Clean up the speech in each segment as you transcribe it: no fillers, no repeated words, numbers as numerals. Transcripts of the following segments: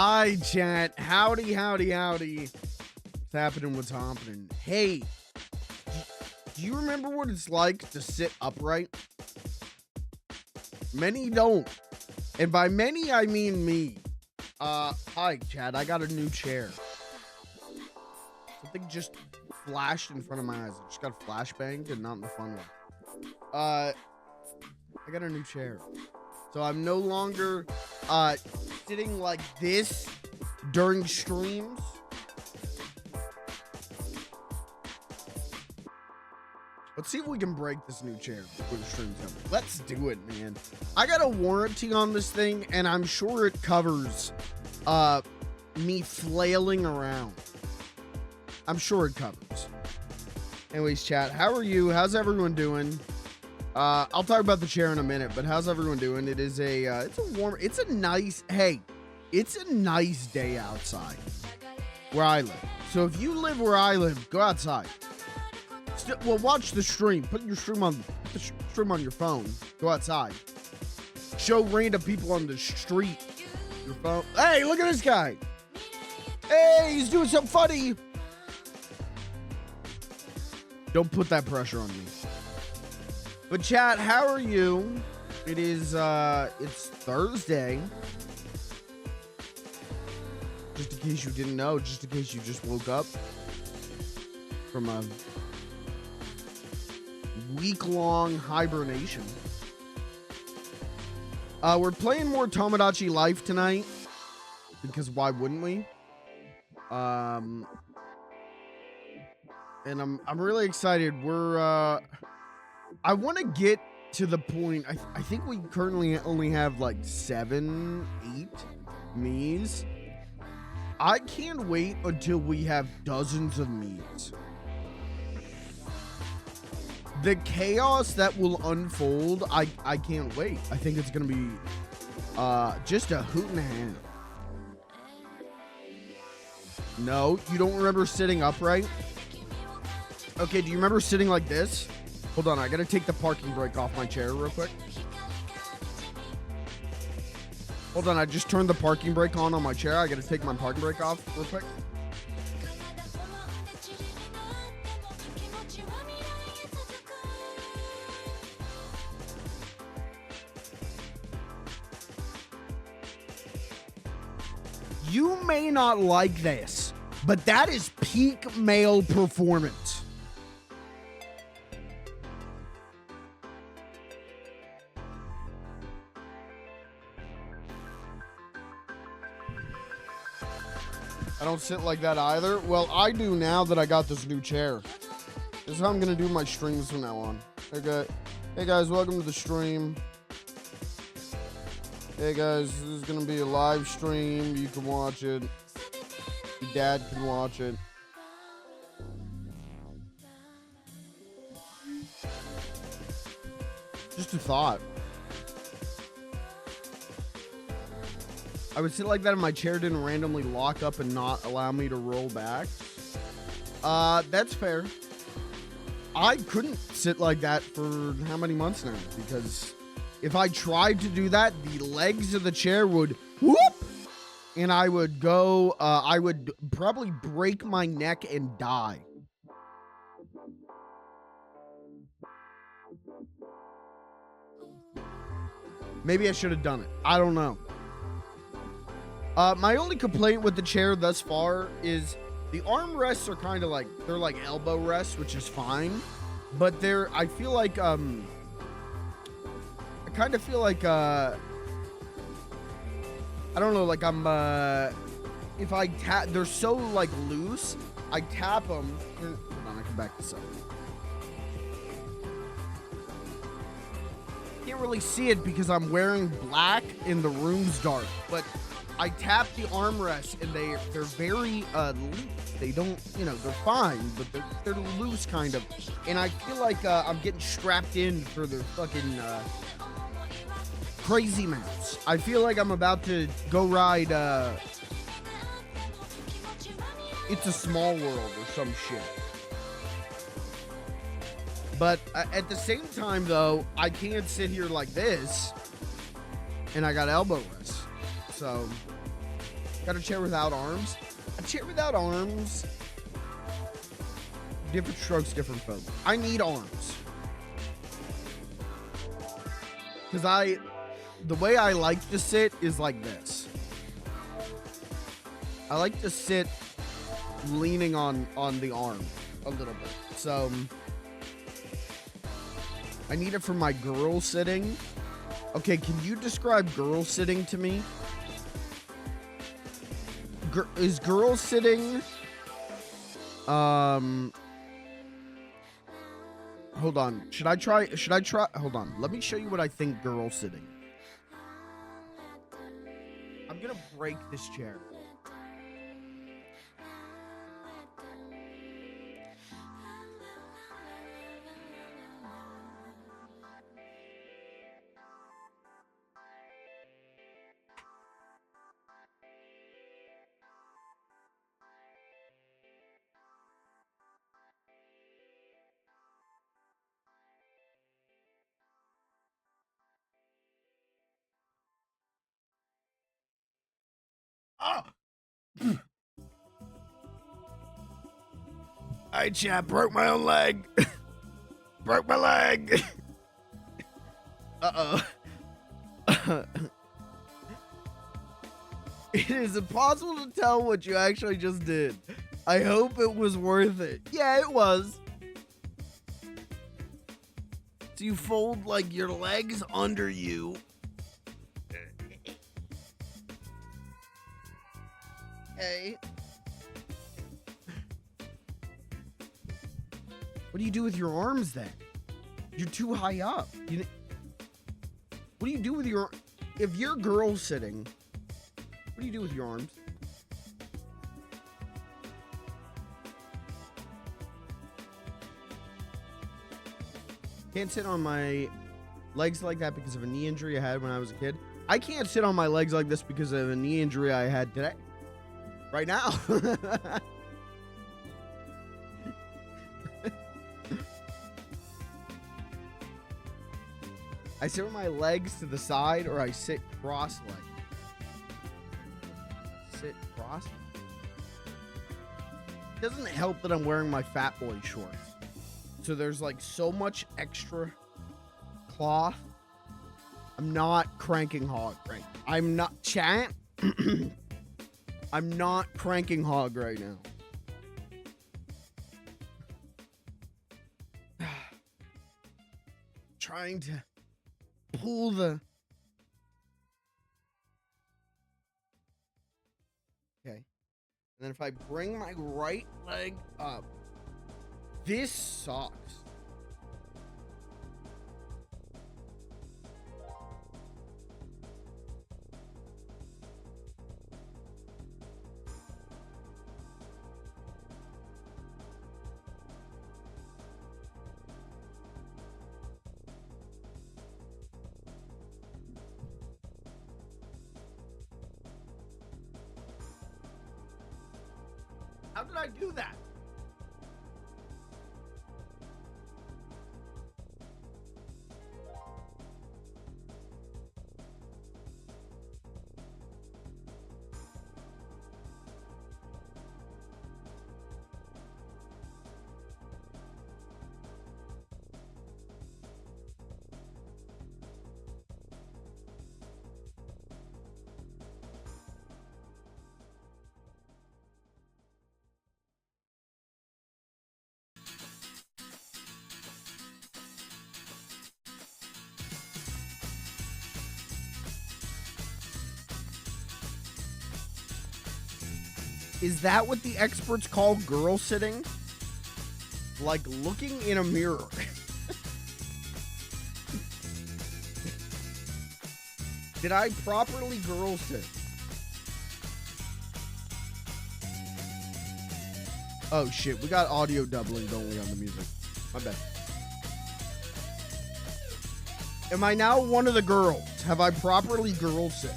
Hi, chat. Howdy, howdy, howdy. What's happening? What's happening? Hey, do you remember what it's like to sit upright? Many don't. And by many, I mean me. Hi, chat. I got a new chair. Something just flashed in front of my eyes. I just got flashbanged and not in the fun way. I got a new chair. So I'm no longer sitting like this during streams. Let's see if we can break this new chair before the stream's over. Let's do it, man. I got a warranty on this thing, and I'm sure it covers me flailing around. I'm sure it covers. Anyways, chat, how are you? How's everyone doing? I'll talk about the chair in a minute, but how's everyone doing? It is it's a nice day outside where I live. So if you live where I live, go outside. Well, watch the stream. Put the stream on your phone. Go outside. Show random people on the street your phone. Hey, look at this guy. Hey, he's doing something funny. Don't put that pressure on me. But chat, how are you? It is it's Thursday. Just in case you didn't know, just in case you just woke up from a week-long hibernation. We're playing more Tomodachi Life tonight because why wouldn't we? And I'm really excited. I want to get to the point. I think we currently only have like 7, 8 Miis. I can't wait until we have dozens of Miis. The chaos that will unfold, I can't wait. I think it's going to be just a hoot and a half. No, you don't remember sitting upright? Okay, do you remember sitting like this? Hold on, I gotta take the parking brake off my chair real quick. Hold on, I just turned the parking brake on my chair. I gotta take my parking brake off real quick. You may not like this, but that is peak male performance. I don't sit like that either. Well, I do now that I got this new chair. This is how I'm gonna do my streams from now on. Hey guys, welcome to the stream. Hey guys, this is gonna be a live stream. You can watch it. Your dad can watch it. Just a thought. I would sit like that if my chair didn't randomly lock up and not allow me to roll back. That's fair. I couldn't sit like that for how many months now? Because if I tried to do that, the legs of the chair would whoop, and I would go, I would probably break my neck and die. Maybe I should have done it. I don't know. My only complaint with the chair thus far is the armrests are kind of like, they're like elbow rests, which is fine. But I feel like, I kind of feel like, I don't know, like I'm, if I tap, they're so like loose, I tap them. Hold on, I can back this up. Can't really see it because I'm wearing black and the room's dark, but I tap the armrests and they're very loose. They don't, they're fine, but they're loose kind of. And I feel like I'm getting strapped in for the fucking crazy mounts. I feel like I'm about to go ride It's a Small World or some shit. But at the same time, though, I can't sit here like this, and I got elbow rests. So Got a chair without arms. A chair without arms. Different strokes, different folks. I need arms. Because the way I like to sit is like this. I like to sit leaning on the arm a little bit. So I need it for my girl sitting. Okay, can you describe girl sitting to me? Is girl sitting hold on. Should I try? Hold on. Let me show you what I think girl sitting. I'm gonna break this chair. Oh! Alright, chat, broke my own leg. Broke my leg. Uh-oh. It is impossible to tell what you actually just did. I hope it was worth it. Yeah, it was. So you fold like your legs under you. Okay. What do you do with your arms then? You're too high up. What do you do with your... If you're girl sitting, what do you do with your arms? Can't sit on my legs like that because of a knee injury I had when I was a kid. I can't sit on my legs like this because of a knee injury I had today. Right now. I sit with my legs to the side or I sit cross-legged. Sit cross-legged. It doesn't help that I'm wearing my fat boy shorts. So there's like so much extra cloth. I'm not cranking hog right now. I'm not chat. I'm not cranking hog right now. Trying to pull the... Okay. And then if I bring my right leg up, this sucks. How did I do that? Is that what the experts call girl sitting? Like looking in a mirror. Did I properly girl sit? Oh shit, we got audio doubling, don't we, on the music? My bad. Am I now one of the girls? Have I properly girl sit?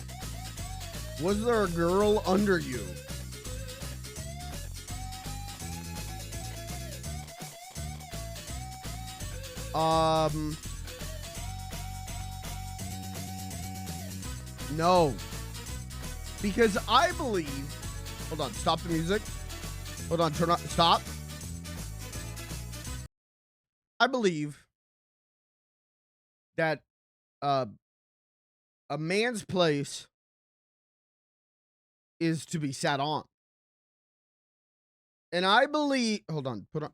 Was there a girl under you? No. Because I believe, hold on, stop the music. Hold on, stop. I believe that a man's place is to be sat on. And I believe, hold on, hold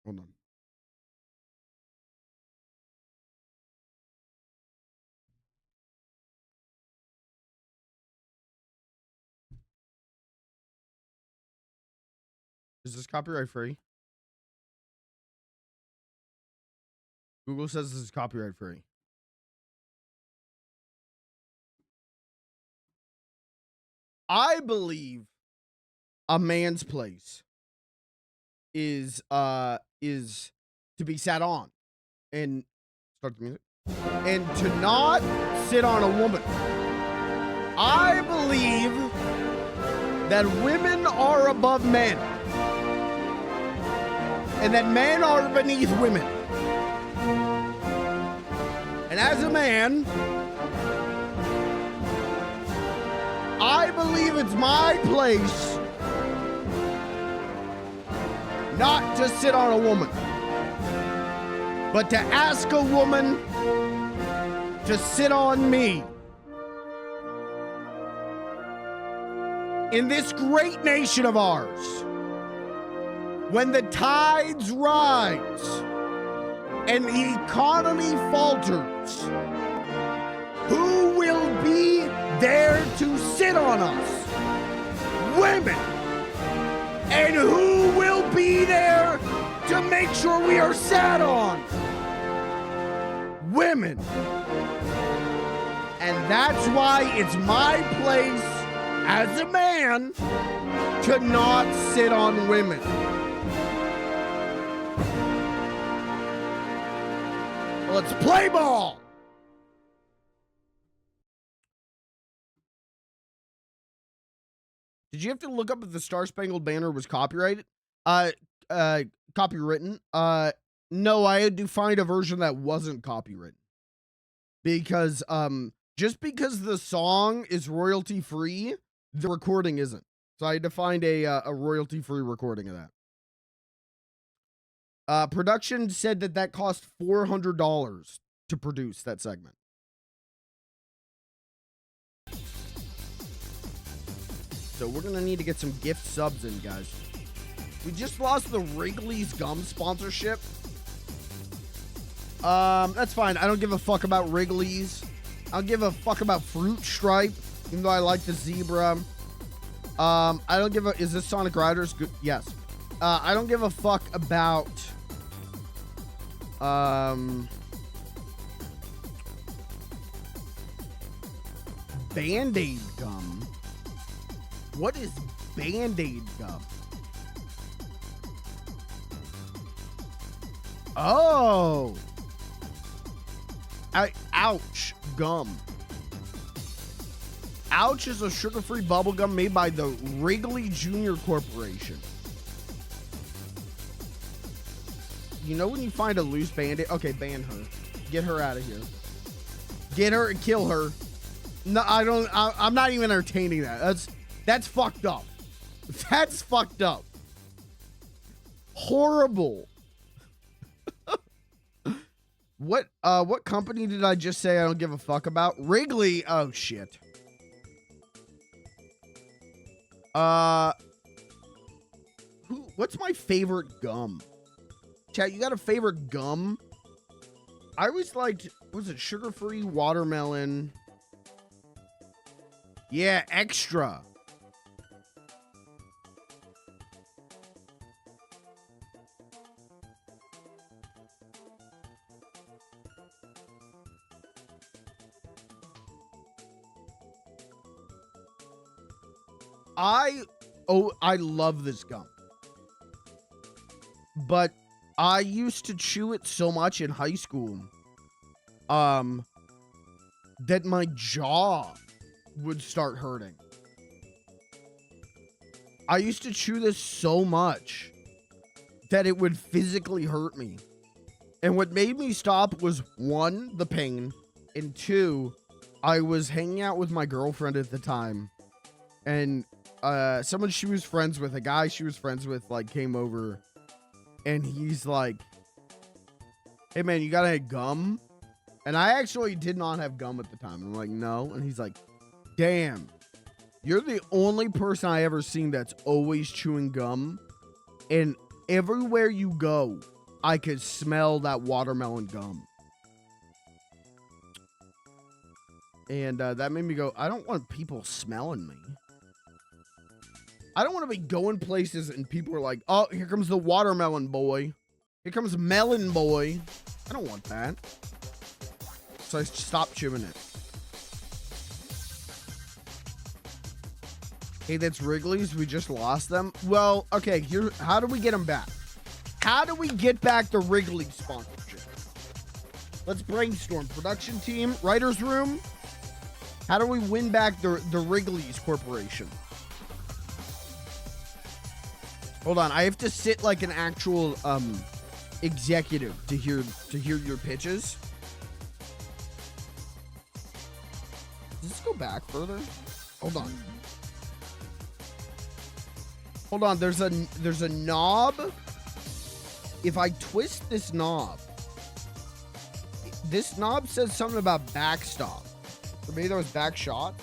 on. Is this copyright free? Google says this is copyright free. I believe a man's place is to be sat on and start the music and to not sit on a woman. I believe that women are above men and that men are beneath women. And as a man, I believe it's my place not to sit on a woman, but to ask a woman to sit on me. In this great nation of ours, when the tides rise and the economy falters, who will be there to sit on us? Women. And who will be there to make sure we are sat on? Women. And that's why it's my place as a man to not sit on women. Let's play ball. Did you have to look up if the Star Spangled Banner was copyrighted? Copywritten? No, I had to find a version that wasn't copywritten. Because, just because the song is royalty free, the recording isn't. So I had to find a royalty free recording of that. Production said that cost $400 to produce that segment. So we're gonna need to get some gift subs in, guys. We just lost the Wrigley's gum sponsorship. That's fine. I don't give a fuck about Wrigley's. I don't give a fuck about Fruit Stripe, even though I like the zebra. I don't give a. Is this Sonic Riders? Good. Yes. I don't give a fuck about. Band-Aid gum. What is Band-Aid gum? Oh. Ouch gum. Ouch is a sugar-free bubble gum made by the Wrigley Jr. Corporation. You know when you find a loose Band-Aid? Okay, ban her. Get her out of here. Get her and kill her. No, I don't. I'm not even entertaining that. That's fucked up. That's fucked up. Horrible. What company did I just say I don't give a fuck about? Wrigley. Oh shit. What's my favorite gum? Chat, you got a favorite gum? I always liked, was it sugar-free watermelon? Yeah, extra. I love this gum. But I used to chew it so much in high school that my jaw would start hurting. I used to chew this so much that it would physically hurt me. And what made me stop was, one, the pain, and two, I was hanging out with my girlfriend at the time, and someone she was friends with, a guy she was friends with, like, came over, and he's like, hey man, you got any gum? And I actually did not have gum at the time. I'm like, no. And he's like, damn, you're the only person I ever seen that's always chewing gum, and everywhere you go, I could smell that watermelon gum. And that made me go, I don't want people smelling me. I don't want to be going places and people are like, oh, here comes the watermelon boy. Here comes melon boy. I don't want that. So I stopped chewing it. Hey, that's Wrigley's. We just lost them. Well, okay, here. How do we get them back? How do we get back the Wrigley sponsorship? Let's brainstorm. Production team, writer's room. How do we win back the Wrigley's Corporation? Hold on, I have to sit like an actual executive to hear your pitches. Does this go back further? Hold on. Hold on, there's a knob. If I twist this knob says something about backstop. Or maybe that was back shot.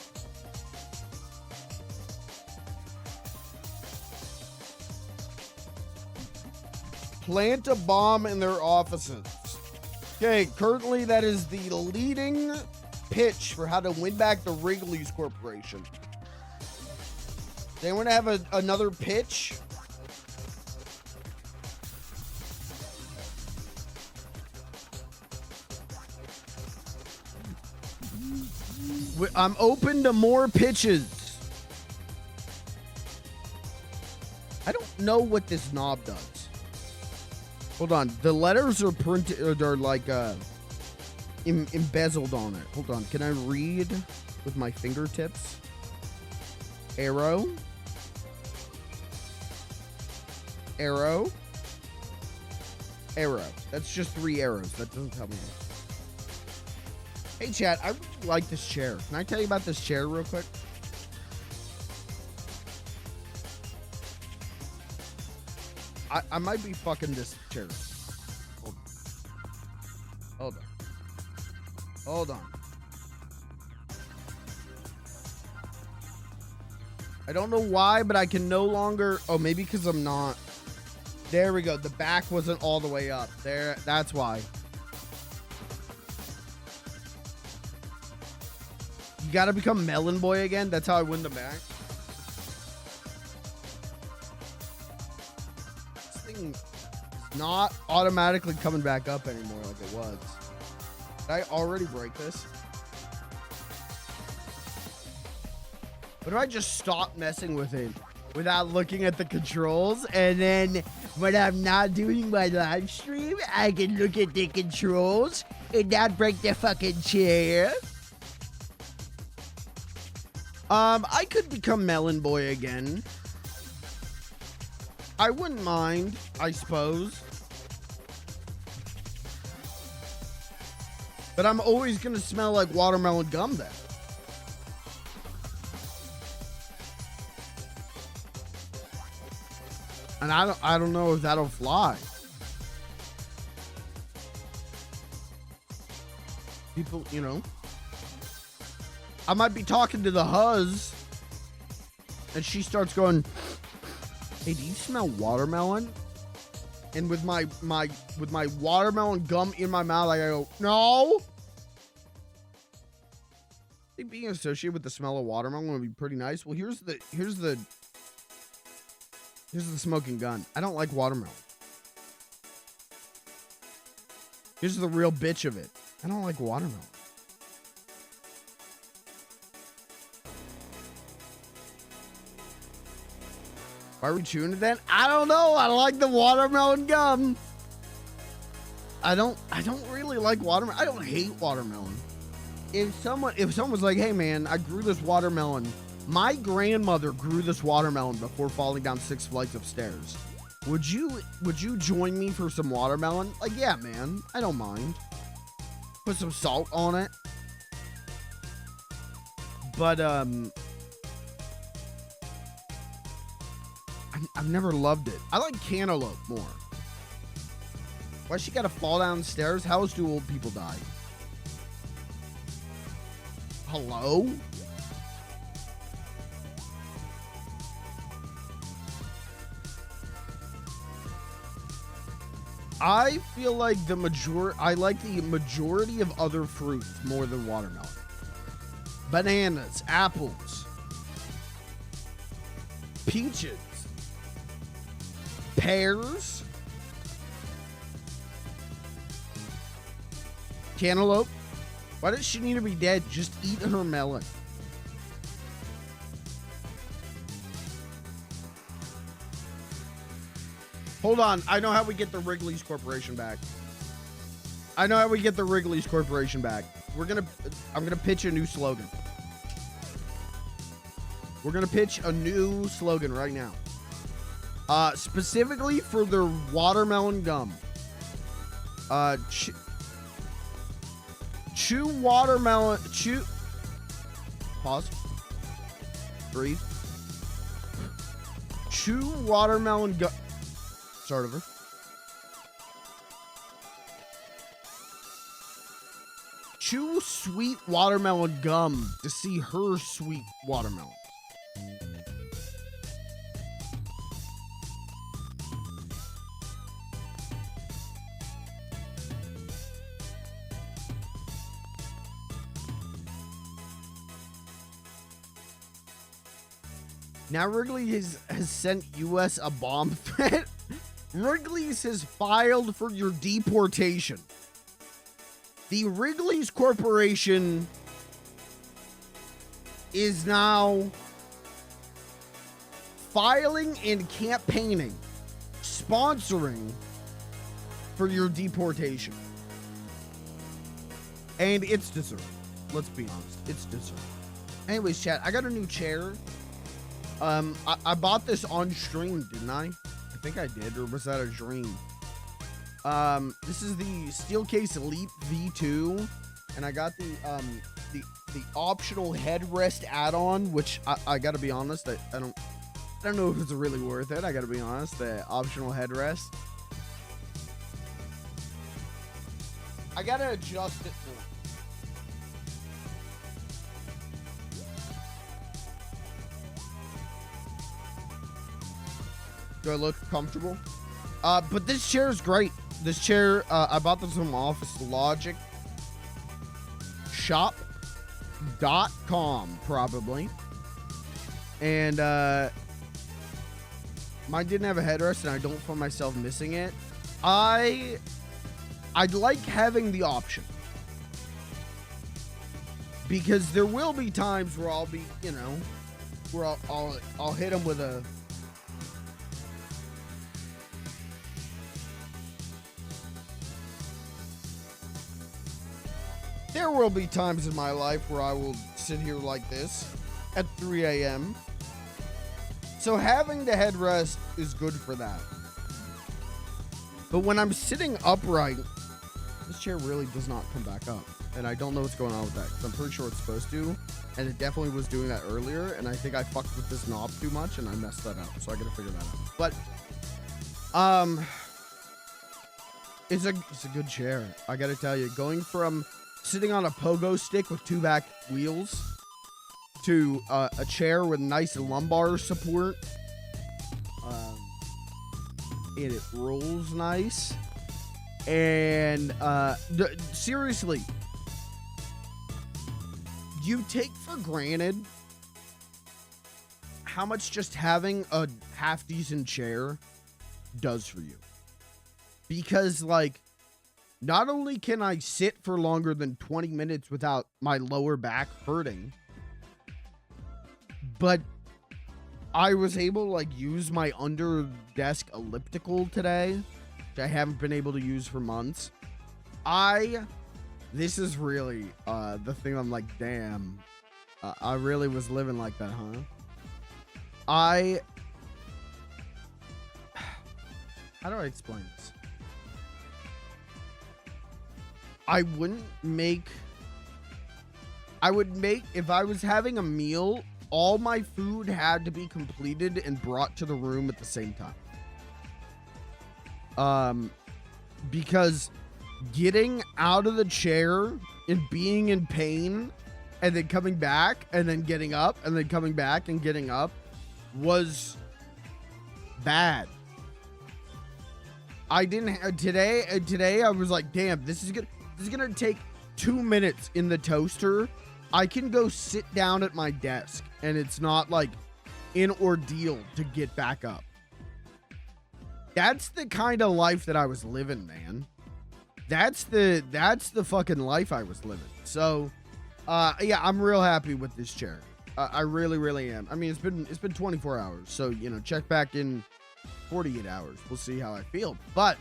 Plant a bomb in their offices. Okay, currently that is the leading pitch for how to win back the Wrigley's Corporation. Does anyone have another pitch? I'm open to more pitches. I don't know what this knob does. Hold on. The letters are printed, or like embezzled on it. Hold on. Can I read with my fingertips? Arrow. Arrow. Arrow. That's just 3 arrows. That doesn't tell me anything. Hey chat, I really like this chair. Can I tell you about this chair real quick? I might be fucking this chair. Hold on. Hold on. I don't know why, but I can no longer... Oh, maybe because I'm not... There we go. The back wasn't all the way up. There. That's why. You gotta become Melon Boy again. That's how I win the back. This thing is not automatically coming back up anymore like it was. Did I already break this? What if I just stop messing with it without looking at the controls, and then when I'm not doing my live stream, I can look at the controls and not break the fucking chair? I could become Melon Boy again. I wouldn't mind, I suppose. But I'm always gonna smell like watermelon gum then. And I don't know if that'll fly. People, you know. I might be talking to the huzz, and she starts going, hey, do you smell watermelon? And with my watermelon gum in my mouth, I go, no. I think being associated with the smell of watermelon would be pretty nice. Well, here's the smoking gun. I don't like watermelon. Here's the real bitch of it. I don't like watermelon. Why are we chewing it then? I don't know. I like the watermelon gum. I don't really like watermelon. I don't hate watermelon. If someone was like, hey man, I grew this watermelon. My grandmother grew this watermelon before falling down 6 flights of stairs. Would you join me for some watermelon? Like, yeah, man. I don't mind. Put some salt on it. But I've never loved it. I like cantaloupe more. Why she gotta fall downstairs? How else do old people die? Hello? I feel like I like the majority of other fruits more than watermelon. Bananas, apples, peaches, pears, cantaloupe. Why does she need to be dead? Just eat her melon. Hold on. I know how we get the Wrigley's Corporation back. I'm gonna pitch a new slogan. We're gonna pitch a new slogan right now. Specifically for their watermelon gum. Chew watermelon. Pause. Breathe. Chew watermelon gum. Start over. Chew sweet watermelon gum to see her sweet watermelon. Now Wrigley's has sent US a bomb threat. Wrigley's has filed for your deportation. The Wrigley's Corporation is now filing and campaigning, sponsoring for your deportation. And it's deserved. Let's be honest. It's deserved. Anyways, chat, I got a new chair. I bought this on stream, didn't I? I think I did, or was that a dream? This is the Steelcase Elite V2, and I got the optional headrest add-on, which I gotta be honest, I don't know if it's really worth it. I gotta be honest, the optional headrest. I gotta adjust it more. Do I look comfortable? But this chair is great. This chair, I bought this from Office Logic Shop.com, probably. And mine didn't have a headrest, and I don't find myself missing it. I'd like having the option, because there will be times where I'll be, you know, where I'll hit them with a. There will be times in my life where I will sit here like this at 3 a.m. So having the headrest is good for that. But when I'm sitting upright, this chair really does not come back up. And I don't know what's going on with that, because I'm pretty sure it's supposed to. And it definitely was doing that earlier. And I think I fucked with this knob too much, and I messed that up. So I gotta figure that out. But, it's a good chair. I gotta tell you, going from sitting on a pogo stick with 2 back wheels to a chair with nice lumbar support, and it rolls nice, and seriously, you take for granted how much just having a half decent chair does for you, because like, not only can I sit for longer than 20 minutes without my lower back hurting, but I was able to like use my under desk elliptical today, which I haven't been able to use for months. This is really the thing I'm like, damn, I really was living like that, huh? How do I explain this? I wouldn't make I would make, if I was having a meal, all my food had to be completed and brought to the room at the same time. Because getting out of the chair and being in pain and then coming back and then getting up and then coming back and getting up was bad. I didn't today I was like, damn, this is gonna take 2 minutes in the toaster. I can go sit down at my desk and it's not like an ordeal to get back up. That's the kind of life that I was living, man. That's the fucking life I was living. So yeah, I'm real happy with this chair. I really, really am. I mean, it's been 24 hours, so you know, check back in 48 hours. We'll see how I feel. But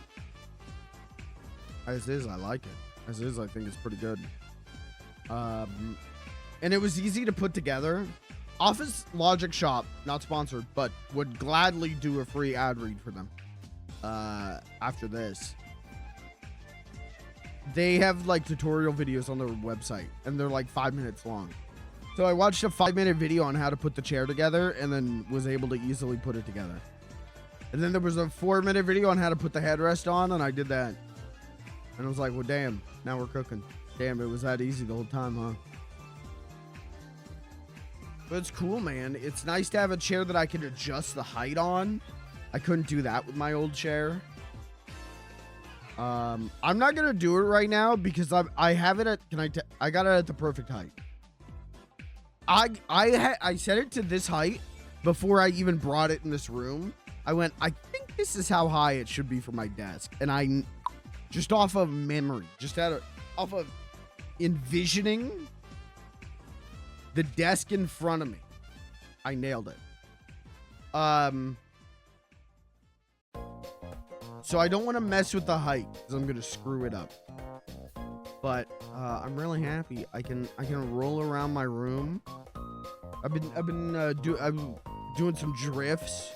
as is, I like it. As is, I think it's pretty good. And it was easy to put together. Office Logic Shop, not sponsored, but would gladly do a free ad read for them after this. They have like tutorial videos on their website and they're like 5 minutes long. So I watched a 5-minute video on how to put the chair together and then was able to easily put it together. And then there was a 4-minute video on how to put the headrest on, and I did that. And I was like, well, damn, now we're cooking. Damn, it was that easy the whole time, huh? But it's cool, man. It's nice to have a chair that I can adjust the height on. I couldn't do that with my old chair. I'm not gonna do it right now because I have it at, I got it at the perfect height. I set it to this height before I even brought it in this room. I went, I think this is how high it should be for my desk. And I, just off of memory, off of envisioning the desk in front of me, I nailed it. So I don't want to mess with the height because I'm gonna screw it up. But I'm really happy. I can roll around my room. I've been doing some drifts.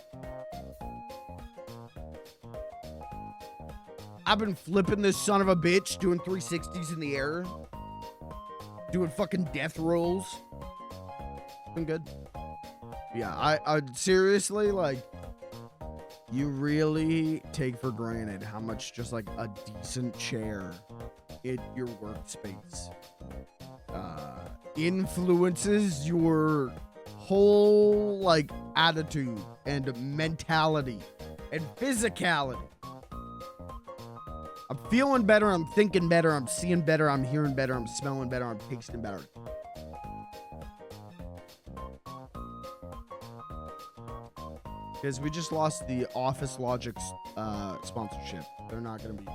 I've been flipping this son of a bitch, doing 360s in the air, doing fucking death rolls. Been good. Yeah, I seriously, like, you really take for granted how much just like a decent chair in your workspace influences your whole like attitude and mentality and physicality. I'm feeling better, I'm thinking better, I'm seeing better, I'm hearing better, I'm smelling better, I'm tasting better. Because we just lost the Office Logic sponsorship. They're not going to be.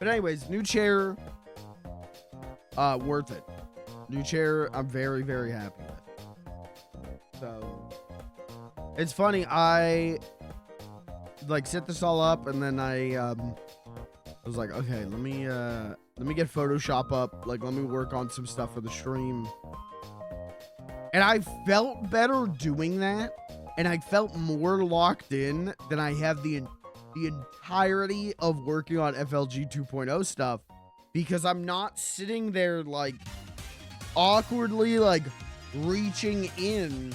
But anyways, new chair, worth it. New chair, I'm very, very happy with. So, it's funny, I like set this all up and then I was like, okay, let me get Photoshop up. Like, let me work on some stuff for the stream. And I felt better doing that, and I felt more locked in than I have the entirety of working on FLG 2.0 stuff, because I'm not sitting there like awkwardly like reaching in.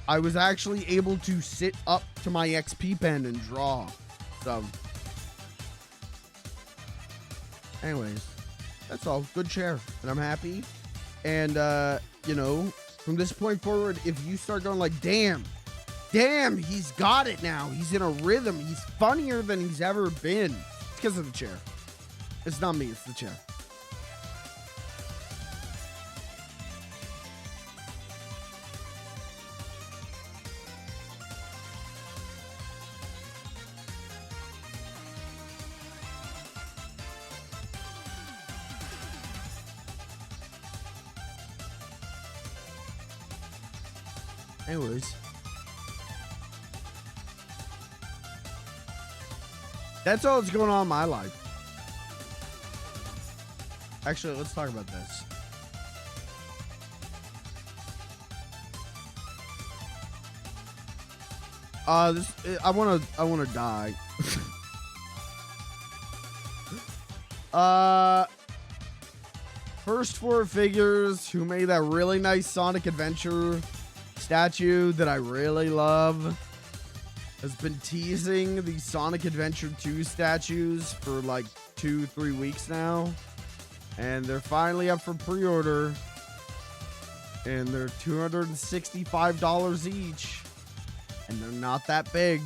I was actually able to sit up to my XP pen and draw. So anyways, that's all. Good chair, and I'm happy. And you know, from this point forward, if you start going like, damn, he's got it now. He's in a rhythm. He's funnier than he's ever been. It's because of the chair. It's not me, it's the chair. Anyways, that's all that's going on in my life. Actually, let's talk about this. I wanna die. First four figures who made that really nice Sonic Adventure statue that I really love has been teasing these Sonic Adventure 2 statues for like 2-3 weeks now, and they're finally up for pre-order, and they're $265 each, and they're not that big.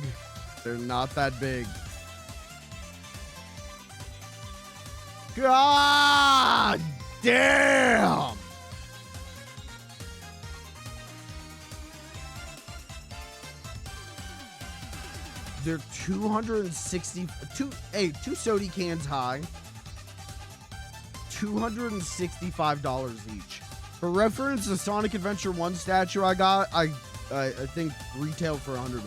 They're not that big. God damn! They're 262 soda cans high. $265 each. For reference, the Sonic Adventure 1 statue I got, I think retailed for $100.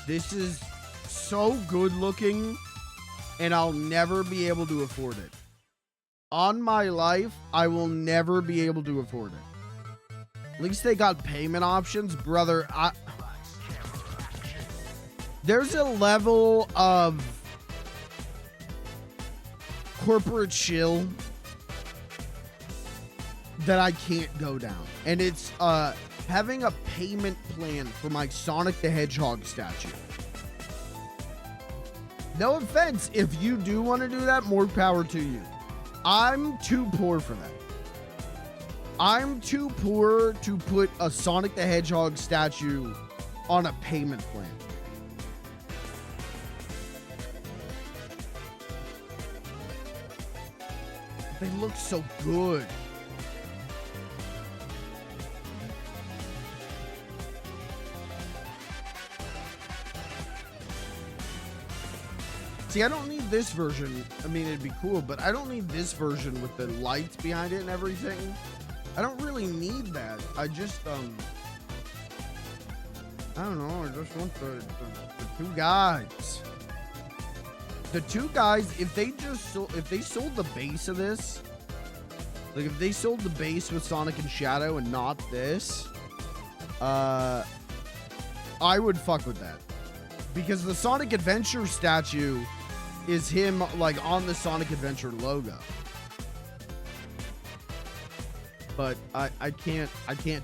This is so good looking, and I'll never be able to afford it. On my life, I will never be able to afford it. At least they got payment options, brother. There's a level of corporate chill that I can't go down. And it's having a payment plan for my Sonic the Hedgehog statue. No offense, if you do want to do that, more power to you. I'm too poor for that. I'm too poor to put a Sonic the Hedgehog statue on a payment plan. They look so good. See, I don't need this version. I mean, it'd be cool, but I don't need this version with the lights behind it and everything. I don't really need that. I just, I don't know. I just want the two guys. The two guys, if they sold the base of this, like if they sold the base with Sonic and Shadow and not this, I would fuck with that. Because the Sonic Adventure statue is him like on the Sonic Adventure logo. But I can't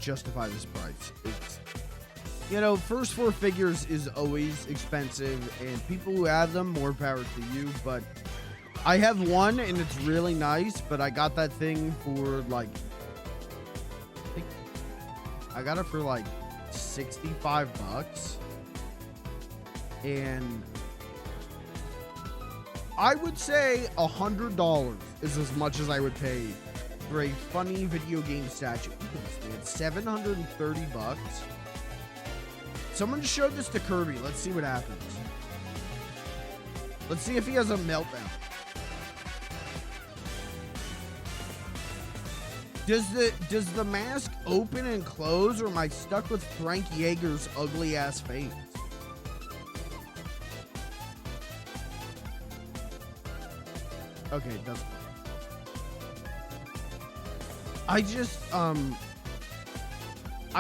justify this price. It's, you know, first four figures is always expensive, and people who have them, more power to you. But I have one and it's really nice, but I got that thing for like, I think I got it for like $65. And I would say $100 is as much as I would pay for a funny video game statue. It's $730. Someone showed this to Kirby. Let's see what happens. Let's see if he has a meltdown. Does the mask open and close, or am I stuck with Frank Yeager's ugly ass face? Okay, it doesn't. I just, I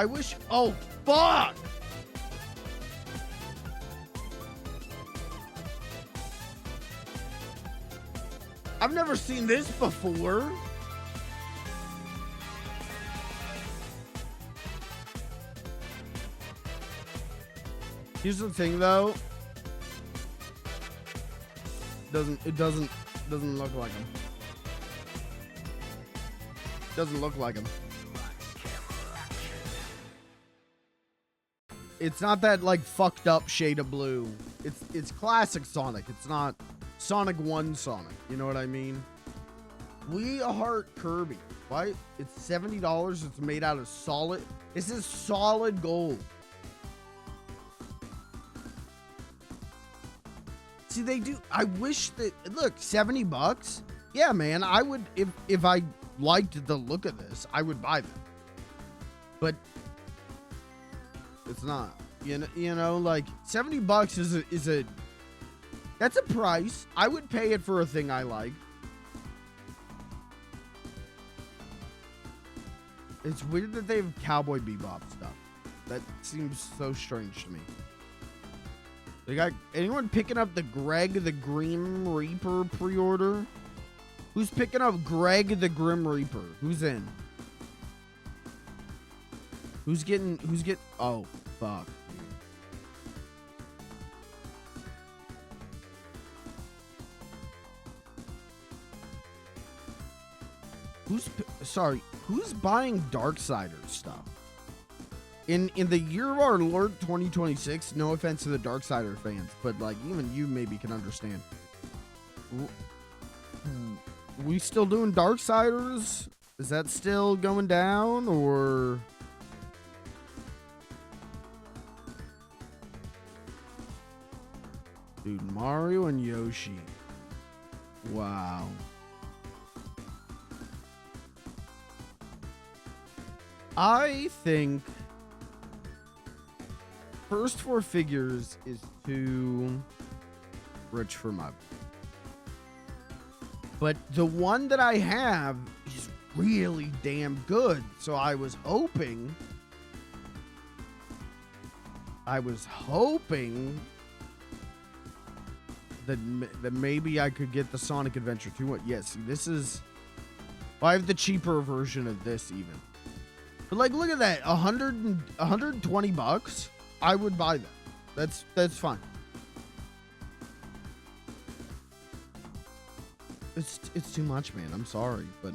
wish, oh, fuck! I've never seen this before. Here's the thing, though. It doesn't look like him. Doesn't look like him. It's not that like fucked up shade of blue. It's classic Sonic. It's not Sonic 1 Sonic. You know what I mean? We Heart Kirby. Why? It's $70. It's made out of solid. This is solid gold. See, they do. I wish that, look, $70. Yeah, man, I would, if I liked the look of this, I would buy them. But it's not, you know, like $70 is a, that's a price. I would pay it for a thing I like. It's weird that they have Cowboy Bebop stuff. That seems so strange to me. They got anyone picking up the Greg the Grim Reaper pre-order? Who's picking up Greg the Grim Reaper? Who's in? Who's getting oh fuck. Who's buying Darksider stuff? In the year of our Lord 2026, no offense to the Darksider fans, but like even you maybe can understand. We still doing Darksiders? Is that still going down or? Dude, Mario and Yoshi. Wow. I think first 4 figures is too rich for my. But the one that I have is really damn good. So I was hoping that maybe I could get the Sonic Adventure 2 one. Yes, this is. Well, I have the cheaper version of this even. But like, look at that, 120 bucks. I would buy that. That's fine. It's too much, man. I'm sorry, but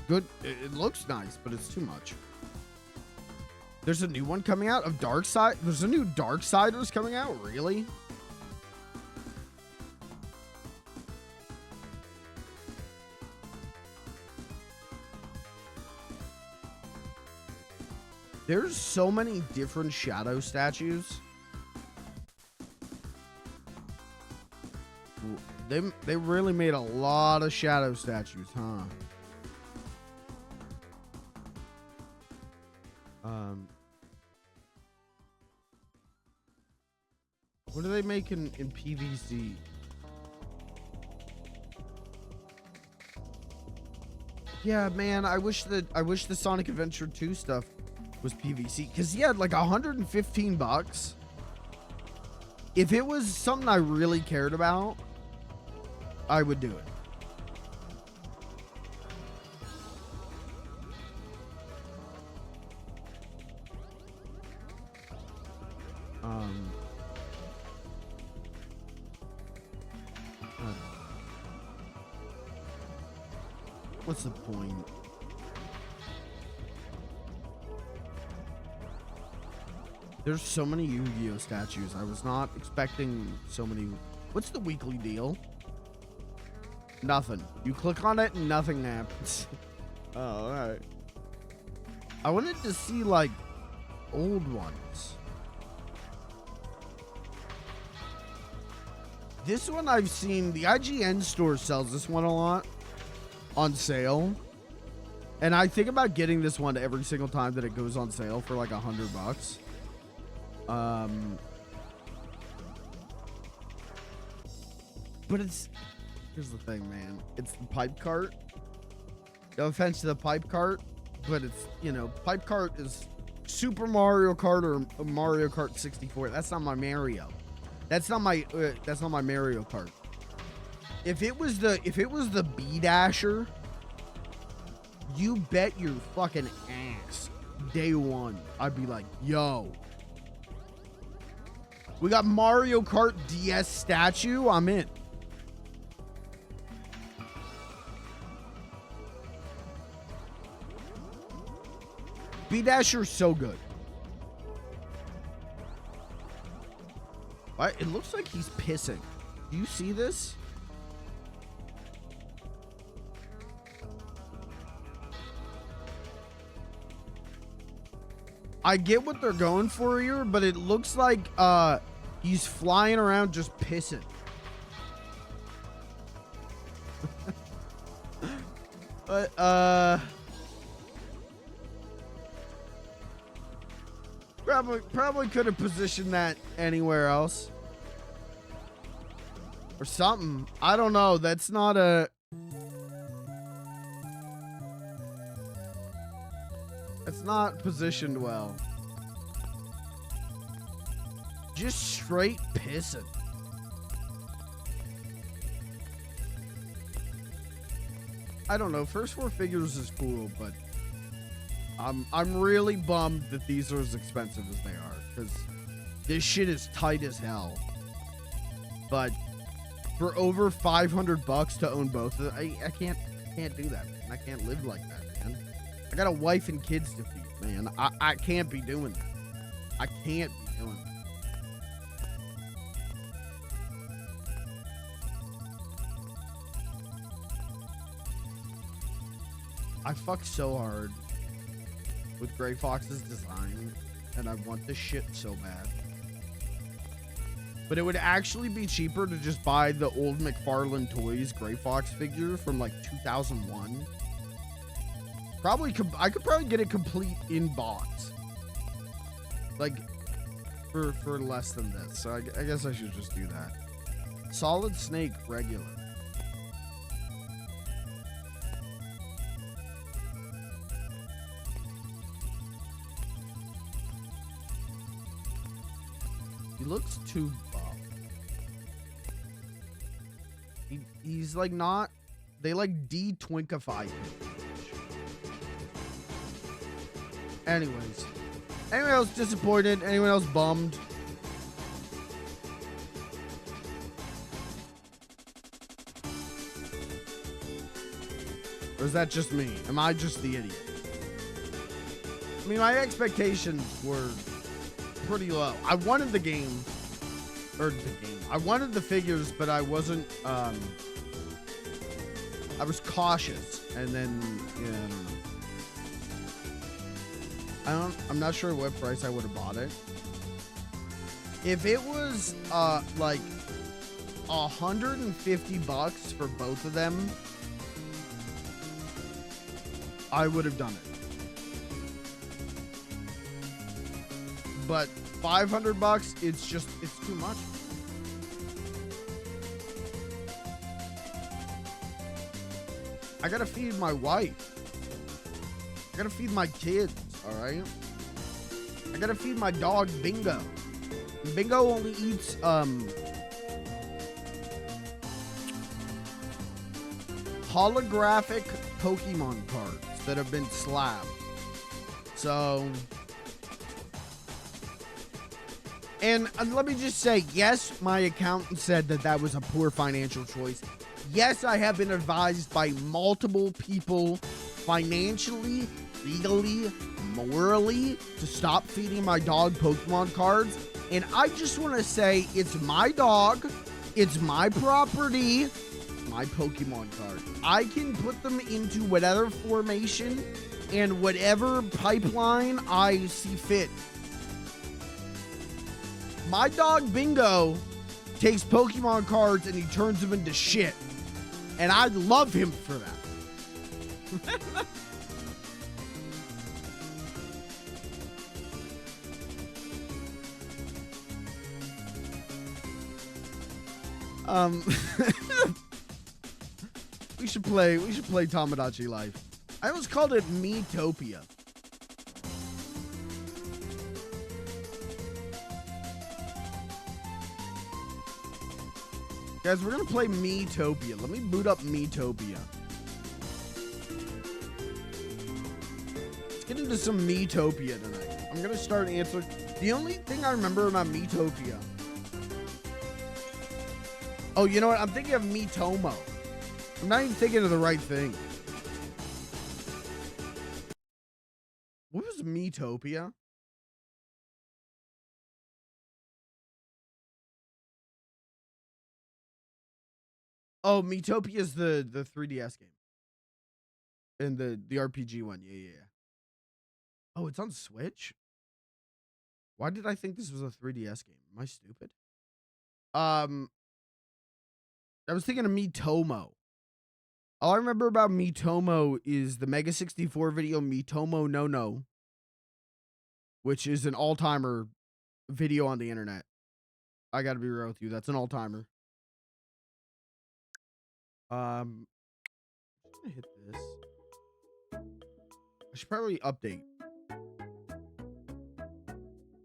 good. It looks nice, but it's too much. There's a new one coming out of Darkside. There's a new Darksiders coming out. Really? There's so many different shadow statues. They really made a lot of shadow statues, huh? What do they make in PVC? Yeah, man, I wish the Sonic Adventure 2 stuff was PVC, because he had like 115 bucks. If it was something I really cared about, I would do it. What's the point? There's so many Yu-Gi-Oh statues. I was not expecting so many. What's the weekly deal? Nothing. You click on it and nothing happens. Oh, all right. I wanted to see like old ones. This one I've seen, the IGN store sells this one a lot on sale. And I think about getting this one every single time that it goes on sale for like 100 bucks. But here's the thing, man. It's the pipe cart. No offense to the pipe cart, but it's, you know, pipe cart is Super Mario Kart or Mario Kart 64. That's not my Mario. That's not my Mario Kart. If it was the B Dasher, you bet your fucking ass day one I'd be like, yo, we got Mario Kart DS statue, I'm in. B Dasher's so good. It looks like he's pissing. Do you see this? I get what they're going for here, but it looks like he's flying around just pissing. But probably could have positioned that anywhere else or something. I don't know. That's not positioned well. Just straight pissing. I don't know. First four figures is cool, but I'm really bummed that these are as expensive as they are, because this shit is tight as hell. But for over 500 bucks to own both of them, I can't do that, man. I can't live like that, man. I got a wife and kids to feed, man. I can't be doing that. I can't be doing that. I fucked so hard with Gray Fox's design, and I want this shit so bad. But it would actually be cheaper to just buy the old McFarlane Toys Gray Fox figure from like 2001. I could probably get it complete in box, like for less than this. So I guess I should just do that. Solid Snake regular. He looks too buff. He's like not. They like de-twinkify him. Anyways, anyone else disappointed? Anyone else bummed? Or is that just me? Am I just the idiot? I mean, my expectations were pretty low. I wanted the game, I wanted the figures, but I wasn't. I was cautious, and then I'm not sure what price I would have bought it. If it was like $150 for both of them, I would have done it. But $500, it's too much. I gotta feed my wife. I gotta feed my kids, all right? I gotta feed my dog, Bingo. Bingo only eats, holographic Pokemon cards that have been slabbed. So... And let me just say, yes, my accountant said that was a poor financial choice. Yes, I have been advised by multiple people, financially, legally, morally, to stop feeding my dog Pokemon cards. And I just want to say, it's my dog, it's my property, my Pokemon card. I can put them into whatever formation and whatever pipeline I see fit. My dog Bingo takes Pokemon cards and he turns them into shit. And I love him for that. we should play Tomodachi Life. I almost called it Metopia. Guys, we're gonna play Metopia. Let me boot up Metopia. Let's get into some Metopia tonight. I'm gonna start answering. The only thing I remember about Metopia. Oh, you know what? I'm thinking of Mitomo. I'm not even thinking of the right thing. What was Metopia? Oh, Metopia is the 3DS game. And the RPG one. Yeah. Oh, it's on Switch? Why did I think this was a 3DS game? Am I stupid? I was thinking of Mitomo. All I remember about Mitomo is the Mega 64 video Mitomo No, which is an all-timer video on the internet. I gotta be real with you. That's an all-timer. I'm gonna hit this. I should probably update.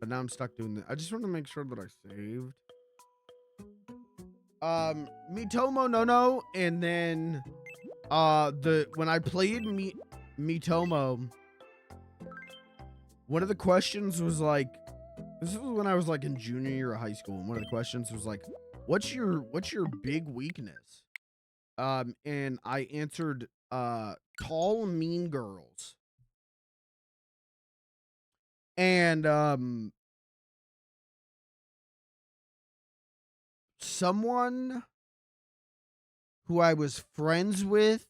But now I'm stuck doing that. I just want to make sure that I saved. Mitomo no, and then when I played Mitomo, one of the questions was like, this was when I was like in junior year of high school, and one of the questions was like, what's your big weakness? And I answered tall mean girls. And someone who I was friends with,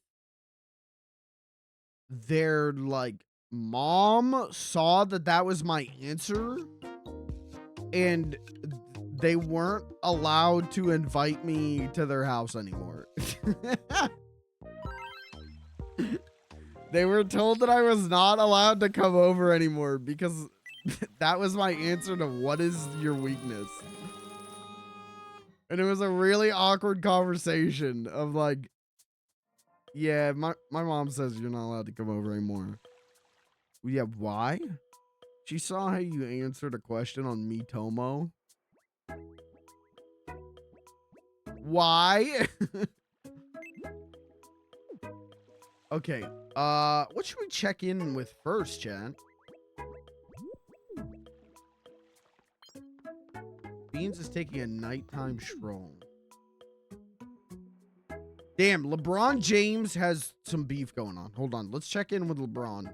their like mom saw that was my answer, and they weren't allowed to invite me to their house anymore. They were told that I was not allowed to come over anymore because that was my answer to what is your weakness. And it was a really awkward conversation of like, yeah, my mom says you're not allowed to come over anymore. Yeah, why? She saw how you answered a question on Mitomo. Why? Okay, what should we check in with first, chat? Beans is taking a nighttime stroll. Damn, LeBron James has some beef going on. Hold on, let's check in with LeBron.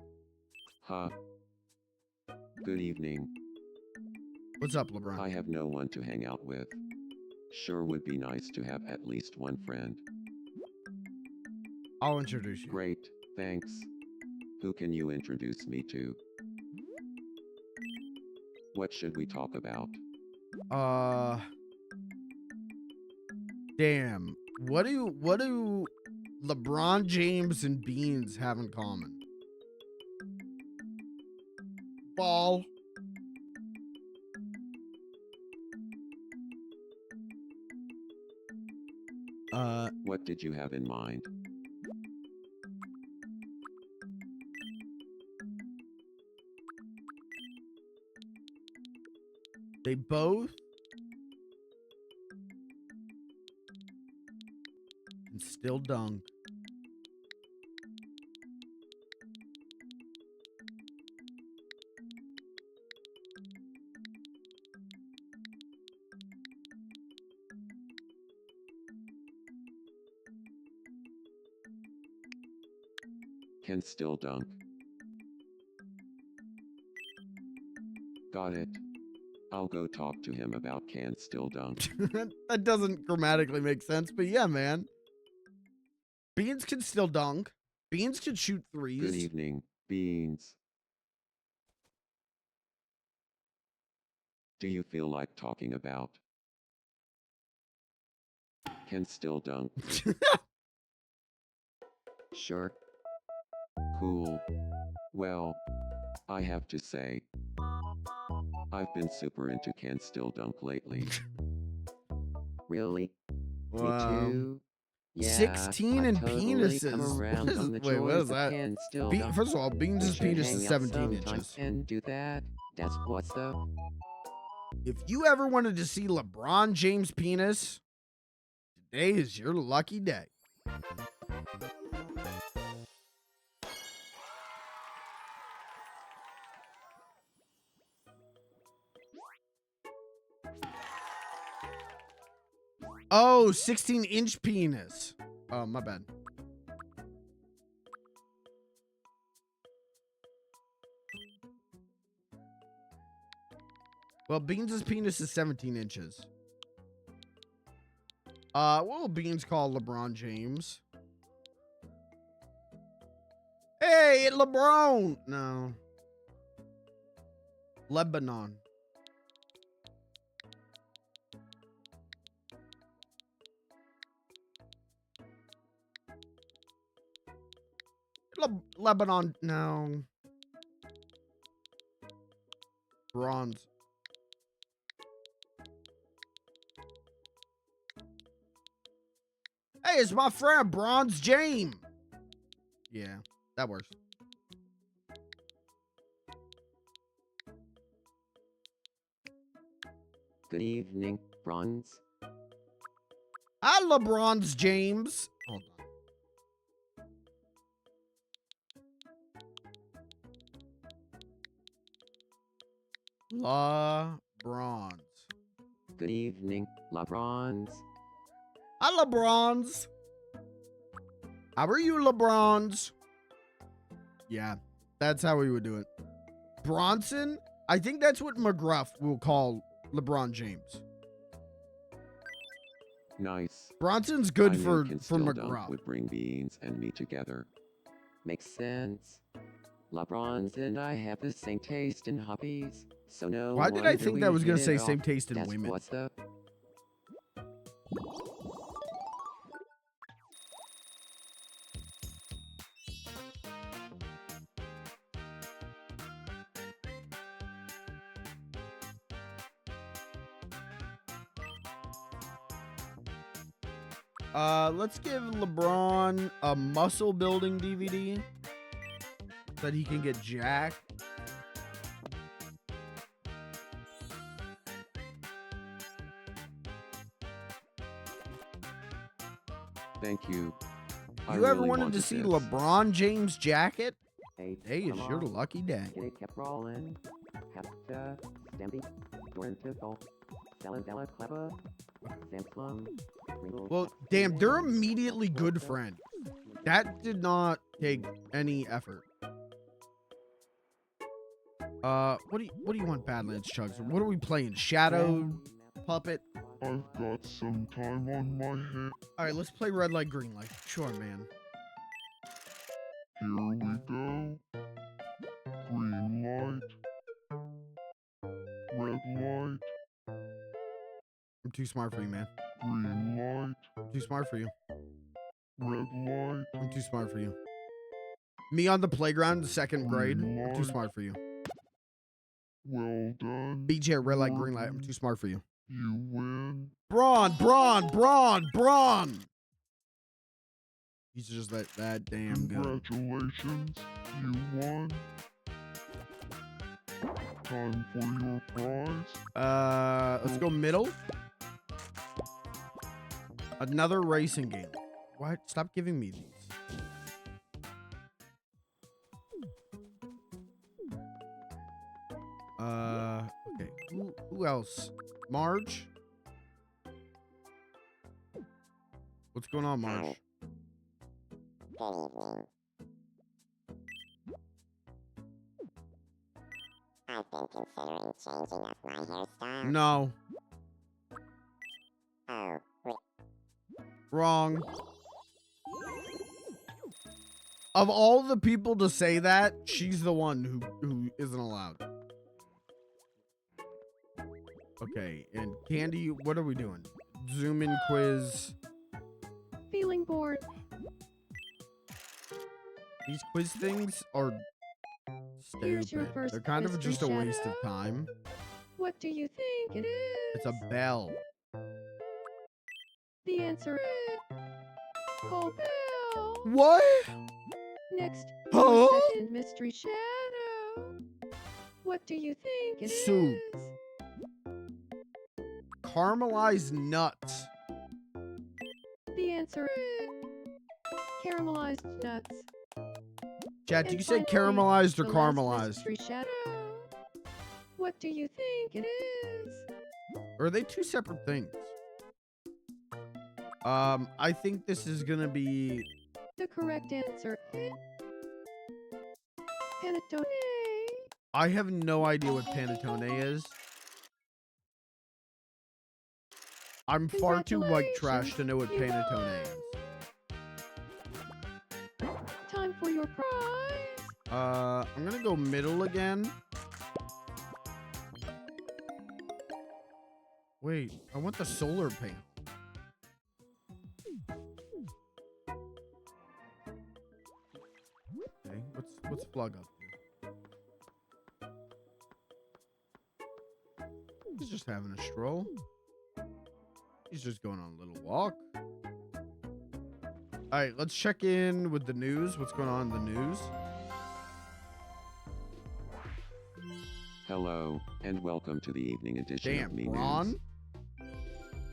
Huh. Good evening. What's up, LeBron? I have no one to hang out with. Sure would be nice to have at least one friend. I'll introduce you. Great, thanks. Who can you introduce me to? What should we talk about? Damn. What do LeBron James and Beans have in common? Ball. What did you have in mind? They both can still dunk. Can still dunk. Got it. I'll go talk to him about can still dunk. That doesn't grammatically make sense, but yeah, man. Beans can still dunk. Beans can shoot threes. Good evening, Beans. Do you feel like talking about can still dunk? Sure. Cool. Well, I have to say, I've been super into can still dunk lately. Really? Wow. Me too? Yeah, 16 and totally penises. come around on the Wait, what is joys of that? can still dunk. First of all, Beans' We should penis hang is out 17 sometime inches. and do that. That's what's up. If you ever wanted to see LeBron James' penis, today is your lucky day. Oh, 16-inch penis. Oh, my bad. Well, Beans' penis is 17 inches. What will Beans call LeBron James? Hey, LeBron! No. Lebanon. Lebanon, no. Bronze. Hey, it's my friend Bronze James. Yeah, that works. Good evening, Bronze. Hi, LeBron's James. Hold on. LeBron's. Good evening, LeBrons. Hi, LeBron's. How are you, LeBron's? Yeah, that's how we would do it. Bronson? I think that's what McGruff will call LeBron James. Nice. Bronson's good I knew for can still dunk McGruff. would bring beans and me together. Makes sense. LeBrons and I have the same taste in hobbies, so no Why did I wonder think we that was going to hit say it same off. taste in That's women? what's up. Let's give LeBron a muscle building DVD so that he can get jacked. Thank you. I You ever really wanted to see this. LeBron James jacket? Hey, Today is come your on. lucky day. Get it kept rolling. Hefta, Stampy, Dorintical, Della Clever, Samplum. Well, damn, they're immediately good friend. That did not take any effort. What do you want, Badlands Chugs? What are we playing? Shadow Puppet? I've got some time on my hands. All right, let's play Red Light, Green Light. Sure, man. Here we go. Green light. Red light. I'm too smart for you, man. Green light. I'm too smart for you. Red light. I'm too smart for you. Me on the playground in second grade. I'm too smart for you. Well done. BJ, Red Light, Green Light. I'm too smart for you. You win. Braun. He's just that damn good. Congratulations. You won. Time for your prize. Let's go middle. Another racing game. What? Stop giving me these. Okay. Who else? Marge? What's going on, Marge? Good evening. I've been considering changing up my hairstyle. No. Oh, Wrong. Of all the people to say that, she's the one who isn't allowed. Okay, and Candy, what are we doing? Zoom in quiz. Feeling bored. These quiz things are Here's your stupid. first They're kind of mystery just a waste of shadow. time. What do you think it is? It's a bell. The answer is Cole Bell. What? Next, Huh? your second mystery shadow. What do you think it is? Soup. Caramelized nuts. The answer is caramelized nuts. Chad, do And you say finally, caramelized or the last caramelized? mystery shadow. What do you think it is? Or are they two separate things? I think this is gonna be The correct answer is panettone. I have no idea what panettone is. I'm far too white trash to know what You panettone is. Time for your prize. I'm gonna go middle again. Wait, I want the solar panel. Okay, what's Flug up to? He's just having a stroll. He's just going on a little walk. All right, let's check in with the news. What's going on in the news? Hello, and welcome to the evening edition Damn, of Me Ron. News.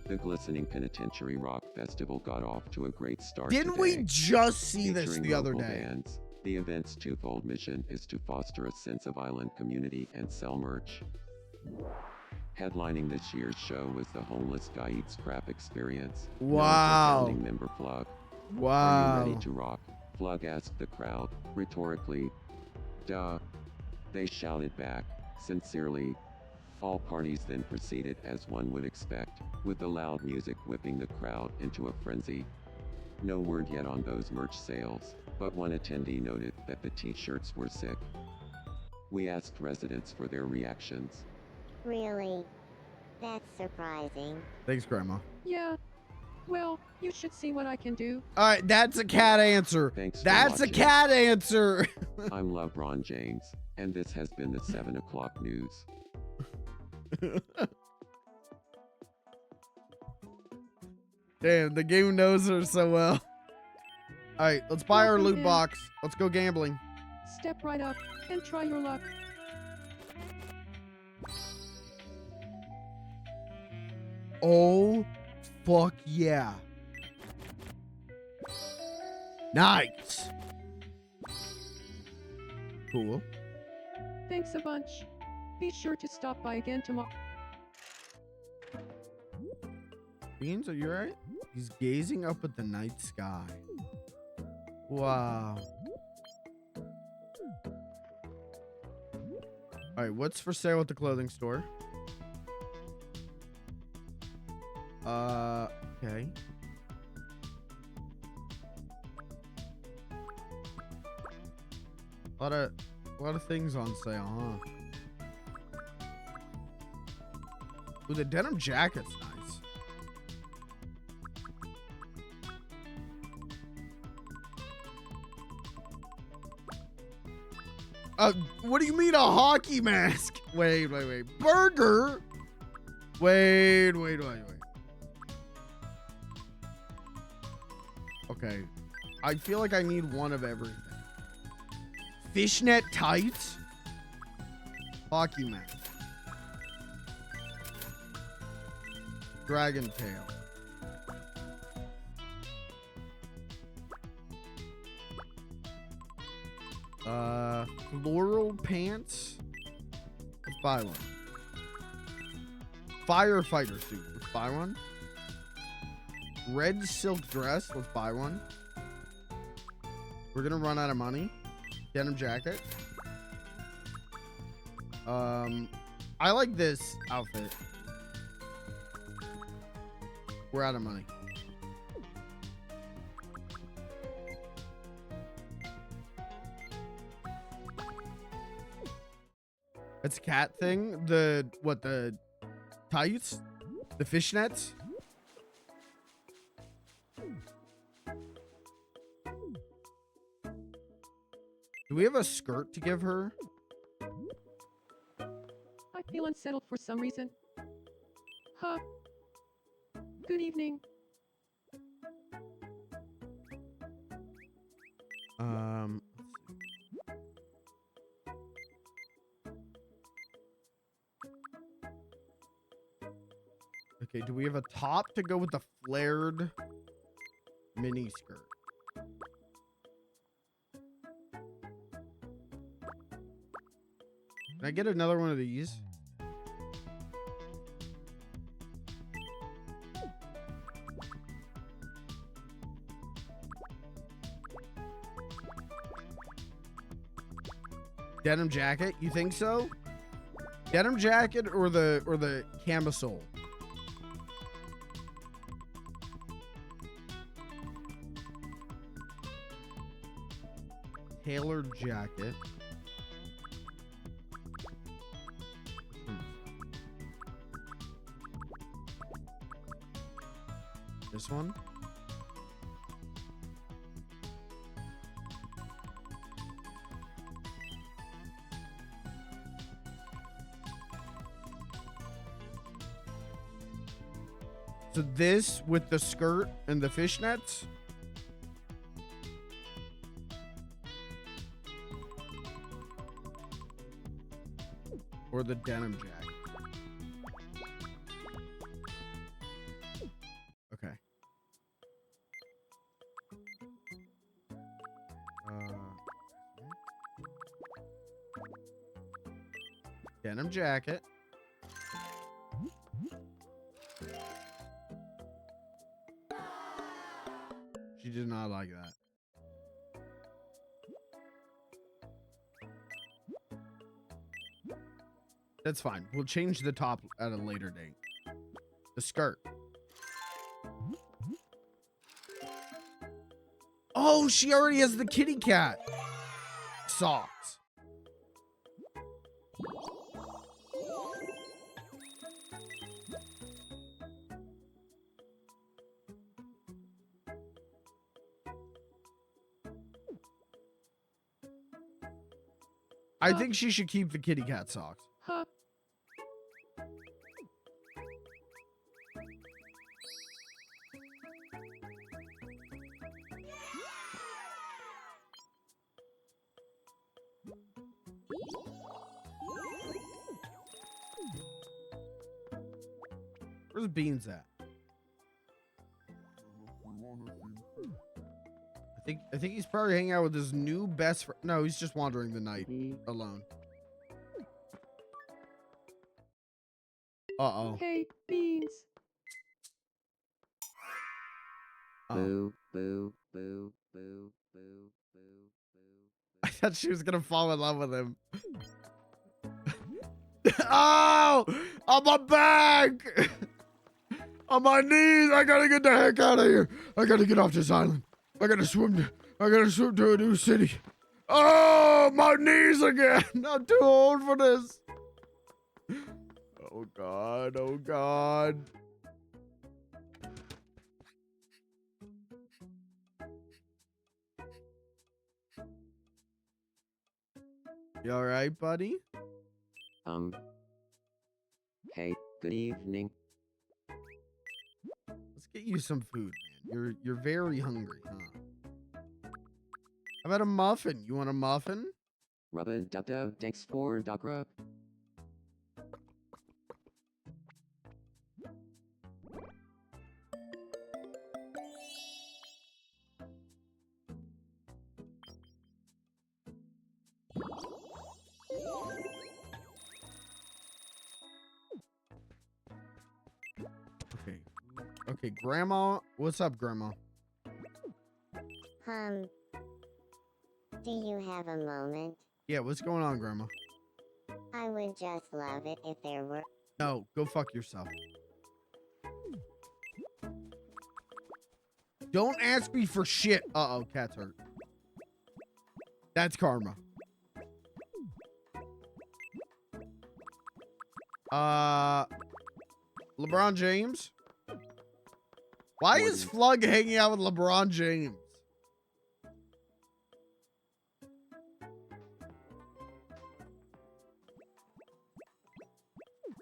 The Glistening Penitentiary Rock Festival got off to a great start Didn't today. we just see this Featuring the other local day? bands, the event's twofold mission is to foster a sense of island community and sell merch. Headlining this year's show was the Homeless Guy Eats Crap Experience. known for Wow. founding member Flug. Are you Wow. ready to rock? Flug asked the crowd, rhetorically. Duh. They shouted back, sincerely. All parties then proceeded as one would expect, with the loud music whipping the crowd into a frenzy. No word yet on those merch sales, but one attendee noted that the t-shirts were sick. We asked residents for their reactions. Really? That's surprising. Thanks, Grandma. Yeah. Well, you should see what I can do. All right, that's a cat answer. Thanks for That's a watching. cat answer. I'm LeBron James, and this has been the 7 o'clock news. Damn, the game knows her so well. All right, let's buy our Welcome loot in. box. Let's go gambling. Step right up and try your luck. Oh, fuck yeah. Nice. Cool. Thanks a bunch. Be sure to stop by again tomorrow. Beans, are you alright? He's gazing up at the night sky. Wow. Alright, what's for sale at the clothing store? Okay. A lot of things on sale, huh? Ooh, the denim jacket's nice. What do you mean a hockey mask? Wait. Burger? Wait. Okay. I feel like I need one of everything. Fishnet tights? Hockey mask. Dragon tail. Floral pants. Let's buy one. Firefighter suit. Let's buy one. Red silk dress. Let's buy one. We're gonna run out of money. Denim jacket. I like this outfit. We're out of money. It's a cat thing. The tights? The fishnets? Do we have a skirt to give her? I feel unsettled for some reason. Huh. Good evening. Okay, do we have a top to go with the flared mini skirt? Can I get another one of these? Denim jacket? You think so? Denim jacket or the camisole? Tailored jacket. This one? So this with the skirt and the fishnets? Or Or the denim jacket. Okay. Denim jacket. She did not like that. That's fine. We'll change the top at a later date. The skirt. Oh, she already has the kitty cat socks. I think she should keep the kitty cat socks. Huh. Where's Beans at? I think he's probably hanging out with his new best friend. No, he's just wandering the night alone. Uh-oh. Hey, Beans. Boo, boo, boo, boo, boo, boo, boo. I thought she was gonna fall in love with him. Oh! On my back! On my knees! I gotta get the heck out of here! I gotta get off this island. I gotta swim to a new city. Oh, my knees again! I'm too old for this. Oh God! Oh God! You all right, buddy? Hey, good evening. Let's get you some food, man. You're very hungry, huh? How about a muffin? You want a muffin? Rubba dub dub, thanks for dog rub. Okay. Okay, Grandma. What's up, Grandma? Do you have a moment? Yeah, what's going on, Grandma? I would just love it if there were. No, go fuck yourself. Don't ask me for shit. Uh-oh, cat's hurt. That's karma. LeBron James? Why is FLG hanging out with LeBron James?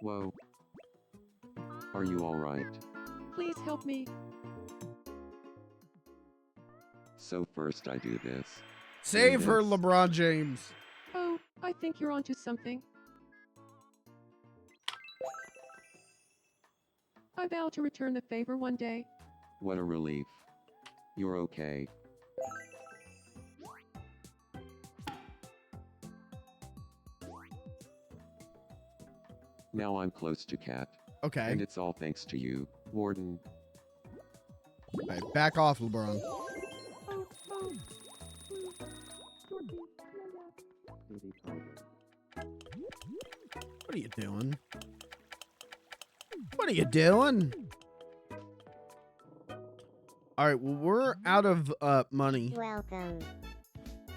Whoa. Are you alright? Please help me. So first I do this. Save her, Yes. LeBron James. Oh, I think you're onto something. I vow to return the favor one day. What a relief. You're okay. Now I'm close to Cat. Okay. And it's all thanks to you, Warden. Okay, back off, LeBron. Oh, oh. What are you doing? What are you doing? All right, well, we're out of money. Welcome.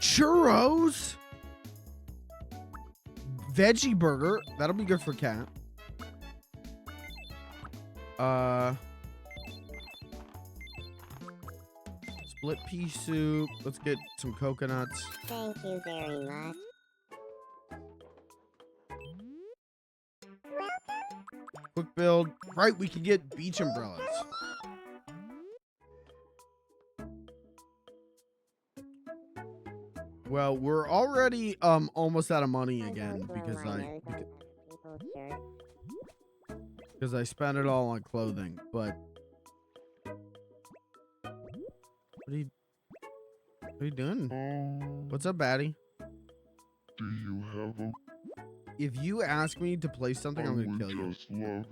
Churros? Veggie burger. That'll be good for Cat. Split pea soup. Let's get some coconuts. Thank you very much. Quick build. Right, we can get beach umbrellas. Well, we're already almost out of money again because shirt. Because I spent it all on clothing, but... What are you doing? What's up, baddie? Do you have a... If you ask me to play something, I'm gonna kill you. Just love it.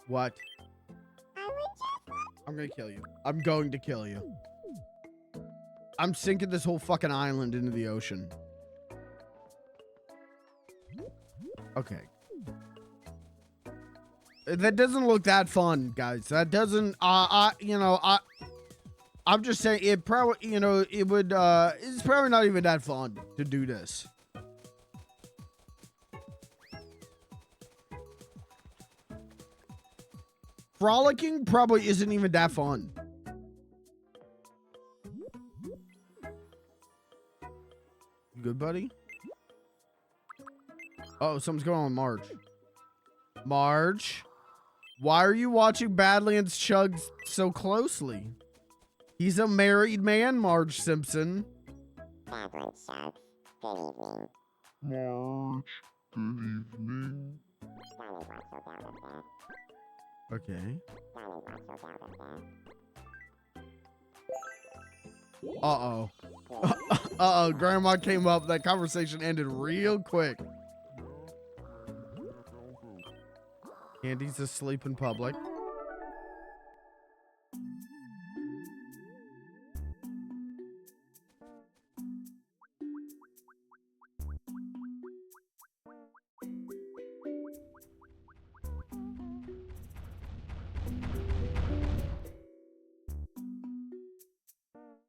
What? I would just I'm gonna kill you. I'm going to kill you. I'm sinking this whole fucking island into the ocean. Okay. That doesn't look that fun, guys. That doesn't, I'm just saying it probably, it would, it's probably not even that fun to do this. Frolicking probably isn't even that fun. You good, buddy? Oh, something's going on with Marge. Marge? Why are you watching Badlands Chug so closely? He's a married man, Marge Simpson. Badland Sharks. Good evening. Marge, good evening. Donnie watch your down with that. Okay. Donnie watch your down with that. Uh-oh. Uh-oh, Grandma came up. That conversation ended real quick. Candy's asleep in public.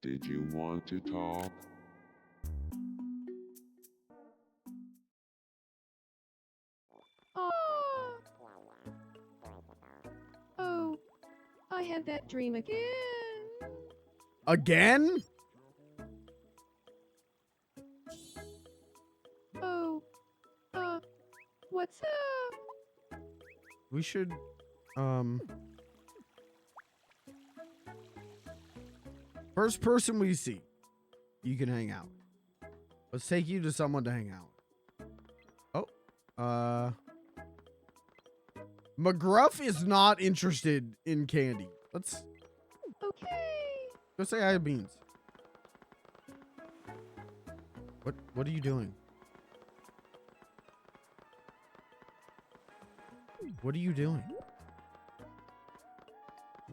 Did you want to talk? Oh, I had that dream again. Again? Oh, what's up? We should, first person we see, you can hang out. Let's take you to someone to hang out. Oh, McGruff is not interested in Candy. Let's Okay. go say hi to Beans. What are you doing? What are you doing?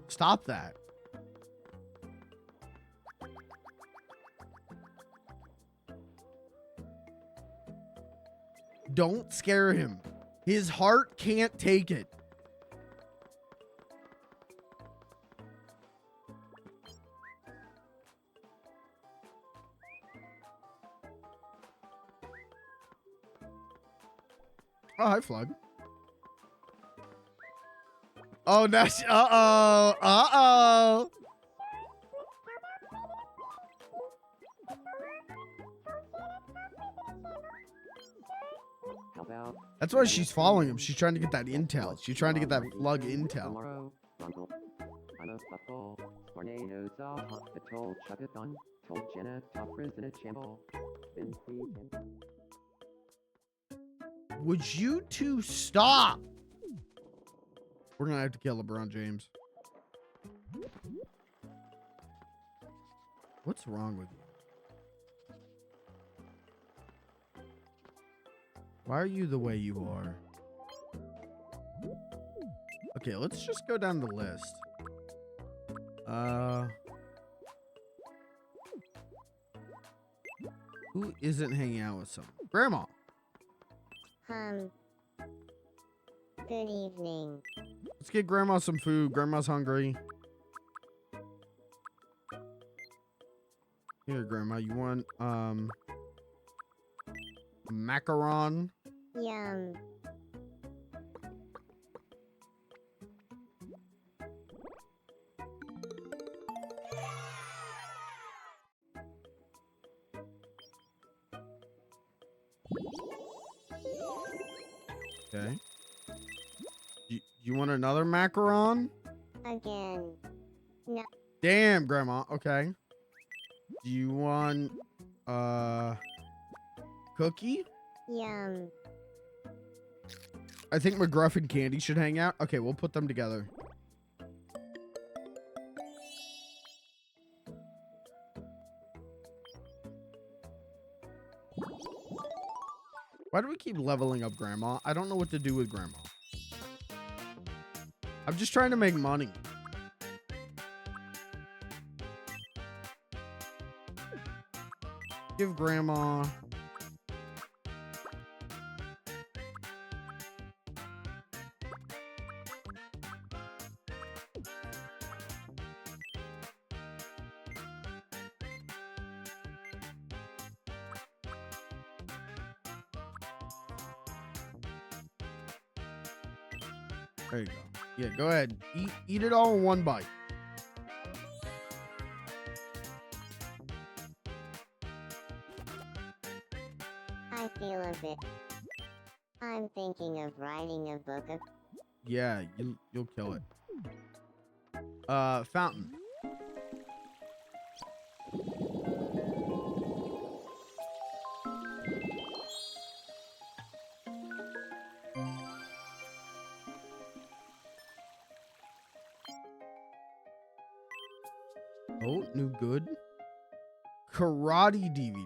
Stop that. Don't scare him. His heart can't take it. Oh, hi, Flug. Oh, now she, uh-oh. Uh-oh. How about That's why she's following him. She's trying to get that intel. She's trying to get that Flug intel. tomorrow? Uncle, I'm a football. Tornadoes off the toll chuckathon. Told Jenna toppers in a chamble. Been tweaking. Would you two stop? We're gonna have to kill LeBron James. What's wrong with you? Why are you the way you are? Okay, let's just go down the list. Who isn't hanging out with someone? Grandma. Good evening. Let's get Grandma some food. Grandma's hungry. Here, Grandma, you want, macaron? Yum. Okay. You want another macaron? Again. No. Damn, Grandma. Okay. Do you want cookie? Yum. I think McGruff and Candy should hang out. Okay, we'll put them together. Why do we keep leveling up Grandma? I don't know what to do with Grandma. I'm just trying to make money. Give Grandma... There you go. Yeah, go ahead. Eat it all in one bite. I feel a bit. I'm thinking of writing a book of. Yeah, you'll kill it. Fountain. Oh, new good. Karate DVD.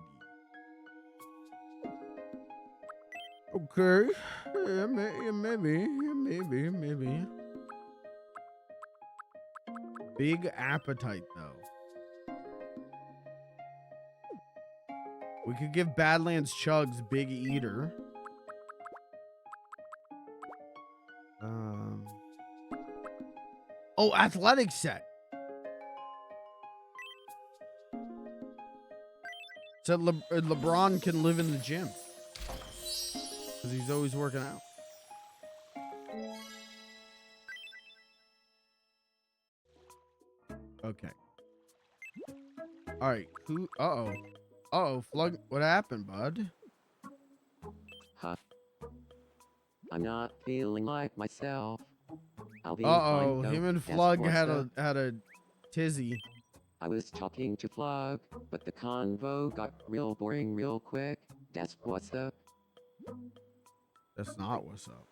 Okay. Yeah, maybe. Big appetite, though. We could give Badlands Chugs Big Eater. Oh, athletic set. Said LeBron can live in the gym. Because he's always working out. Okay. Alright. Who? Uh-oh. Uh-oh. Flug. What happened, bud? Huh. I'm not feeling like myself. I'll be Uh-oh. fine, though. Him and That's Flug what's had up. a tizzy. I was talking to Flug, but the convo got real boring real quick. That's what's up. That's not what's up.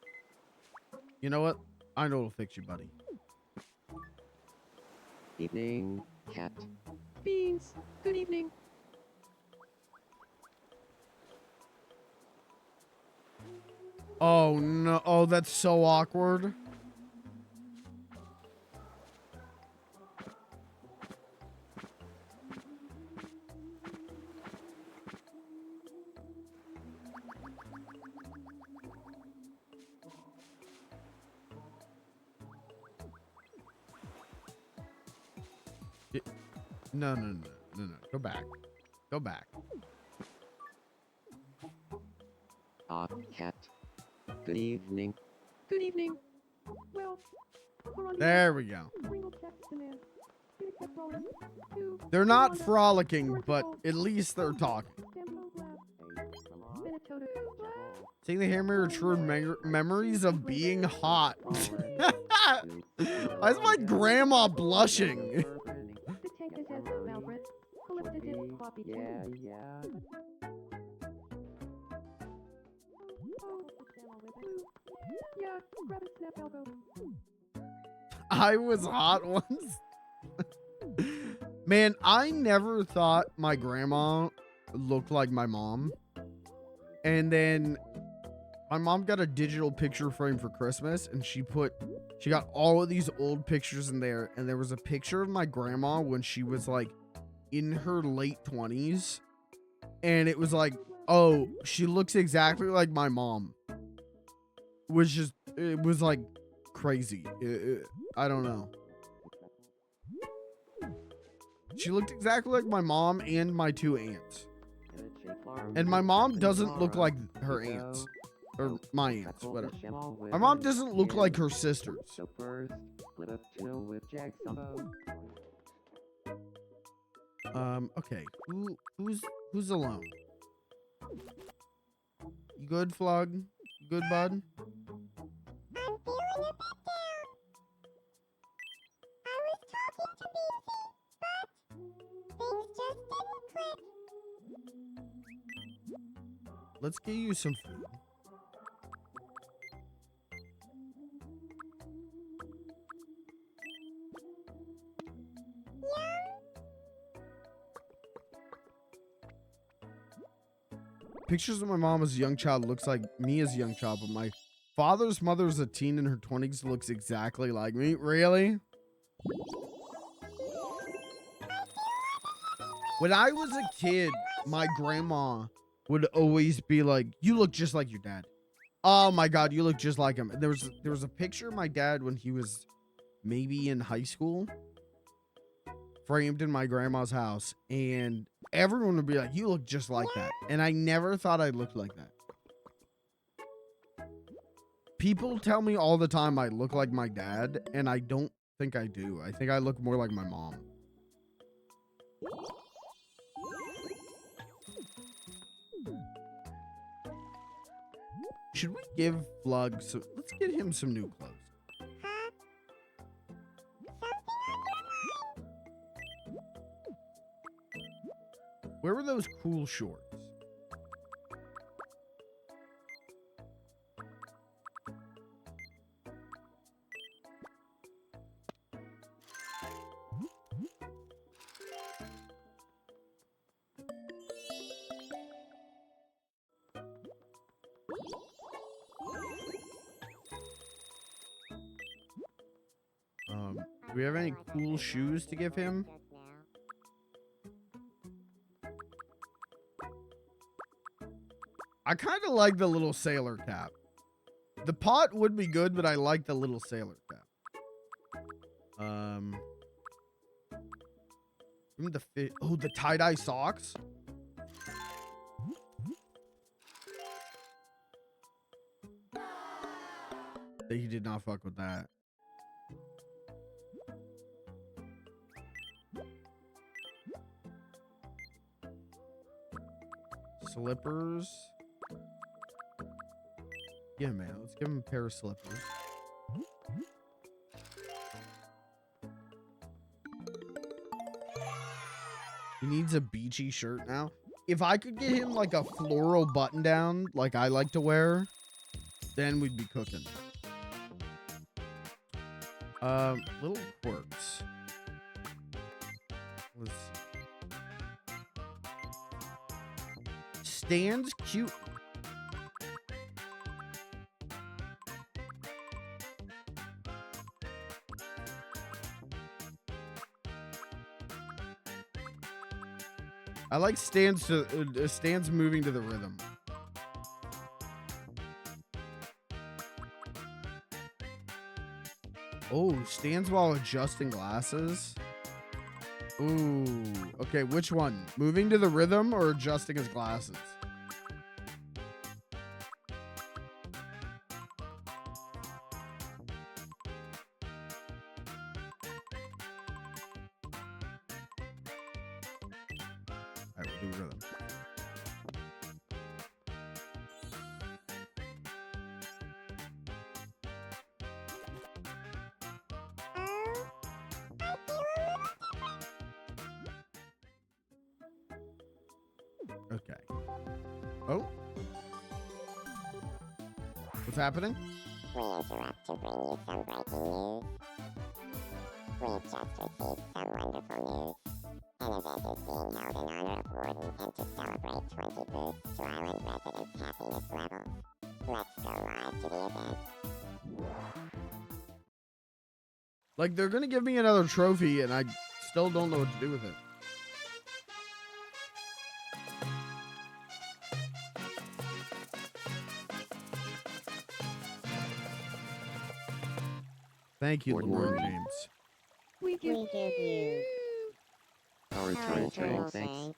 You know what? I know what'll fix you, buddy. Evening, cat. Beans. Good evening. Oh, no. Oh, that's so awkward. No. Go back. Go back. Cat. Good evening. Good evening. Well, we're on There we go. Ringo Jackson and Kitty Cat Roller. Two. They're not Wanda, frolicking, but at least they're talking. Shampoo Lab. Minnesota. Seeing the hammer are true memories of being hot. Why is my grandma blushing? The tank is as Malbret. Collected his copy too. Yeah. Yeah, grab a snap elbow. I was hot once. Man, I never thought my grandma looked like my mom. And then my mom got a digital picture frame for Christmas, and she got all of these old pictures in there, and there was a picture of my grandma when she was like in her late 20s, and it was like, oh, she looks exactly like my mom. It was like crazy. I don't know. She looked exactly like my mom and my two aunts. And my mom doesn't look like her aunts. Or my aunts, whatever. My mom doesn't look like her sisters. So first, split up tuna with Jack Sumbo. Okay. Who's alone? You good, Flug? You good, bud? I'm feeling a bit down. I was talking to Let's get you some food. Pictures of my mom as a young child looks like me as a young child, but my father's mother as a teen in her 20s looks exactly like me. Really? When I was a kid, my grandma would always be like, "You look just like your dad." Oh my God, you look just like him. There was a picture of my dad when he was maybe in high school, framed in my grandma's house, and everyone would be like, "You look just like that." And I never thought I looked like that. People tell me all the time I look like my dad, and I don't think I do. I think I look more like my mom. Should we give Flug some? Let's get him some new clothes. Where were those cool shorts? Do we have any cool shoes to give him? I kind of like the little sailor cap. The pot would be good, but I like the little sailor cap. The tie-dye socks. He did not fuck with that. Slippers. Yeah, man. Let's give him a pair of slippers. He needs a beachy shirt now. If I could get him like a floral button down like I like to wear, then we'd be cooking. Little quirks. Let's see. Stan's cute. I like Stan's moving to the rhythm. Oh, stands while adjusting glasses. Ooh, okay, which one? Moving to the rhythm or adjusting his glasses? All right, we'll do rhythm. Okay. Oh. What's happening? We interrupt to bring you some breaking news. We've just received some wonderful news. An event is being held in honor of Warden and to celebrate 20 boosts to Island residents' happiness levels. Let's go live to the event. Like, they're gonna give me another trophy, and I still don't know what to do with it. Thank you, LeBron James. We give you Our eternal eternal thanks.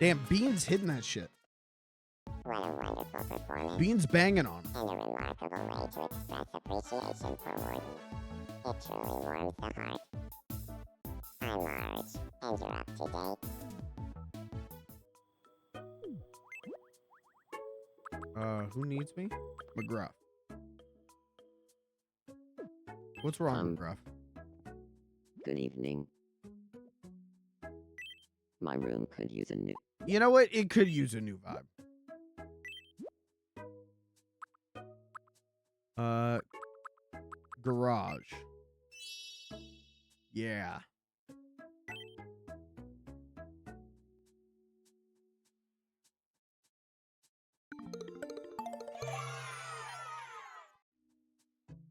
Damn, Bean's hitting that shit. What a wonderful performance. Bean's banging on him. And a remarkable way to express appreciation for Warden. It truly warms the heart. I'm Marge, and you're up to date. Who needs me? McGruff. What's wrong, McGruff? Good evening. My room could use a new. You know what? It could use a new vibe. Garage. Yeah.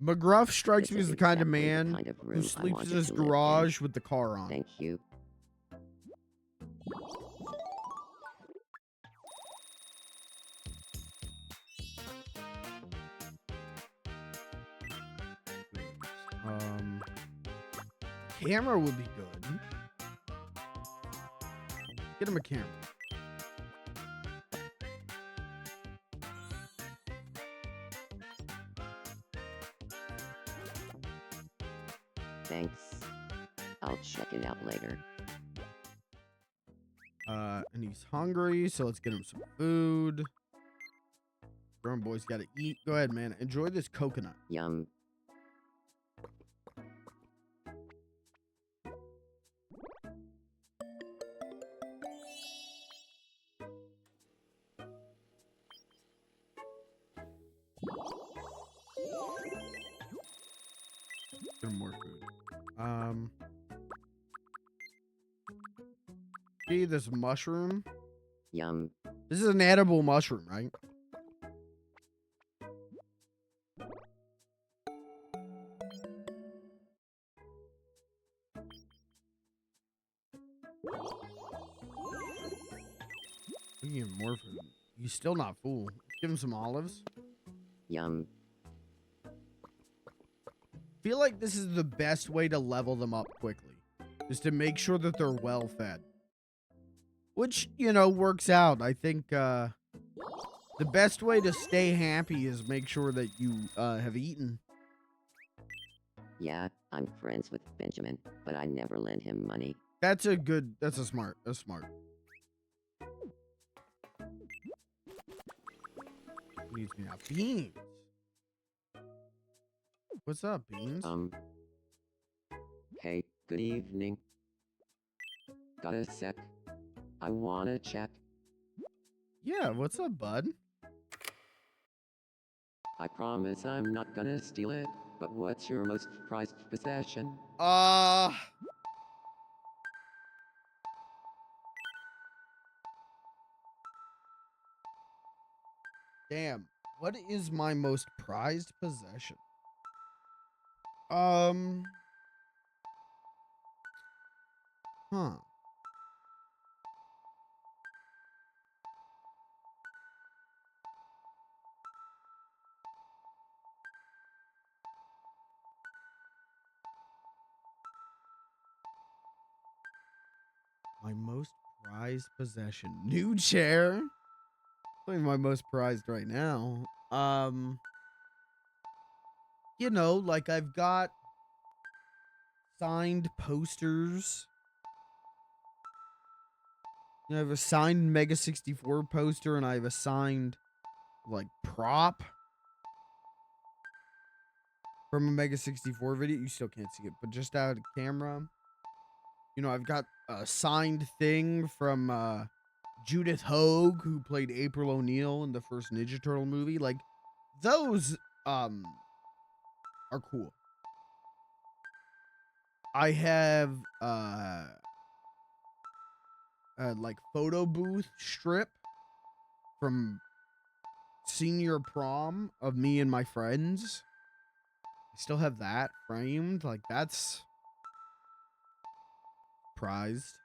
McGruff strikes This me is as the kind of exactly the man kind of who room I sleeps in wanted his to live in. garage with the car on. Thank you. Camera would be good. Get him a camera. Thanks. I'll check it out later. And he's hungry, so let's get him some food. Grown boy's got to eat. Go ahead, man. Enjoy this coconut. Yum. Get him more food. See this mushroom? Yum. This is an edible mushroom, right? We can give him more food. He's still not full. Let's give him some olives. Yum. Feel like this is the best way to level them up quickly, is to make sure that they're well fed. Which, you know, works out. I think the best way to stay happy is make sure that you have eaten. Yeah, I'm friends with Benjamin, but I never lend him money. That's smart. That's smart. Needs me now. Beans. What's up, Beans? Hey, good evening. Got a sec? I wanna check. Yeah, what's up, bud? I promise I'm not gonna steal it, but what's your most prized possession? Damn. What is my most prized possession? Huh. My most prized possession. New chair? Probably my most prized right now. You know, like I've got signed posters. You know, I have a signed Mega 64 poster and I have a signed like prop from a Mega 64 video. You still can't see it, but just out of camera. You know, I've got a signed thing from Judith Hogue, who played April O'Neil in the first Ninja Turtle movie. Like, those are cool. I have like photo booth strip from senior prom of me and my friends. I still have that framed. Like, that's prized.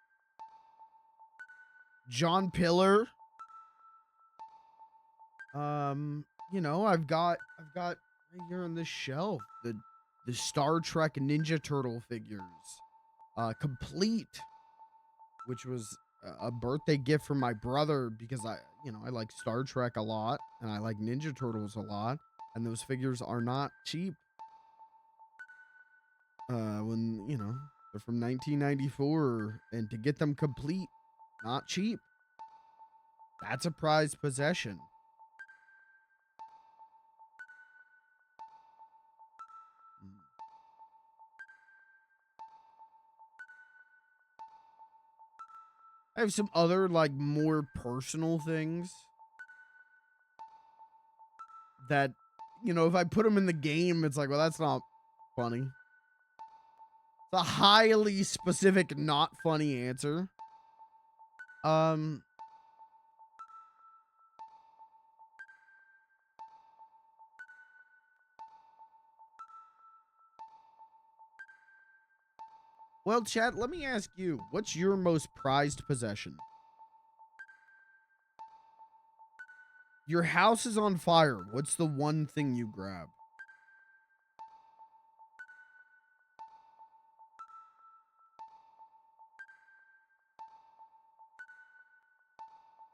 John Pillar. You know, I've got right here on this shelf the Star Trek Ninja Turtle figures. Complete, which was a birthday gift from my brother because I like Star Trek a lot and I like Ninja Turtles a lot, and those figures are not cheap. When, you know, they're from 1994, and to get them complete, not cheap. That's a prized possession. I have some other, like, more personal things that, you know, if I put them in the game, it's like, well, that's not funny. It's a highly specific, not funny answer. Well, chat, let me ask you, what's your most prized possession? Your house is on fire. What's the one thing you grab?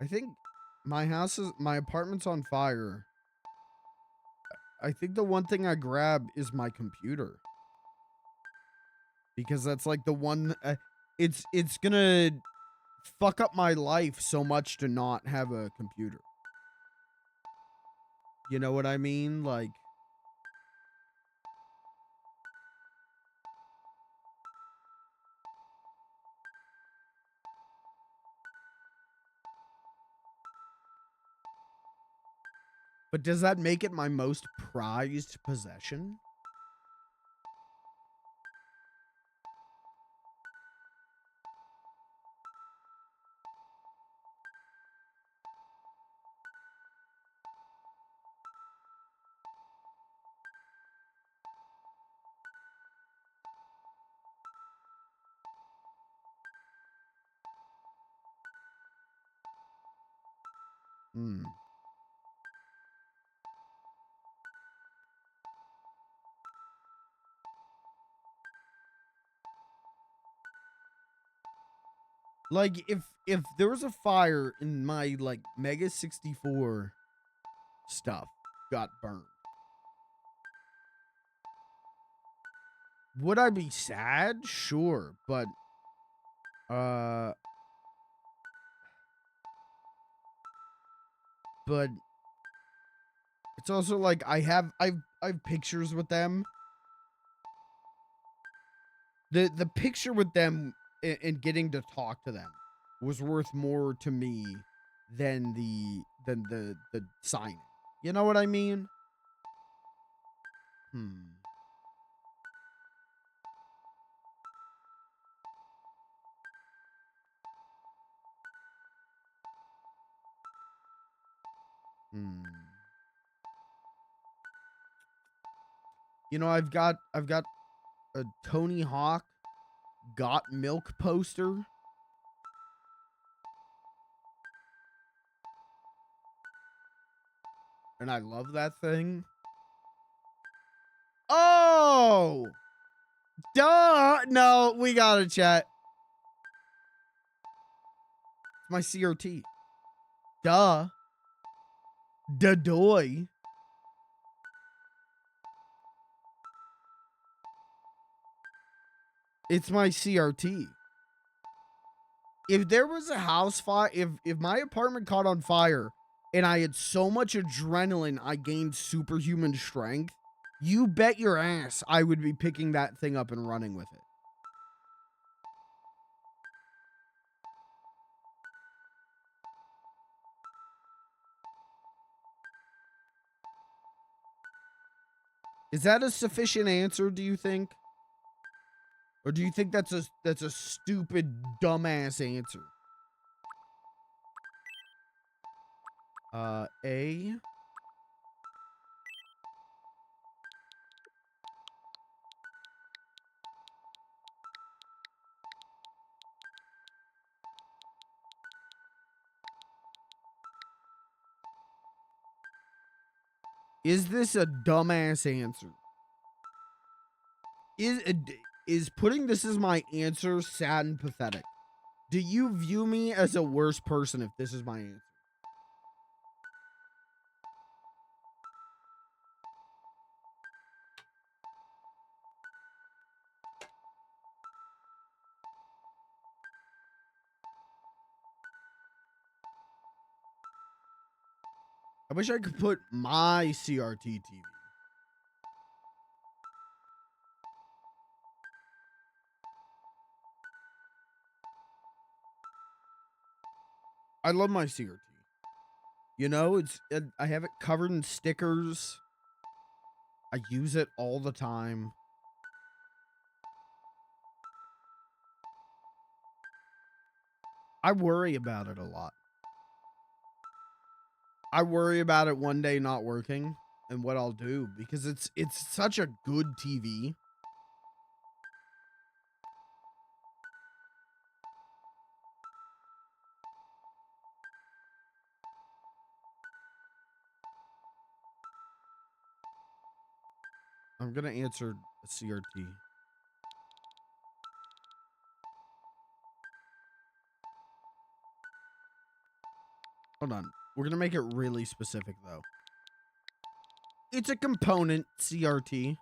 I think my apartment's on fire. I think the one thing I grab is my computer. Because that's like the one, it's gonna fuck up my life so much to not have a computer. You know what I mean? Like, but does that make it my most prized possession? Hmm. Like, if there was a fire and my, like, Mega 64 stuff got burned, would I be sad? Sure, but but it's also like I've pictures with them. The picture with them and getting to talk to them was worth more to me than the signing. You know what I mean? Hmm. Hmm. You know, I've got a Tony Hawk Got Milk poster. And I love that thing. Oh! Duh! No, we gotta chat. It's my CRT. Duh. Dadoy. It's my CRT. If there was a house fire, if my apartment caught on fire and I had so much adrenaline I gained superhuman strength, you bet your ass I would be picking that thing up and running with it. Is that a sufficient answer, do you think? Or do you think that's a stupid dumbass answer? A. Is this a dumbass answer? Is putting this as my answer sad and pathetic? Do you view me as a worse person if this is my answer? I wish I could put my CRT TV. I love my CRT. You know, I have it covered in stickers. I use it all the time. I worry about it a lot. I worry about it one day not working and what I'll do because it's such a good TV. I'm gonna answer a CRT. Hold on. We're gonna make it really specific though. It's a component CRT.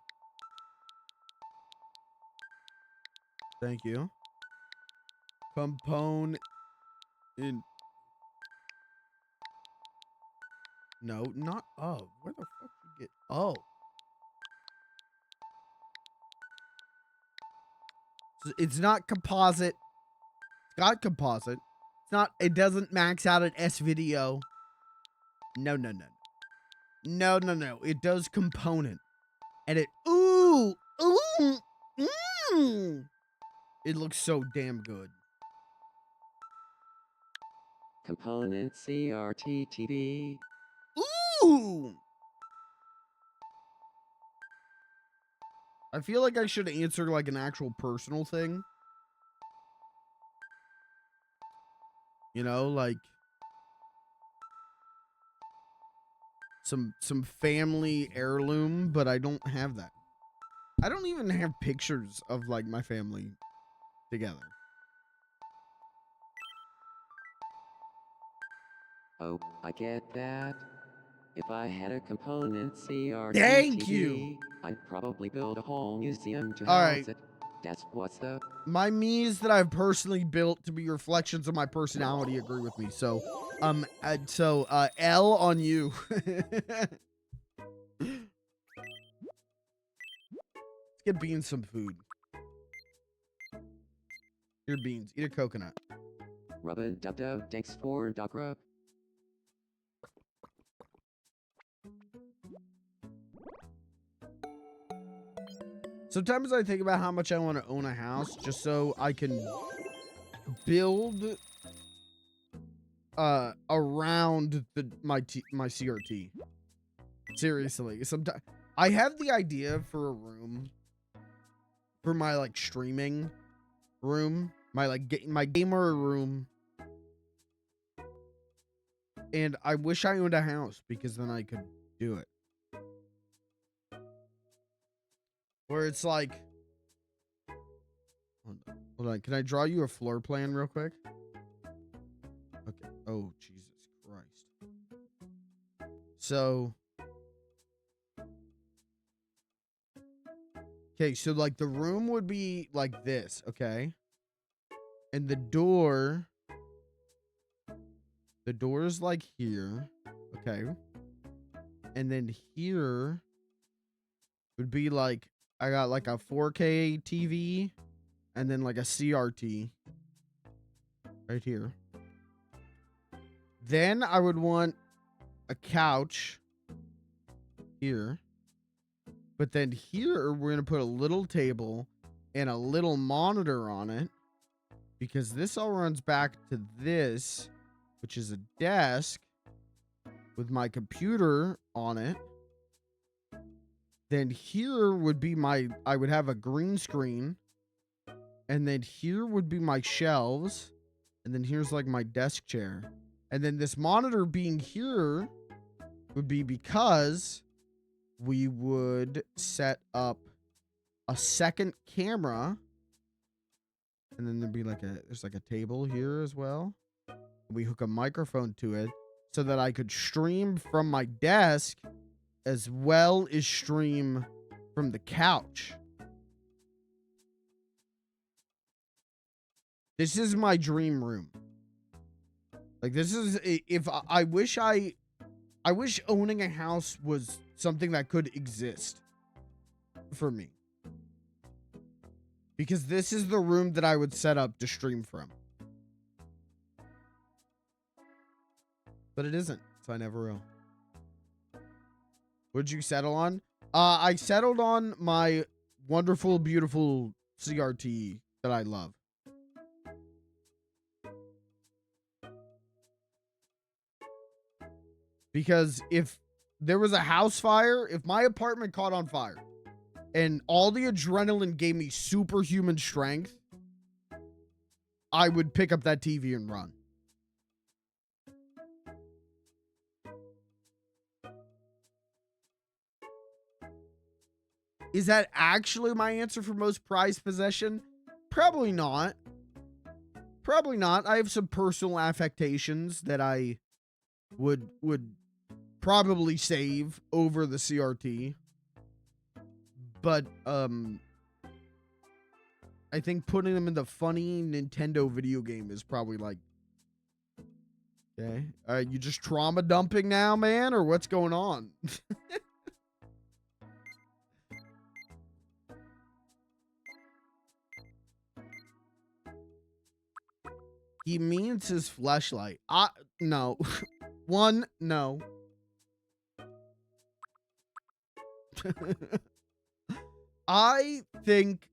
Thank you. Component. No, not of. Where the fuck you get? Oh. It's not composite. It's got composite. It's not. It doesn't max out at S video. No. No. It does component, and it. Ooh. It looks so damn good. Component CRT TV. Ooh. I feel like I should answer like an actual personal thing. You know, like some family heirloom, but I don't have that. I don't even have pictures of like my family together. Oh, I get that. If I had a component CRT Thank TV, you. I'd probably build a whole museum to All house right. it. That's what's up. My Mii's that I've personally built to be reflections of my personality agree with me. So, L on you. Let's get Beans some food. Here, Beans. Eat a coconut. Rubba dub dub, thanks for dog rub. Sometimes I think about how much I want to own a house just so I can build around my CRT. Seriously, sometimes I have the idea for a room for my like streaming room, my like my gamer room, and I wish I owned a house because then I could do it. Where it's like, hold on, can I draw you a floor plan real quick? Okay. Oh, Jesus Christ. So, okay, so like the room would be like this, okay? And the door is like here, okay? And then here would be like, I got like a 4K TV and then like a CRT right here. Then I would want a couch here. But then here we're going to put a little table and a little monitor on it because this all runs back to this, which is a desk with my computer on it. Then here would be I would have a green screen. And then here would be my shelves. And then here's like my desk chair. And then this monitor being here would be because we would set up a second camera. And then there'd be there's like a table here as well. We hook a microphone to it so that I could stream from my desk as well as stream from the couch. This is my dream room. Like this is I wish owning a house was something that could exist for me. Because this is the room that I would set up to stream from. but it isn't, so I never will. What'd you settle on? I settled on my wonderful, beautiful CRT that I love. Because if there was a house fire, if my apartment caught on fire and all the adrenaline gave me superhuman strength, I would pick up that TV and run. Is that actually my answer for most prized possession? Probably not. Probably not. I have some personal affectations that I would probably save over the CRT. But I think putting them in the funny Nintendo video game is probably like, okay, you just trauma dumping now, man, or what's going on? He means his fleshlight. No. One, no. I think.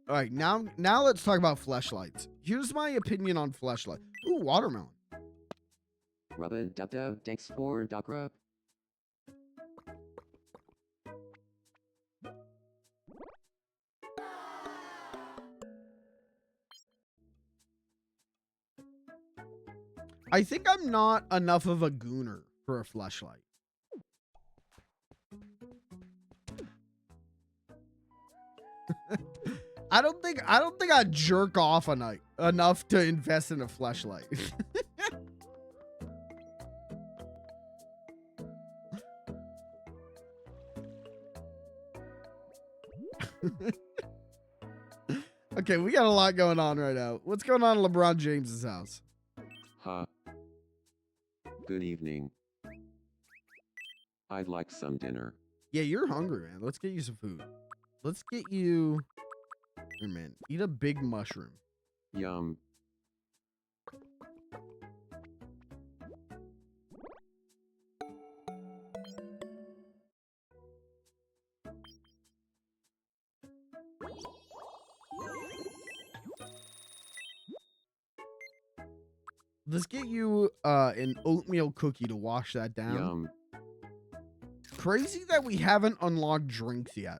All right, now let's talk about fleshlights. Here's my opinion on fleshlight. Ooh, watermelon. Rubba dubda, thanks for dog rub. I think I'm not enough of a gooner for a fleshlight. I don't think I'd jerk off a night enough to invest in a fleshlight. Okay, we got a lot going on right now. What's going on in LeBron James's house? Huh. Good evening. I'd like some dinner. Yeah, you're hungry, man. Let's get you some food. Let's get you... Here, man. Eat a big mushroom. Yum. Let's get you an oatmeal cookie to wash that down. Yum. Crazy that we haven't unlocked drinks yet.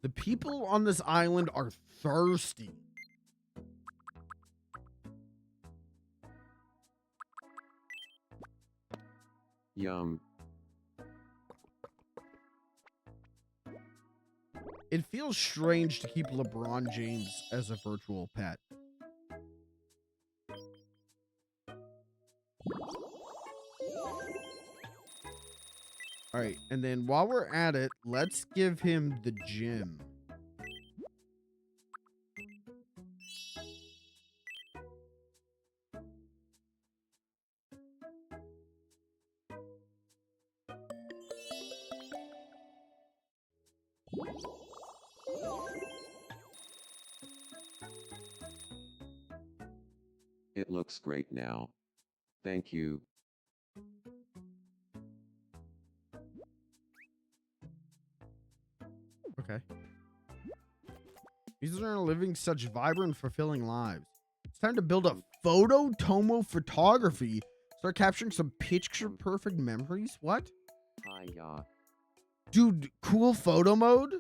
The people on this island are thirsty. Yum. It feels strange to keep LeBron James as a virtual pet. All right, and then while we're at it, let's give him the gym. It looks great now. Thank you. Okay. These are living such vibrant, fulfilling lives. It's time to build a photo tomo photography. Start capturing some picture-perfect memories. What? Hiya. Dude, cool photo mode?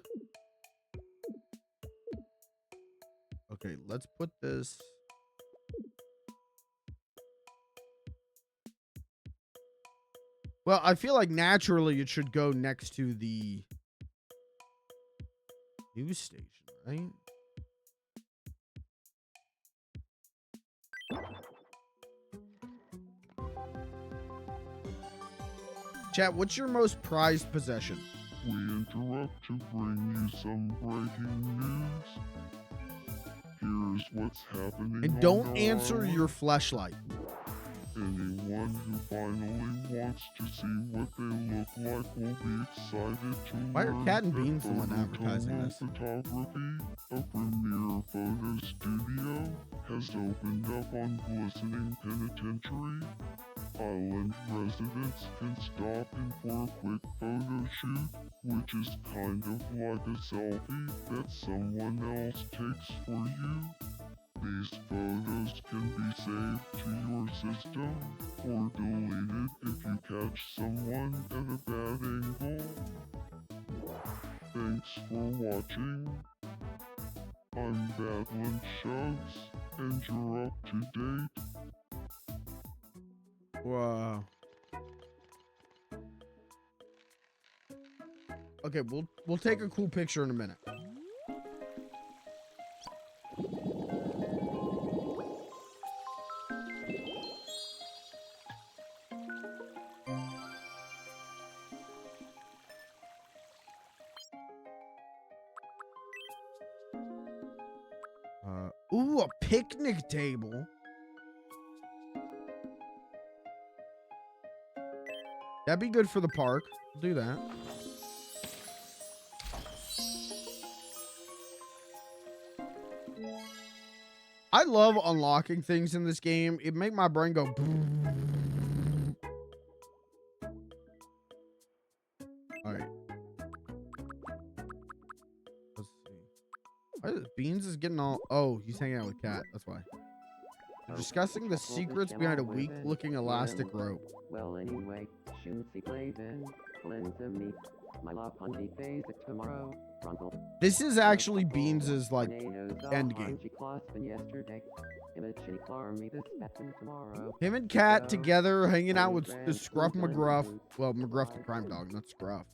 Okay, let's put this... Well, I feel like naturally it should go next to the news station, right? Chat, what's your most prized possession? We interrupt to bring you some breaking news. Here's what's happening. And don't answer your fleshlight. Anyone anyone who finally wants to see what they look like will be excited to Why are learn Cat and that Beans the one advertising this? Photography, a premier photo studio, has opened up on Glistening Penitentiary. Island residents can stop in for a quick photo shoot, which is kind of like a selfie that someone else takes for you. These photos can be saved to your system or deleted if you catch someone at a bad angle. Thanks for watching. I'm Badland Shugs, and you're up to date. Wow. Okay, we'll take a cool picture in a minute. Ooh, a picnic table. That'd be good for the park. We'll do that. I love unlocking things in this game. It make my brain go. All right. Let's see. Beans is getting all. Oh, he's hanging out with Cat. That's why. We're discussing the secrets behind a weak-looking elastic rope. Well, anyway, Shunsi plays in, to me. My love punji phase tomorrow. This is actually Beans's like end game. Him and Cat together hanging out with the Scruff McGruff. Well, McGruff the crime dog, not Scruff.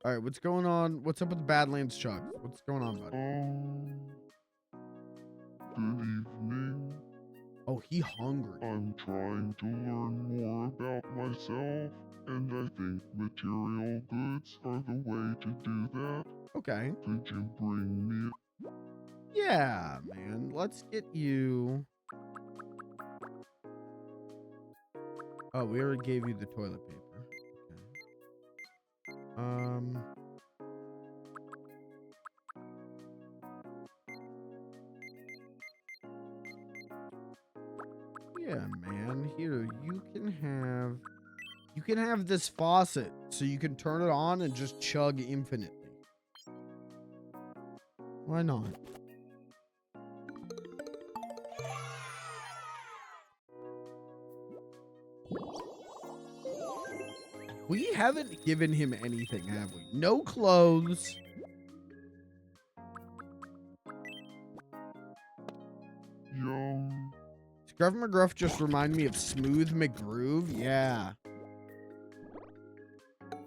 All right, what's going on? What's up with the Badlands Chugs? What's going on, buddy? Good evening. Oh, he hungry. I'm trying to learn more about myself, and I think material goods are the way to do that. Okay. Could you bring me? Yeah, man. Let's get you. Oh, we already gave you the toilet paper. Okay. Yeah, man. Here, you can have this faucet so you can turn it on and just chug infinitely. Why not? We haven't given him anything, have we? No clothes. Yum. Scruff McGruff just reminded me of Smooth McGroove. Yeah.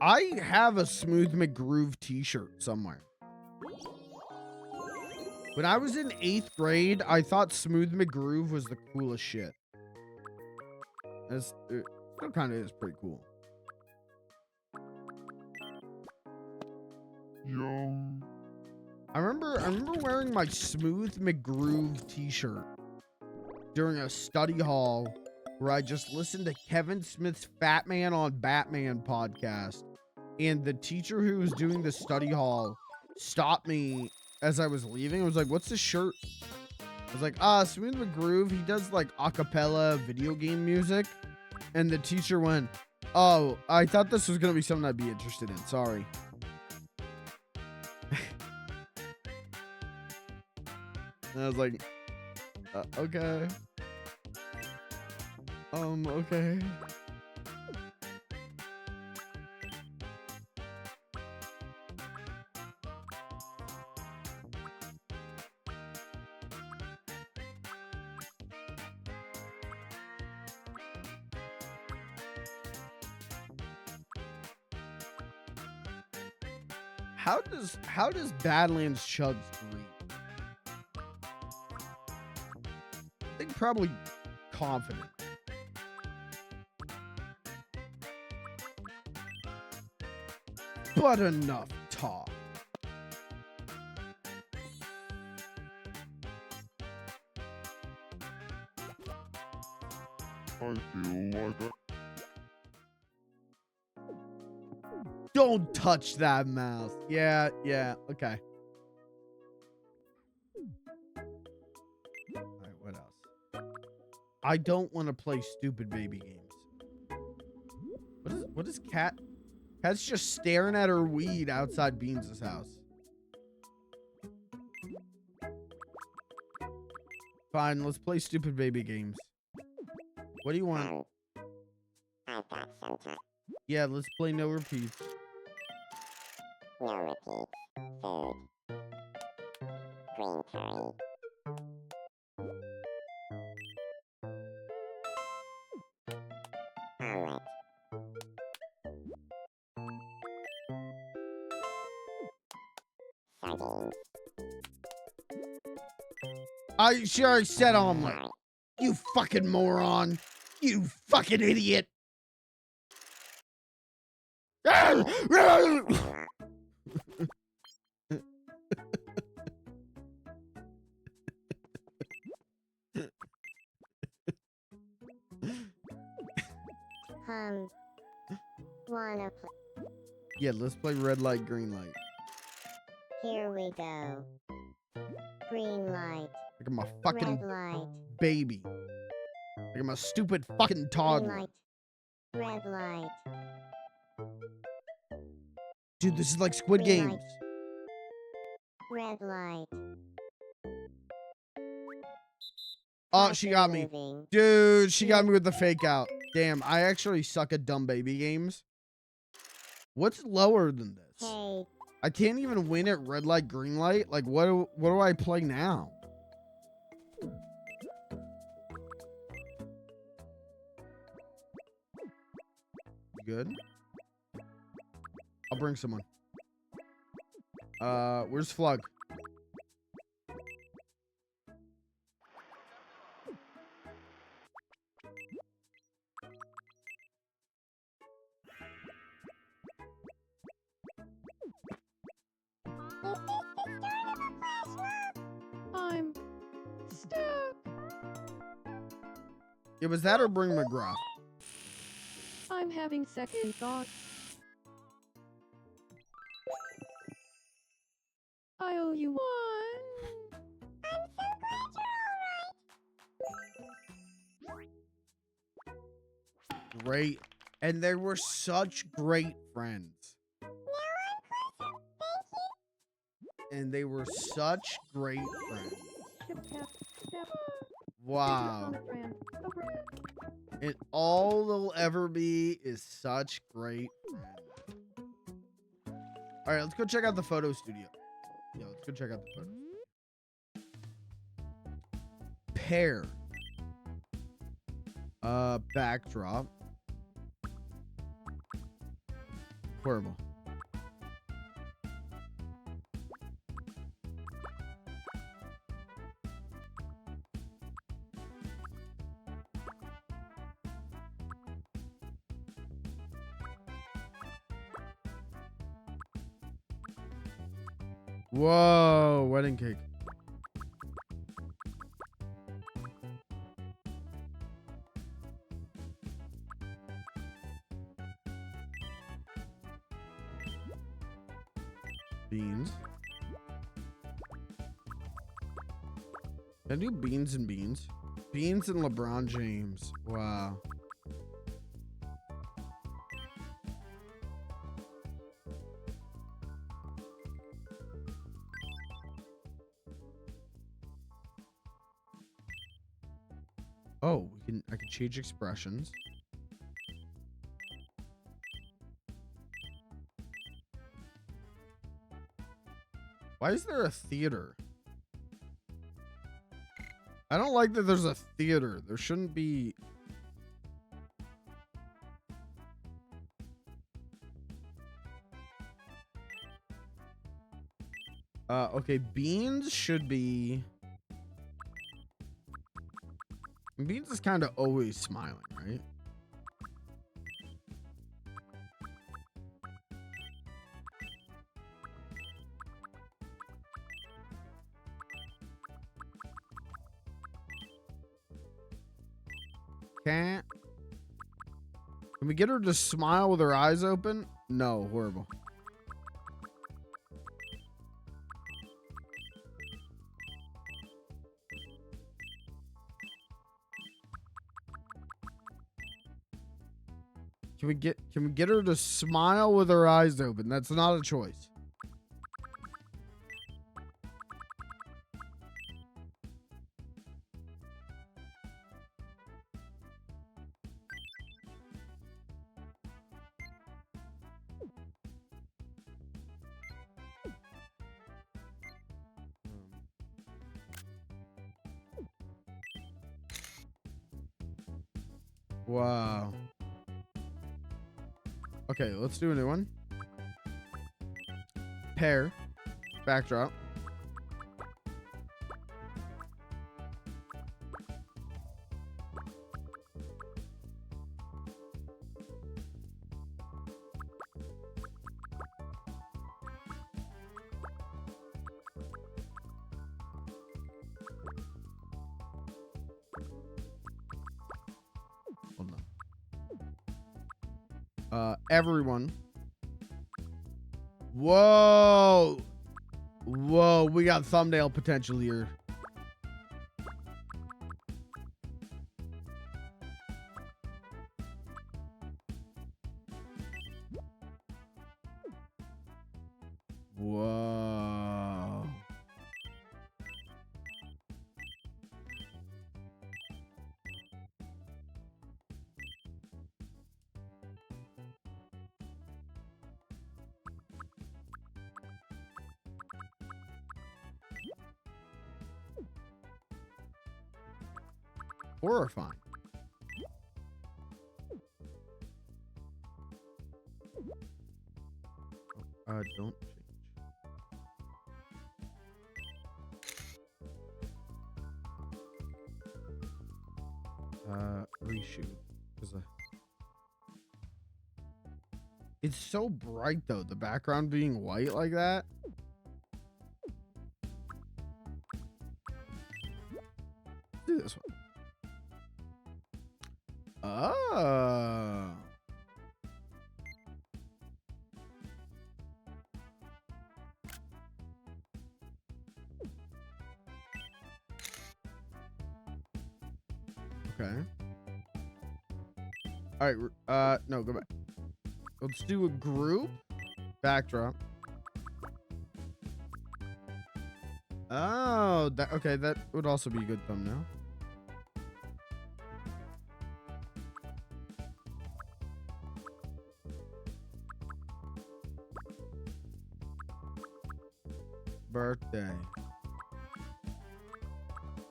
I have a Smooth McGroove t-shirt somewhere. When I was in 8th grade, I thought Smooth McGroove was the coolest shit. It still kind of is pretty cool. Yum. I remember wearing my Smooth McGroove t-shirt during a study hall where I just listened to Kevin Smith's Fat Man on Batman podcast. And the teacher who was doing the study hall stopped me as I was leaving. I was like, what's this shirt? I was like, Smooth McGroove. He does like a cappella video game music. And the teacher went, oh, I thought this was going to be something I'd be interested in. Sorry. And I was like, okay. Okay. How does Badlands Chugs breathe? I think probably confident. But enough talk. I feel like Don't touch that mouse. Yeah, okay. Alright, what else? I don't want to play stupid baby games. What is Cat? Cat's just staring at her weed outside Beans' house. Fine, let's play stupid baby games. What do you want? I've got some time. Yeah, let's play no repeats. No repeats. Food. Green curry. Omelet. Sardines. She already said omelet. Sorry. You fucking moron. You fucking idiot. Wanna play? Yeah, let's play red light, green light. Here we go. Green light. Like I'm a Red fucking light. baby. Like I'm a stupid fucking Green toddler. light. Red light. Dude, this is like Squid Green Games. light. Red light. Oh, she got me. Moving. Dude, she got me with the fake out. Damn, I actually suck at dumb baby games. What's lower than this? Hey, I can't even win at red light, green light. Like, what do I play now? You good? I'll bring someone. Where's Flug? I'm stuck. It was that or bring McGrath. I'm having second thoughts. I owe you one. Great. And they were such great friends. And they were such great friends. Chip tap, tap. Wow. A friend, a friend. And all they'll ever be is such great friends. All right, let's go check out the photo studio. Yeah, let's go check out the photo. Pear. Backdrop. Horrible. Whoa, wedding cake. Beans. Can I do beans and beans? Beans and LeBron James. Wow. Oh, I can change expressions. Why is there a theater? I don't like that there's a theater. There shouldn't be. Okay, Beans should be. Beans is kind of always smiling, right? Can't. Can we get her to smile with her eyes open? No, horrible. Can we get her to smile with her eyes open? That's not a choice. Wow. Okay, let's do a new one. Pair. Backdrop. Hold on. Everyone. Whoa. Whoa, we got thumbnail potential here. Whoa. Horrifying. Don't change. Reshoot. It's so bright though, the background being white like that. Do this one. Oh. Okay. All right. No, go back. Let's do a group backdrop. Oh, that okay. That would also be a good thumbnail. Birthday.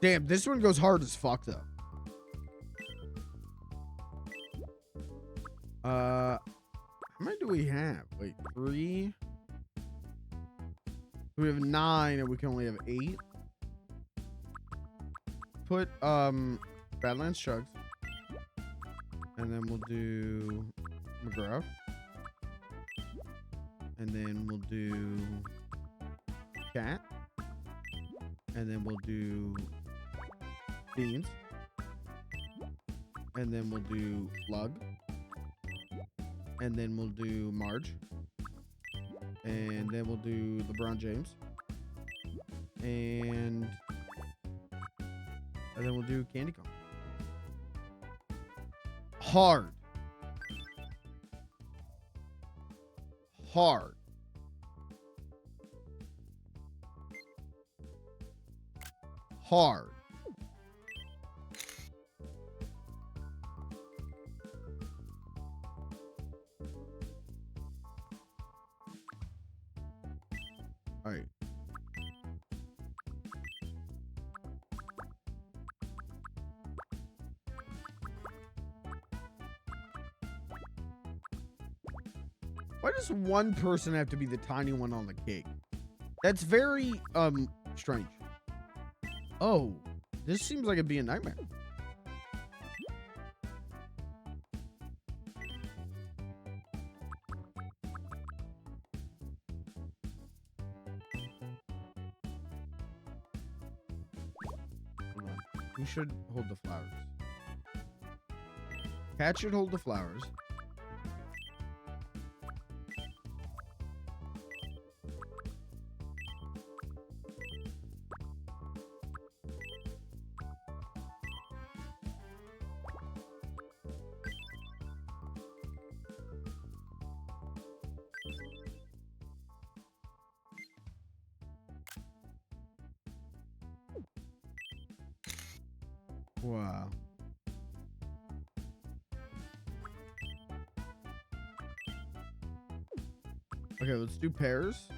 Damn, this one goes hard as fuck though. How many do we have? Wait, 3. We have 9 and we can only have 8. Put Badlands Chugs. And then we'll do McGraw. And then we'll do Cat. And then we'll do Beans. And then we'll do Lug. And then we'll do Marge. And then we'll do LeBron James. And then we'll do Candy Corn. Hard. Hard. Hard. All right. Why does one person have to be the tiny one on the cake? That's very strange. Oh, this seems like it'd be a nightmare. Hold on. We should hold the flowers. Cat should hold the flowers. Wow. Okay, let's do pairs.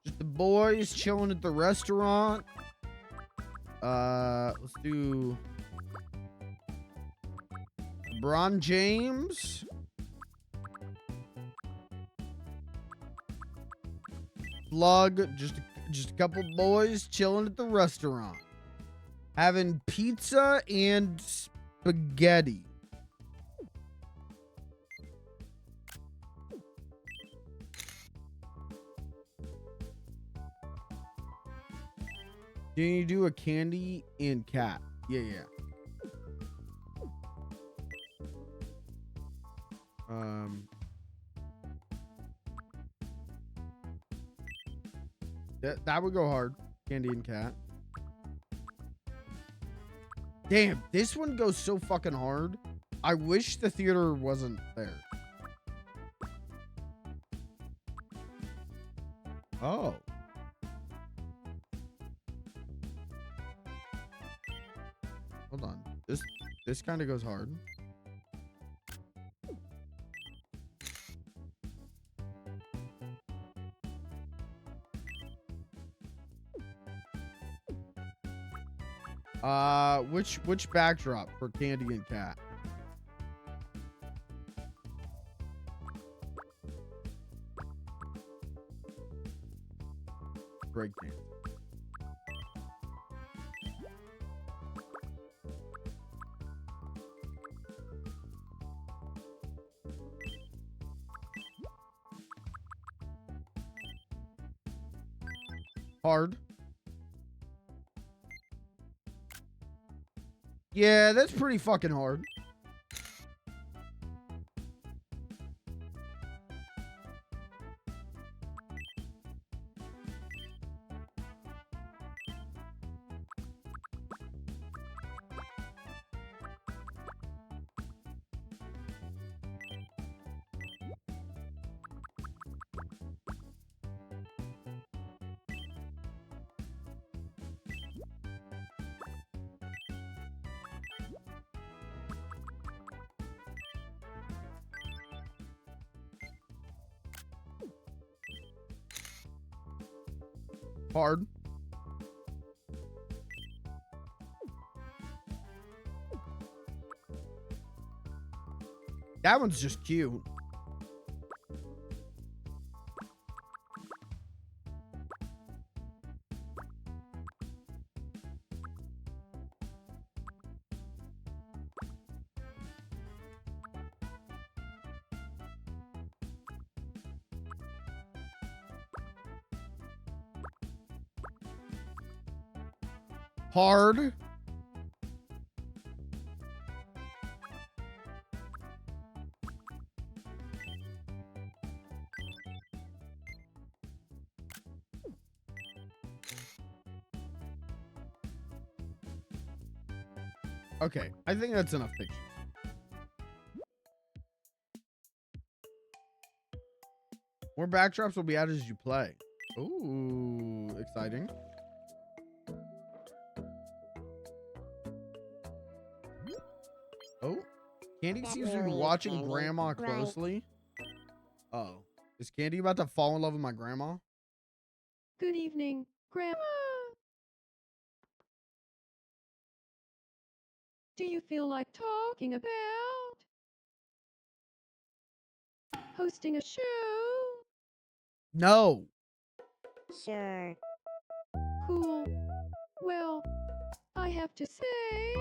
Just the boys chilling at the restaurant. Let's do LeBron James. Slug, just a couple boys chilling at the restaurant, having pizza and spaghetti. Can you do a candy and cat? Yeah. That would go hard. Candy and cat. Damn, this one goes so fucking hard. I wish the theater wasn't there. Oh. Hold on. This kind of goes hard. Which backdrop for candy and cat? Breakdance. Hard. Yeah, that's pretty fucking hard. Hard. That one's just cute. Hard. Okay, I think that's enough pictures. More backdrops will be added as you play. Ooh, exciting. Oh, Candy That seems to be really is watching Candy, Grandma right? closely. Uh-oh. Is Candy about to fall in love with my grandma? Good evening, Grandma. Do you feel like talking about hosting a show? No. Sure. Cool. Well, I have to say,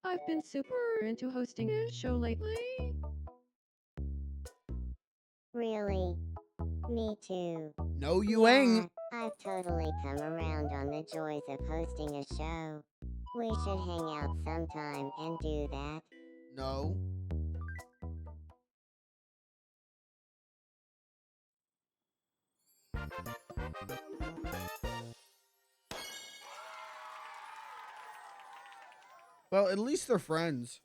I've been super into hosting a show lately. Really? Me too. No, you ain't. Yeah, I've totally come around on the joys of hosting a show. We should hang out sometime and do that. No. Well, at least they're friends.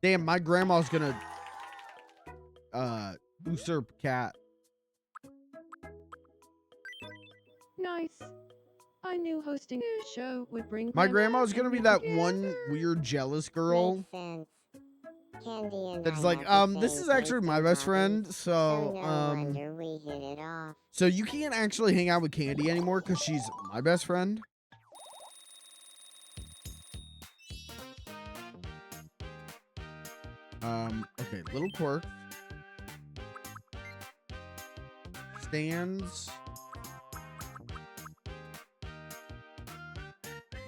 Damn, my grandma's gonna usurp cat. Nice. I knew hosting a show would bring My grandma grandma's gonna and be me that together. one weird jealous girl Makes sense. Candy and that's I like, have the this same is actually taste my in best hobbies, friend, so so no wonder we hit it off. so you can't actually hang out with Candy anymore because she's my best friend. Okay, little quirk. Stands.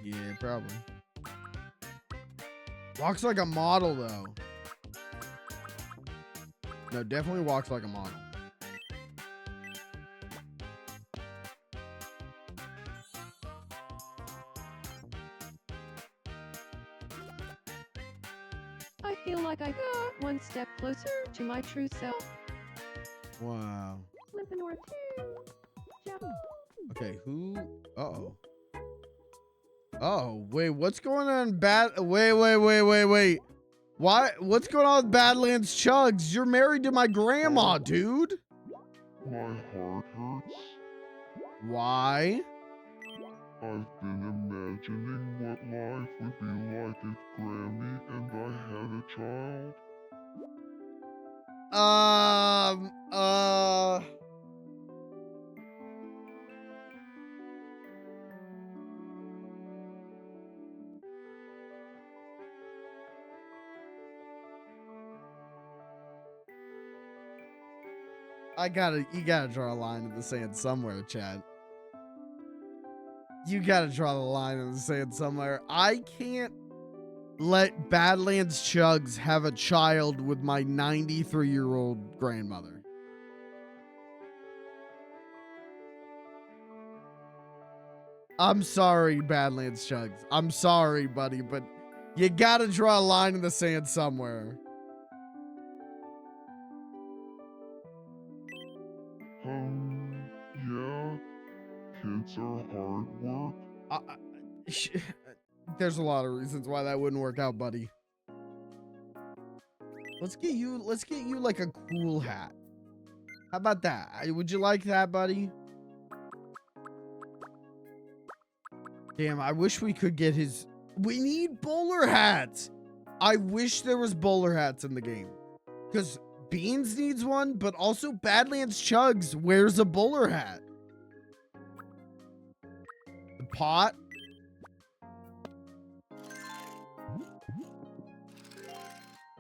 Yeah, probably. Walks like a model, though. No, definitely walks like a model. I feel like I got one step closer to my true self. Wow. Limpinor 2. Jump. Okay, who? Uh-oh. Oh, wait, what's going on? Wait. Why? What's going on with Badlands Chugs? You're married to my grandma, dude. My heart hurts. Why? I've been imagining what life would be like if Grammy and I had a child. You gotta draw a line in the sand somewhere, Chad. You gotta draw the line in the sand somewhere. I can't let Badlands Chugs have a child with my 93-year-old grandmother. I'm sorry, Badlands Chugs. I'm sorry, buddy, but you gotta draw a line in the sand somewhere. Yeah. Kids are hard work. There's a lot of reasons why that wouldn't work out, buddy. Let's get you like a cool hat. How about that? Would you like that, buddy? Damn, I wish we could get his... We need bowler hats. I wish there was bowler hats in the game. Because Beans needs one, but also Badlands Chugs wears a bowler hat. The pot.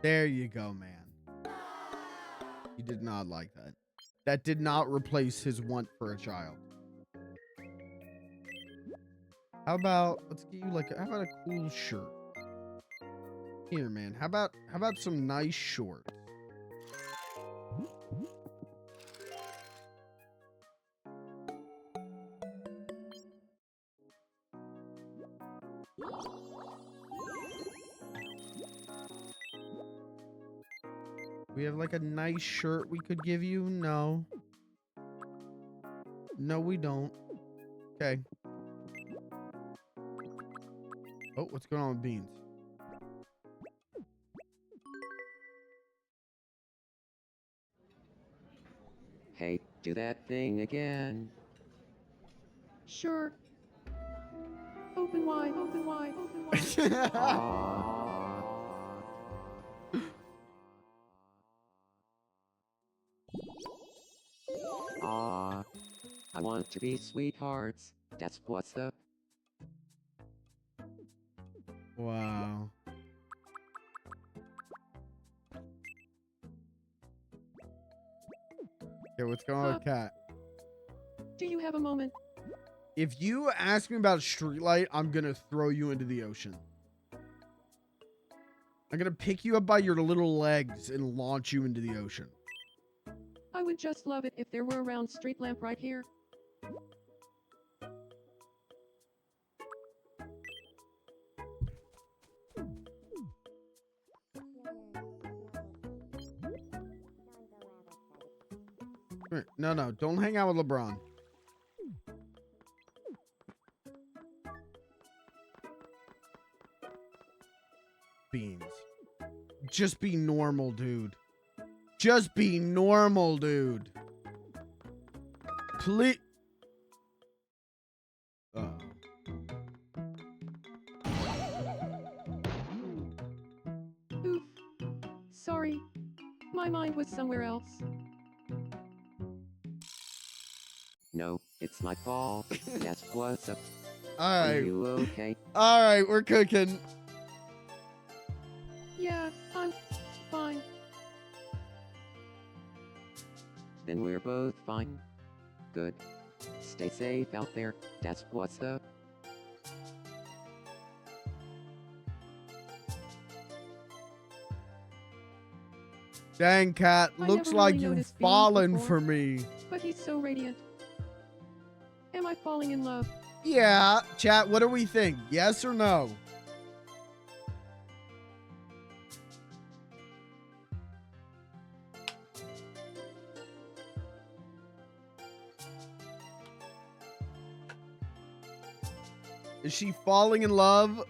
There you go, man. He did not like that. That did not replace his want for a child. How about, let's get you like, how about a cool shirt? Here, man. How about some nice shorts? We have like a nice shirt we could give you? No. No, we don't. Okay. Oh, what's going on with Beans? Hey, do that thing again. Sure. Open wide, open wide, open wide. I want to be sweethearts. That's what's up. Wow. Okay, what's going on with Cat? Do you have a moment? If you ask me about Streetlight, I'm gonna throw you into the ocean. I'm gonna pick you up by your little legs and launch you into the ocean. I would just love it if there were a round street lamp right here. No, don't hang out with LeBron. Beans. Just be normal, dude. Just be normal, dude. Please. Oh. Oof. Sorry. My mind was somewhere else. No, it's my fault. That's what's up. All Are right. you okay? All right, we're cooking. Yeah, I'm fine. Then we're both fine. Good. Stay safe out there. That's what's up. Dang, Cat. I Looks never like really you've noticed Beans fallen before. for me. But he's so radiant. Am I falling in love? Yeah, chat, what do we think? Yes or no? Is she falling in love?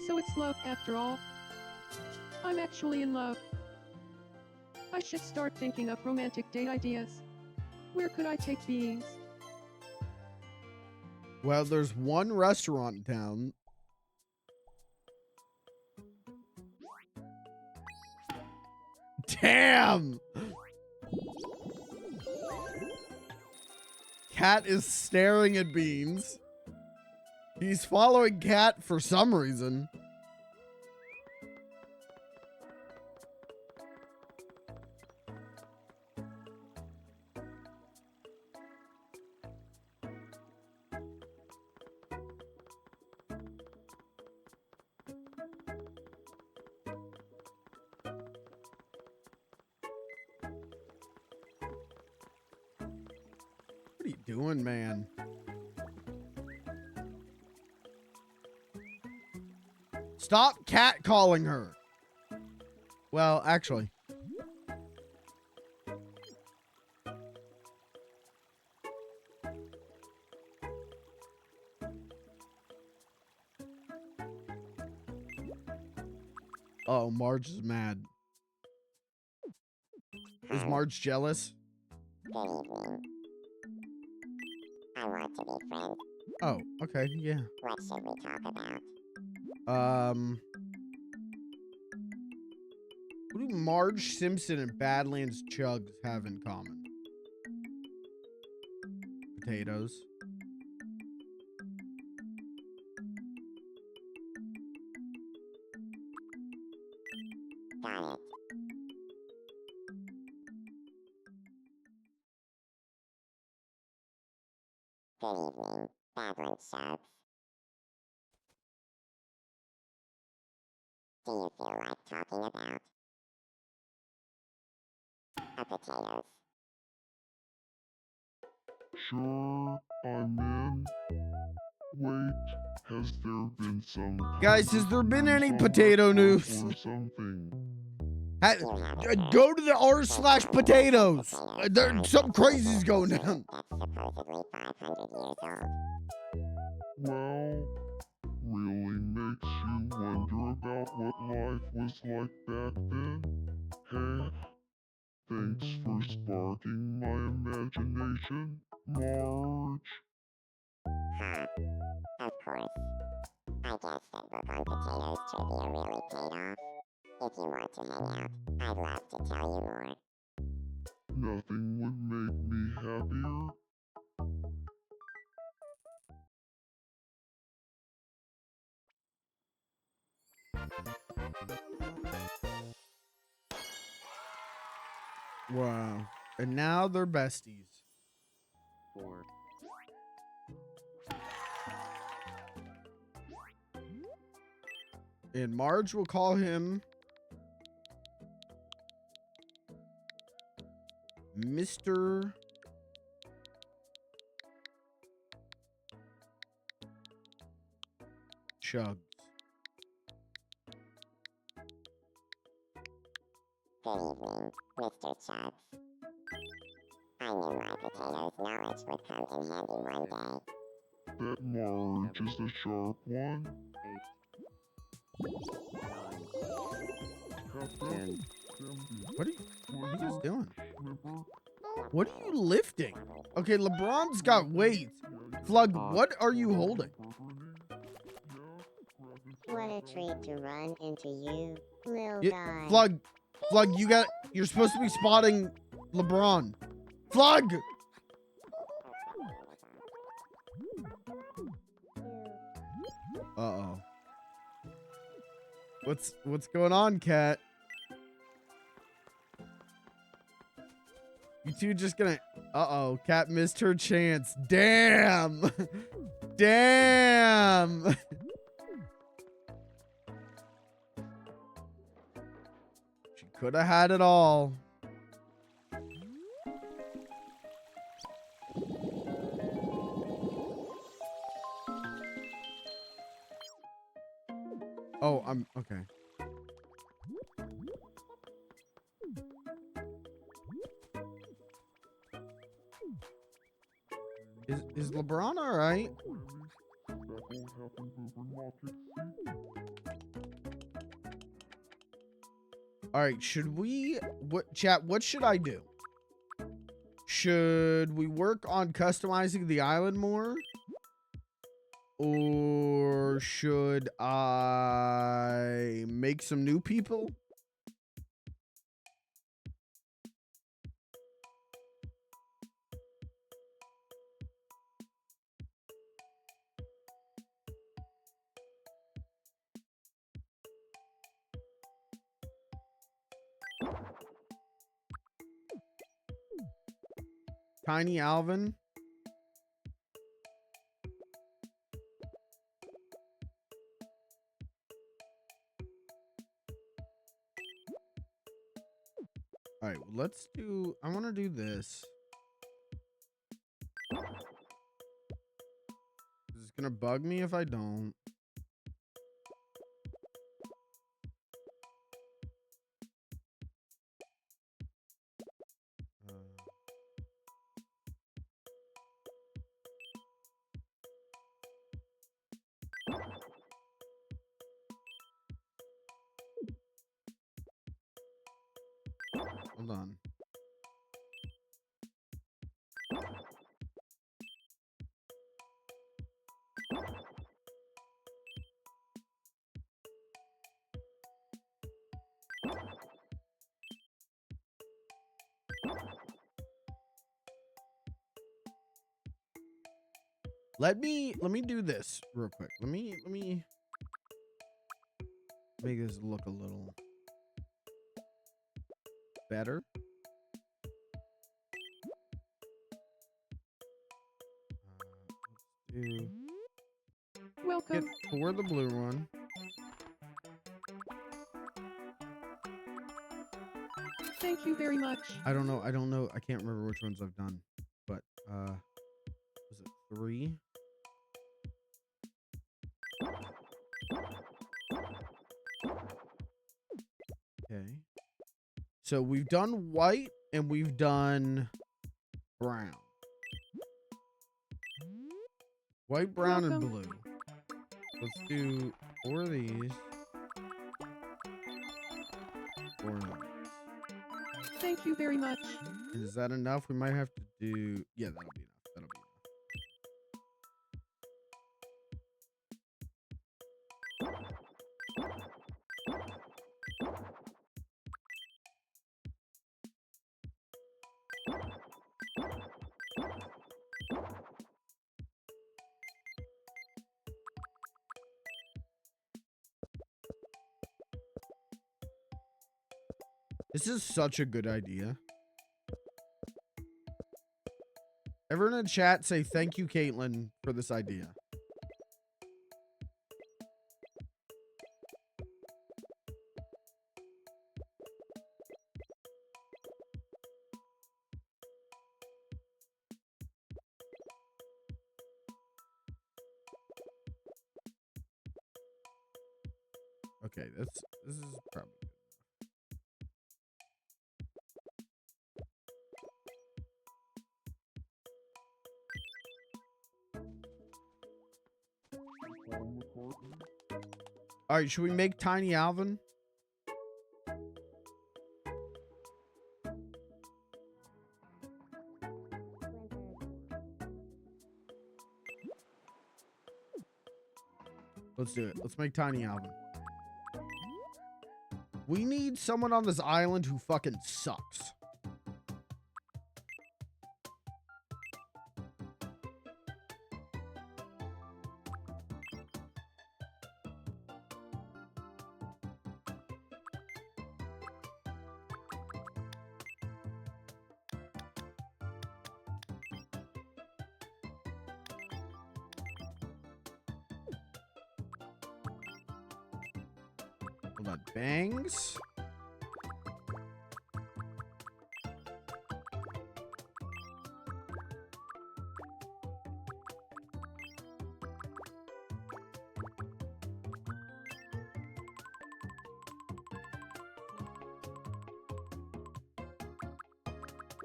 So it's love after all. I'm actually in love. I should start thinking up romantic date ideas. Where could I take Beans? Well, there's one restaurant in town. Damn! Cat is staring at Beans. He's following Cat for some reason. What are you doing, man? Stop catcalling her. Well, actually. Oh, Marge is mad. Is Marge jealous? Good evening. I want to be friends. Oh, okay, yeah. What should we talk about? What do Marge Simpson and Badlands Chugs have in common? Potatoes. Got it. Good evening, Badland Subs. Do you feel like talking about potatoes? Sure, I'm in. Wait, has there been some Guys, has there been any news on potato that news? front or something? You haven't heard. Go to the r/potatoes. Potatoes There, on some a crazy's going creature down. That's supposedly 500 years old. Well, really makes you wonder about what life was like back then. Hey, thanks for sparking my imagination, Marge. Huh. Of course. I guess that book on potatoes trivia really paid off. If you want to hang out, I'd love to tell you more. Nothing would make me happier. Wow. And now they're besties. 4. And Marge will call him Mr. Chugs. Good evening, Mr. Chugs. I knew my potatoes' knowledge would come in handy one day. That Marge is the sharp one? 8, 9, 10. What are you guys doing? What are you lifting? Okay, LeBron's got weights. Flug, what are you holding? What a treat to run into you, little You, guy. Flug, you're supposed to be spotting LeBron. Flug! Uh-oh. What's going on, Cat? You two just gonna... Uh-oh, Cat missed her chance. Damn! Damn! She could have had it all. Oh, I'm... Okay. Is LeBron all right? All right, should we... What should I do? Should we work on customizing the island more? Or should I make some new people? Tiny Alvin. All right, well, let's do... I want to do this. This is going to bug me if I don't. Hold on. Let me do this real quick. Let me make this look a little better. Let's do Welcome. get for the blue one. Thank you very much. I don't know. I can't remember which ones I've done, but was it 3? Okay. So we've done white and we've done brown. White, brown, and Welcome. blue. Let's do 4 of these. 4 of these. Thank you very much. And is that enough? We might have to do... Yeah, that'll be enough. That'll be enough. This is such a good idea. Everyone in chat say thank you, Caitlin, for this idea. Okay, this is probably good. All right, should we make Tiny Alvin? Let's do it. Let's make Tiny Alvin. We need someone on this island who fucking sucks. Hold on. Bangs.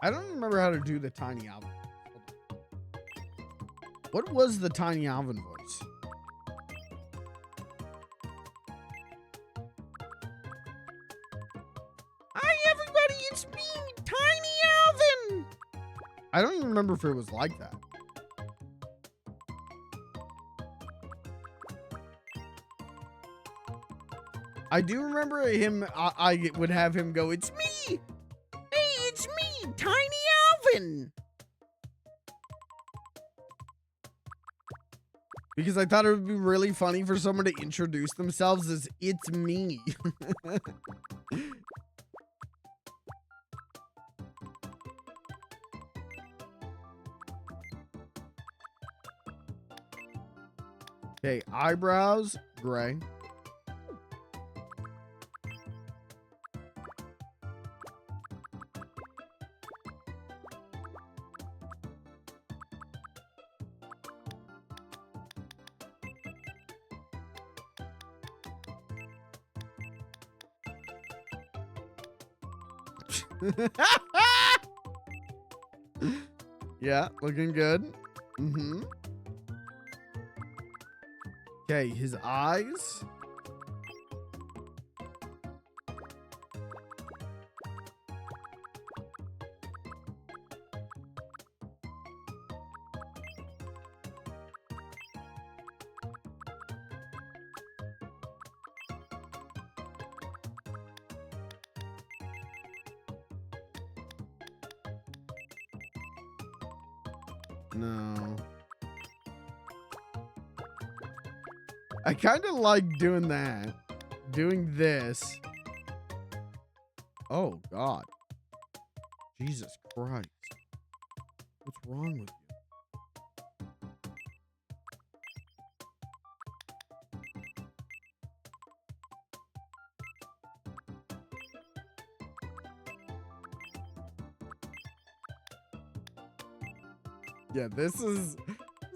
I don't remember how to do the Tiny Alvin. What was the Tiny Alvin voice? Hi everybody, it's me, Tiny Alvin. I don't even remember if it was like that. I do remember him. I would have him go, "It's me. Hey, it's me, Tiny Alvin." Because I thought it would be really funny for someone to introduce themselves as "It's me." Okay, eyebrows, gray. Yeah, looking good. Mm-hmm. Okay, his eyes. No. I kind of like doing that. Doing this. Oh, God. Jesus Christ. What's wrong with you? Yeah, this is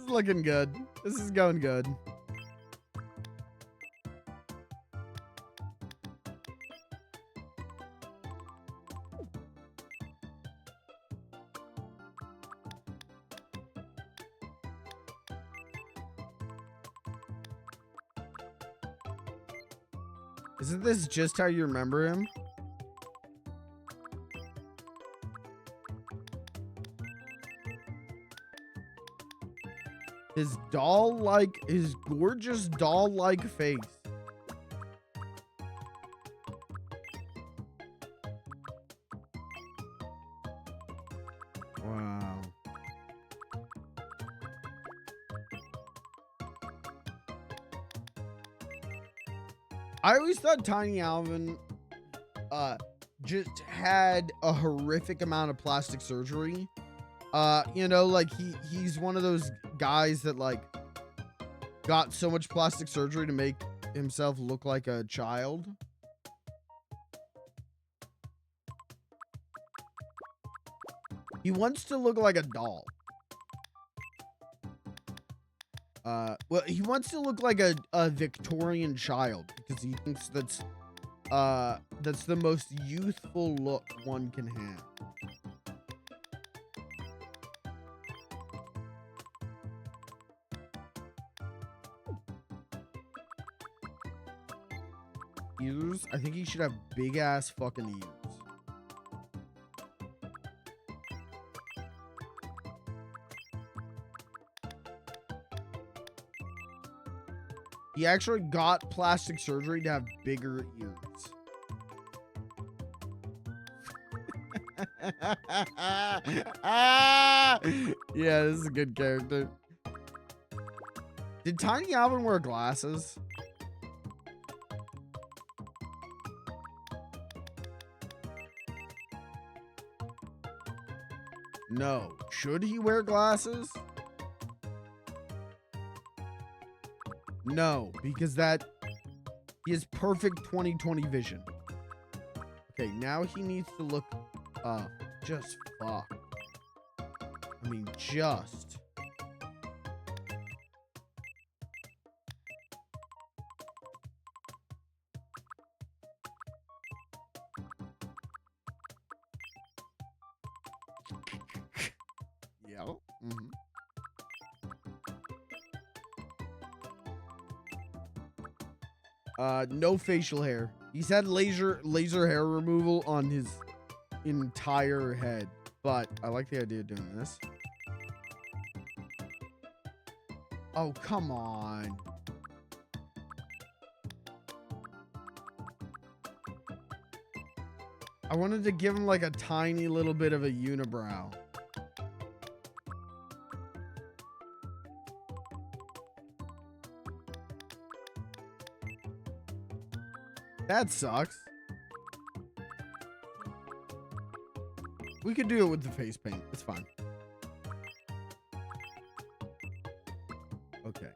looking good. This is going good. Isn't this just how you remember him? His his gorgeous doll-like face. Wow. I always thought Tiny Alvin just had a horrific amount of plastic surgery. You know, like he's one of those guys that like got so much plastic surgery to make himself look like a child. He wants to look like a doll. Well, he wants to look like a Victorian child because he thinks that's the most youthful look one can have. Ears? I think he should have big ass fucking ears. He actually got plastic surgery to have bigger ears. Yeah, this is a good character. Did Tiny Alvin wear glasses? No. Should he wear glasses? No, because he has perfect 20/20 vision. Okay, now he needs to look up. Just fuck. I mean, just. Yeah. Mm-hmm. No facial hair. He's had laser hair removal on his entire head, but I like the idea of doing this. Oh, come on. I wanted to give him like a tiny little bit of a unibrow. That sucks. We could do it with the face paint. It's fine. Okay.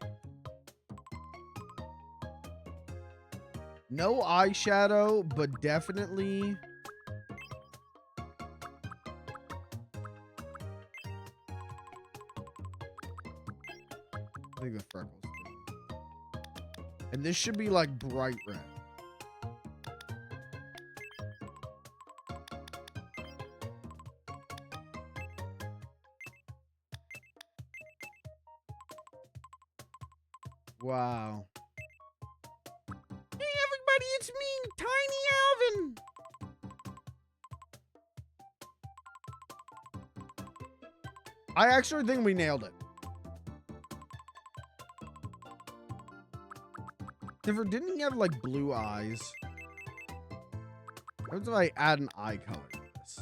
No eyeshadow, but definitely... I think the freckles. And this should be like bright red. Wow. Hey everybody, it's me, Tiny Alvin. I actually think we nailed it. Never, didn't he have like blue eyes? What if I add an eye color to this?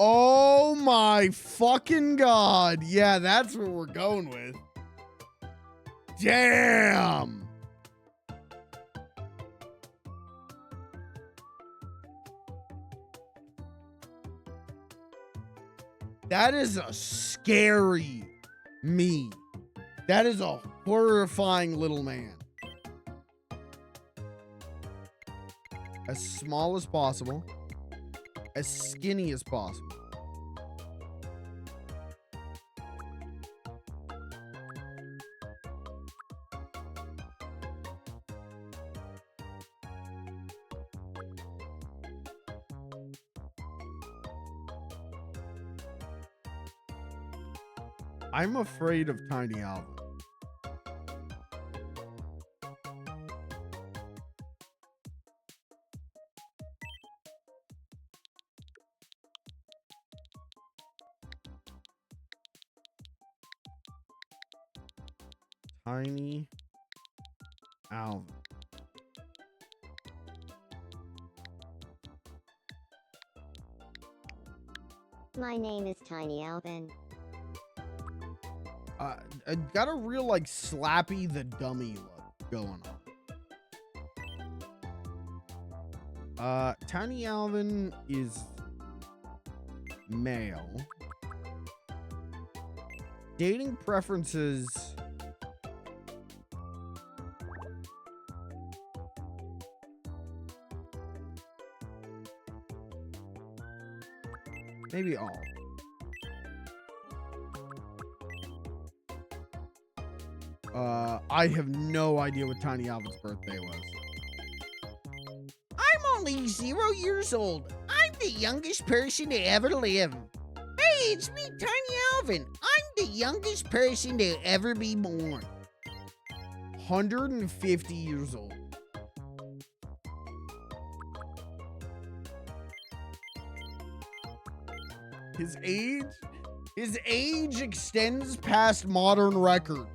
Oh my fucking god. Yeah, that's what we're going with. Damn. That is a scary me. That is a horrifying little man. As small as possible. As skinny as possible. I'm afraid of Tiny Alvin. Tiny Alvin. My name is Tiny Alvin. I got a real like Slappy the Dummy look going on. Tiny Alvin is male. Dating preferences. Maybe all. I have no idea what Tiny Alvin's birthday was. I'm only 0 years old. I'm the youngest person to ever live. Hey, it's me, Tiny Alvin. I'm the youngest person to ever be born. 150 years old. His age extends past modern records.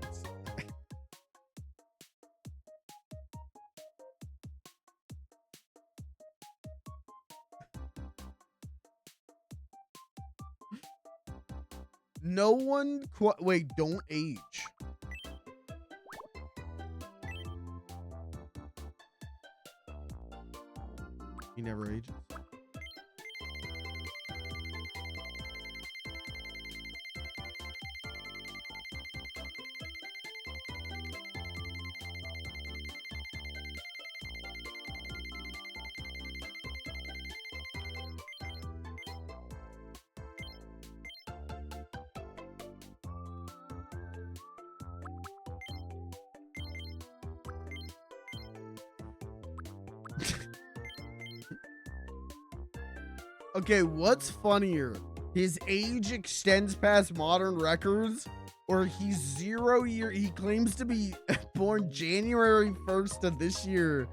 No one wait, don't age. He never ages. Okay, what's funnier? His age extends past modern records, or he's 0 year. He claims to be born January 1st of this year.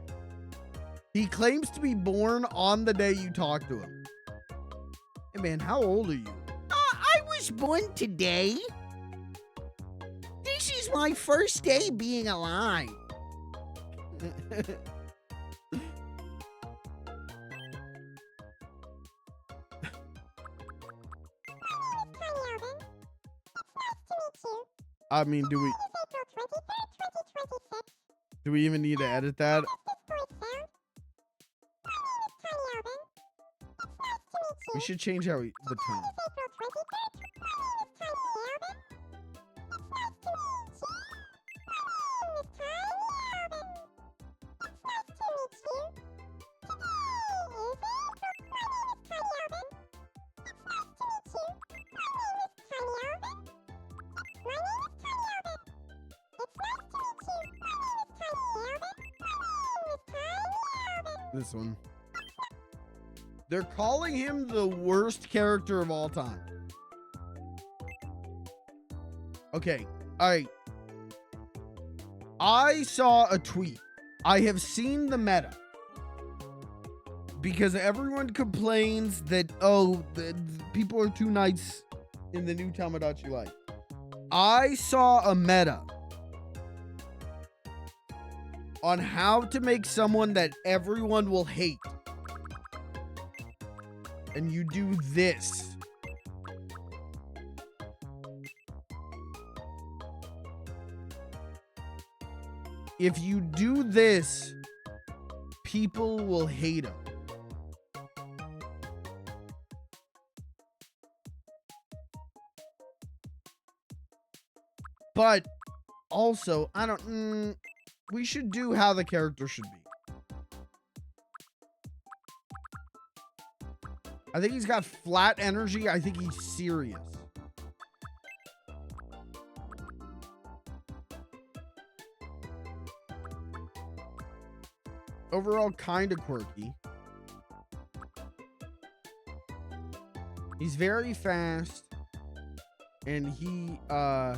He claims to be born on the day you talk to him. Hey man, how old are you? I was born today. This is my first day being alive. I mean, do we even need to edit that? We should change how the tone. This one. They're calling him the worst character of all time. Okay, I saw a tweet. I have seen the meta. Because everyone complains that, oh, the people are too nice in the new Tomodachi life. I saw a meta on how to make someone that everyone will hate. And you do this. If you do this, people will hate him. But also, I don't... we should do how the character should be. I think he's got flat energy. I think he's serious. Overall, kind of quirky. He's very fast. And he, I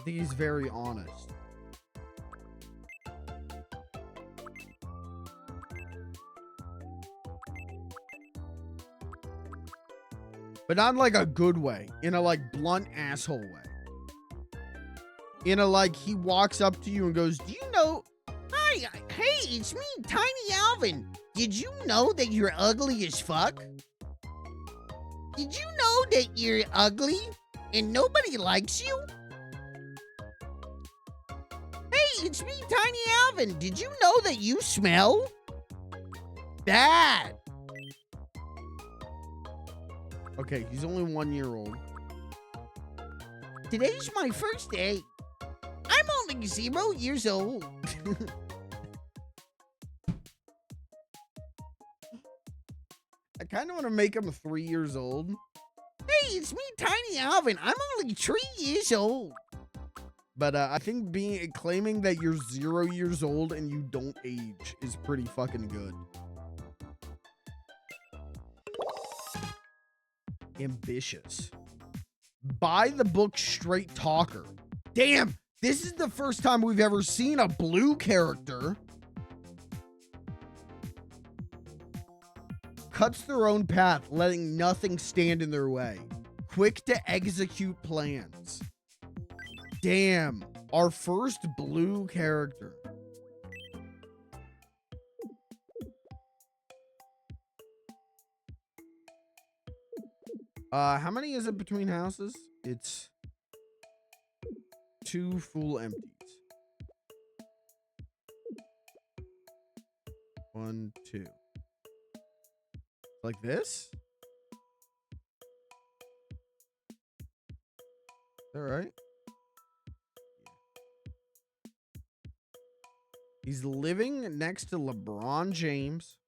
think he's very honest. But not in like a good way. In a like blunt asshole way. In a like he walks up to you and goes, do you know? Hi, hey, it's me, Tiny Alvin. Did you know that you're ugly as fuck? Did you know that you're ugly and nobody likes you? Hey, it's me, Tiny Alvin. Did you know that you smell bad? Okay, he's only 1 year old. Today's my first day. I'm only 0 years old. I kind of want to make him 3 years old. Hey, it's me, Tiny Alvin. I'm only 3 years old. But I think claiming that you're 0 years old and you don't age is pretty fucking good. Ambitious. By the book straight talker. Damn, this is the first time we've ever seen a blue character. Cuts their own path, letting nothing stand in their way. Quick to execute plans. Damn, our first blue character. How many is it between houses? It's 2 full empties. 1, 2. Like this? Is that right? He's living next to LeBron James.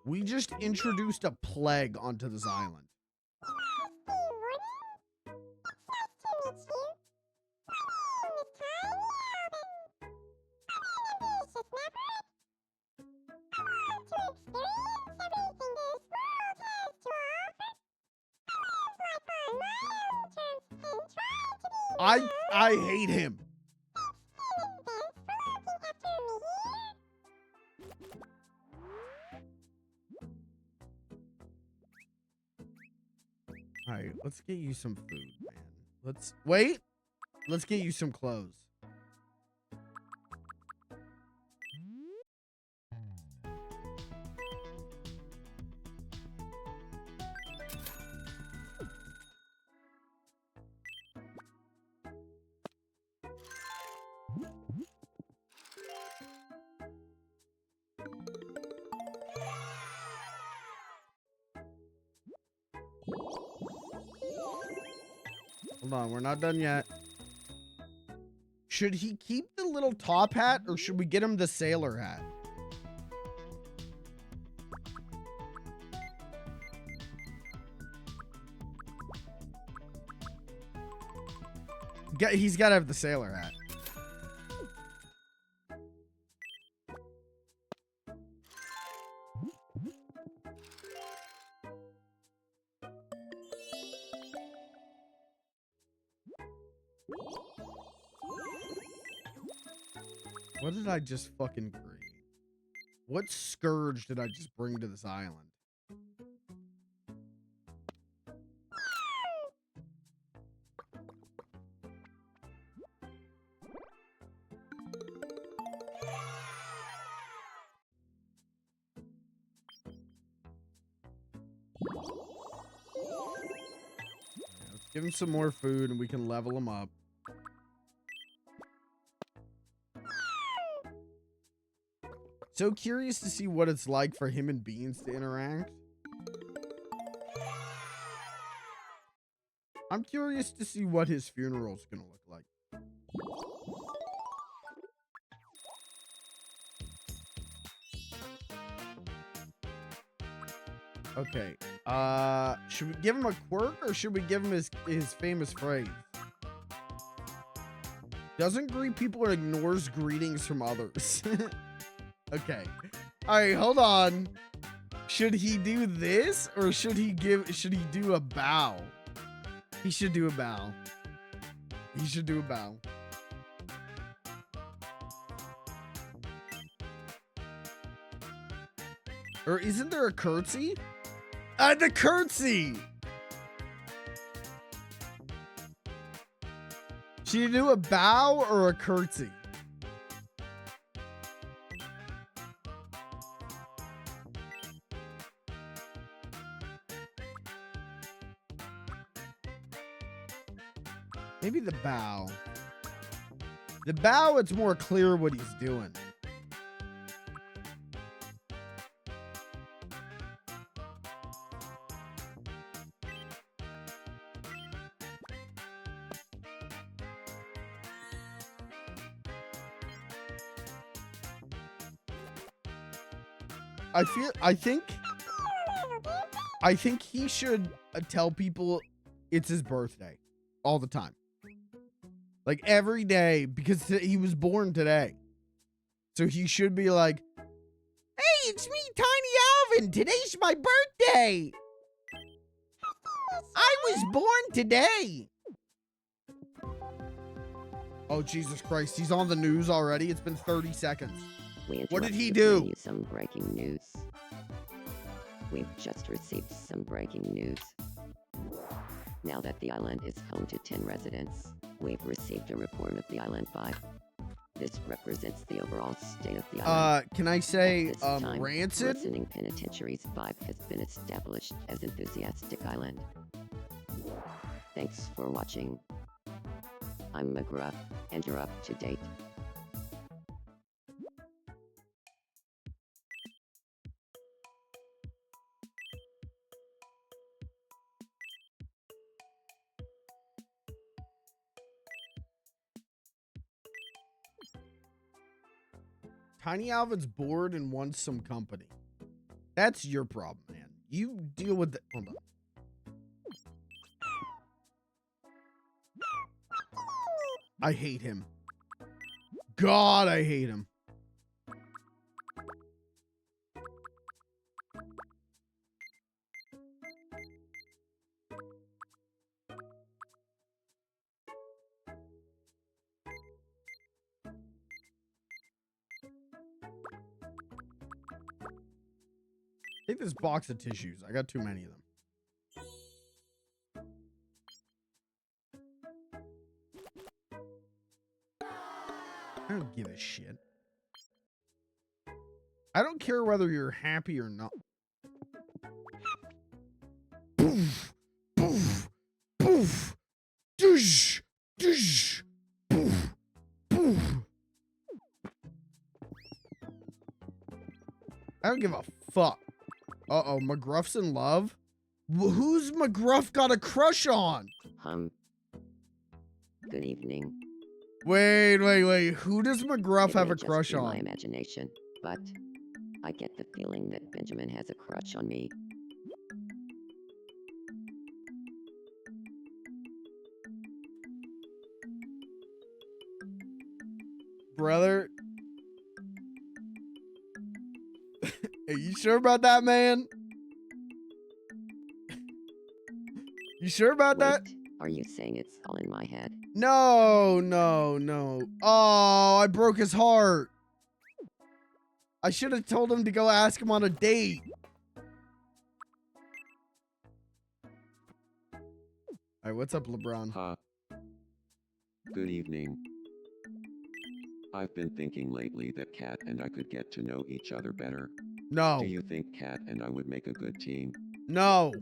We just introduced a plague onto this island. I hate him. All right, let's get you some food, man. Let's wait. Let's get you some clothes. Hold on, we're not done yet. Should he keep the little top hat or should we get him the sailor hat? He's got to have the sailor hat. What did I just fucking create? What scourge did I just bring to this island? Let's give him some more food and we can level him up. So curious to see what it's like for him and Beans to interact. I'm curious to see what his funeral's gonna look like. Okay. Should we give him a quirk or should we give him his famous phrase? Doesn't greet people or ignores greetings from others. Okay. All right, hold on. Should he do this or should he do a bow? He should do a bow. He should do a bow. Or isn't there a curtsy? The curtsy! Should you do a bow or a curtsy? Maybe the bow. The bow, it's more clear what he's doing. I think he should tell people it's his birthday all the time. Like every day, because he was born today. So he should be like, hey, it's me, Tiny Alvin. Today's my birthday. I was born today. Oh, Jesus Christ. He's on the news already. It's been 30 seconds. What did he do? You some breaking news. We've just received some breaking news. Now that the island is home to 10 residents, we've received a report of the island 5. This represents the overall state of the island. Can I say, At this time, rancid? Listening Penitentiaries 5 has been established as Enthusiastic Island. Thanks for watching. I'm McGruff, and you're up to date. Tiny Alvin's bored and wants some company. That's your problem, man. You deal with the... Hold on. I hate him. God, I hate him. Take this box of tissues. I got too many of them. I don't give a shit. I don't care whether you're happy or not. Poof, poof, poof, doosh, doosh, poof, poof. I don't give a fuck. Uh-oh, McGruff's in love? Who's McGruff got a crush on? Good evening. Wait. Who does McGruff It have may a just crush be my on? imagination, but I get the feeling that Benjamin has a crush on me. Brother? Are you sure about that, man? You sure about that? Wait, are you saying it's all in my head? No. Oh, I broke his heart. I should have told him to go ask him on a date. Alright, what's up, LeBron? Ha. Good evening. I've been thinking lately that Kat and I could get to know each other better. No. Do you think Kat and I would make a good team? No.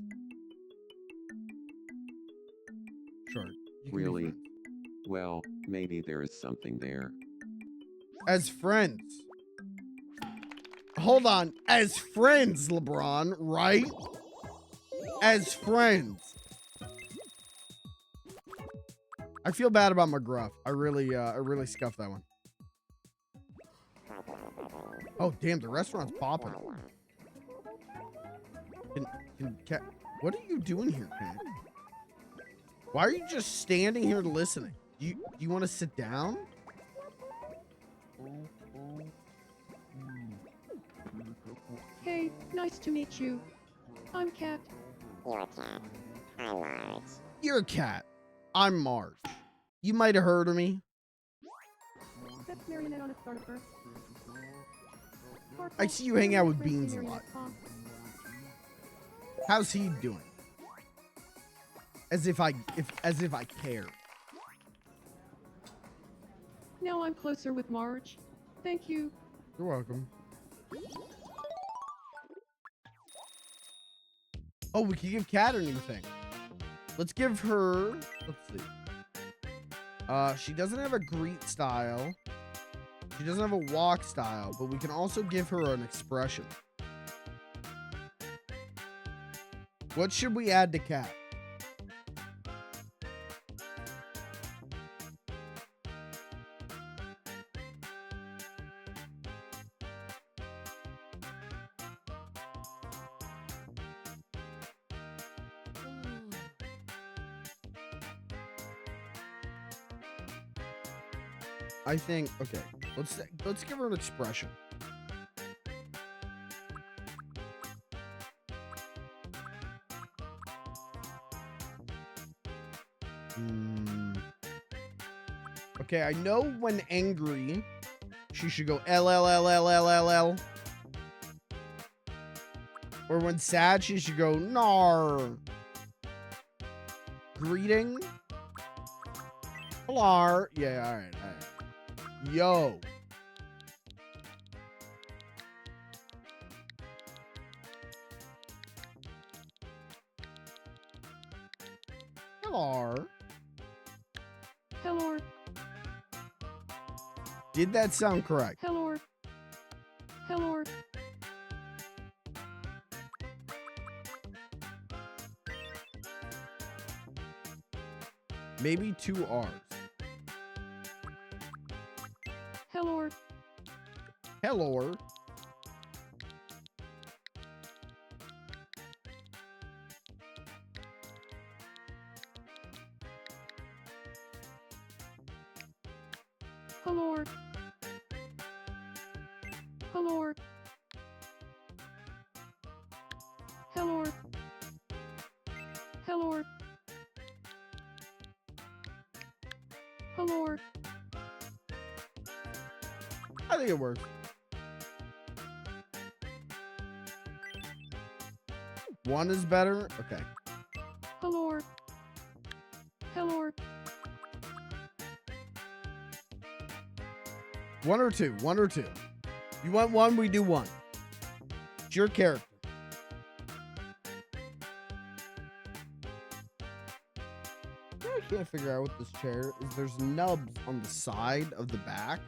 Sure. You can be Really? friends. Well, maybe there is something there. As friends. Hold on. As friends, LeBron, right? As friends. I feel bad about McGruff. I really scuffed that one. Oh, damn, the restaurant's popping. What are you doing here, Kat? Why are you just standing here listening? You want to sit down? Hey, nice to meet you. I'm Kat. You're Cat. I'm Marge. You're a cat. I'm Marge. You might have heard of me. That's Marionette on a starter. I see you hang out with Beans a lot. How's he doing? As if I care. Now I'm closer with Marge. Thank you. You're welcome. Oh, we can give Kat a new thing. Let's give her. Let's see. She doesn't have a greet style. She doesn't have a walk style, but we can also give her an expression. What should we add to Kat? I think, okay, let's give her an expression. Okay, I know when angry, she should go LLLLLLL. Or when sad, she should go NAR. Greeting. Hello. Yeah, all right. Yo. Hello. Hello. Did that sound correct? Hello. Hello. Maybe 2 R's. Hello. Hello. Hello. Hello. Hello. Hello. Hello. I think it works. One is better? Okay. Hello. Hello. 1 or 2? 1 or 2? You want 1, we do 1. It's your character. What I can't figure out with this chair is there's nubs on the side of the back.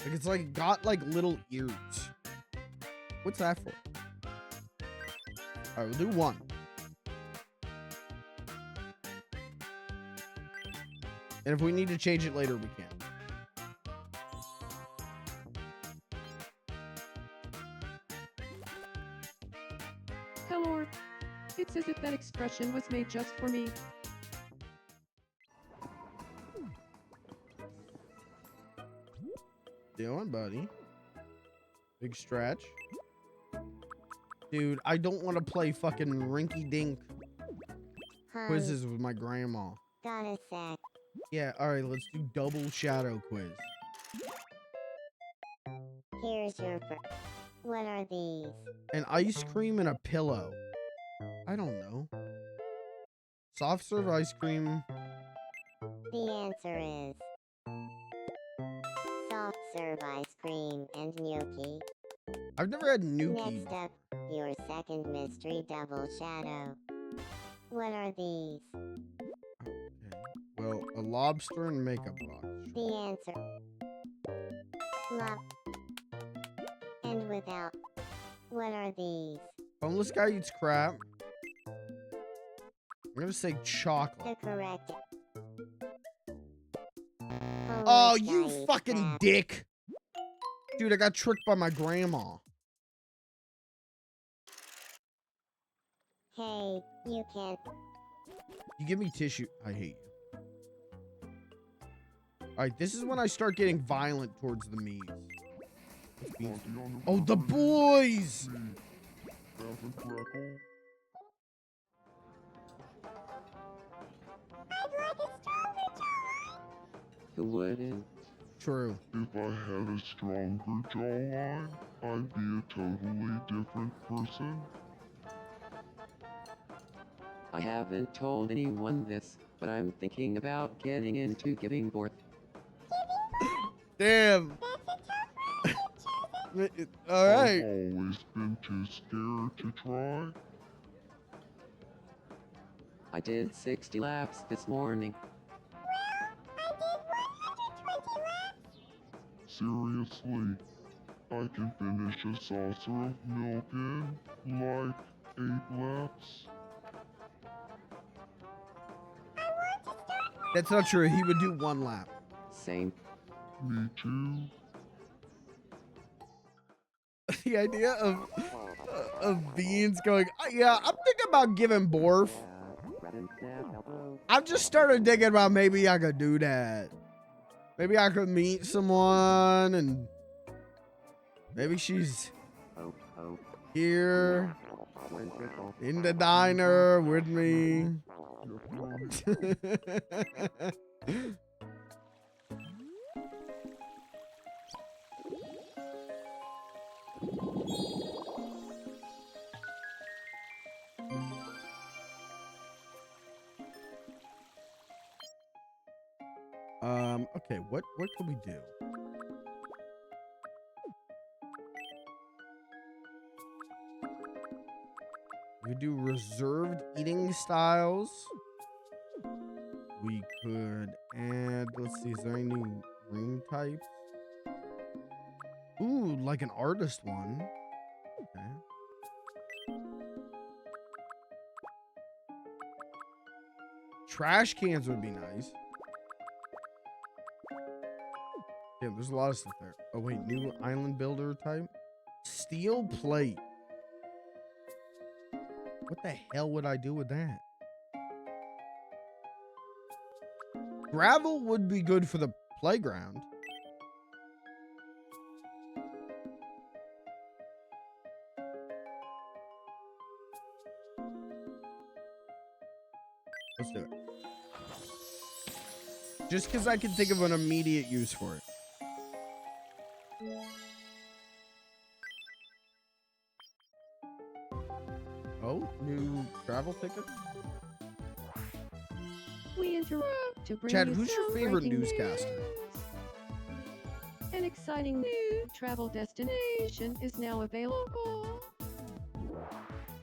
Like it's like got like little ears. What's that for? All right, we'll do 1. And if we need to change it later, we can. Hello. It's as if that expression was made just for me. Doing, buddy. Big stretch. Dude, I don't want to play fucking rinky-dink quizzes with my grandma. Got a sec. Yeah, alright, let's do double shadow quiz. Here's your first. What are these? An ice cream and a pillow. I don't know. Soft serve ice cream. The answer is soft serve ice cream and gnocchi. I've never had gnocchi. Next up, your second mystery double shadow. What are these? Okay. Well, a lobster and makeup box. The answer. Love. And without. What are these? Homeless guy eats crap. I'm gonna say chocolate. The correct. Oh, Homeless you guy eats fucking crap. dick. Dude, I got tricked by my grandma. Hey, you can't. You give me tissue. I hate you. Alright, this is when I start getting violent towards the me's. Oh, the boys! Who wouldn't? True. If I had a stronger jawline, I'd be a totally different person. I haven't told anyone this, but I'm thinking about getting into giving birth. Damn. I've Alright. always been too scared to try. I did 60 laps this morning. Seriously, I can finish a saucer of milk in, like, 8 laps. That's not true. He would do 1 lap. Same. Me too. The idea of Beans going, yeah, I'm thinking about giving birth. I've just started thinking about maybe I could do that. Maybe I could meet someone and maybe she's here in the diner with me. Okay, what could we do? We could do reserved eating styles. We could add, let's see, is there any new room types? Ooh, like an artist one. Okay. Trash cans would be nice. Yeah, there's a lot of stuff there. Oh, wait, new island builder type? Steel plate. What the hell would I do with that? Gravel would be good for the playground. Let's do it. Just because I can think of an immediate use for it. Oh, new travel ticket? We interrupt to bring Chad, you who's your some favorite breaking newscaster? news. An exciting new travel destination is now available.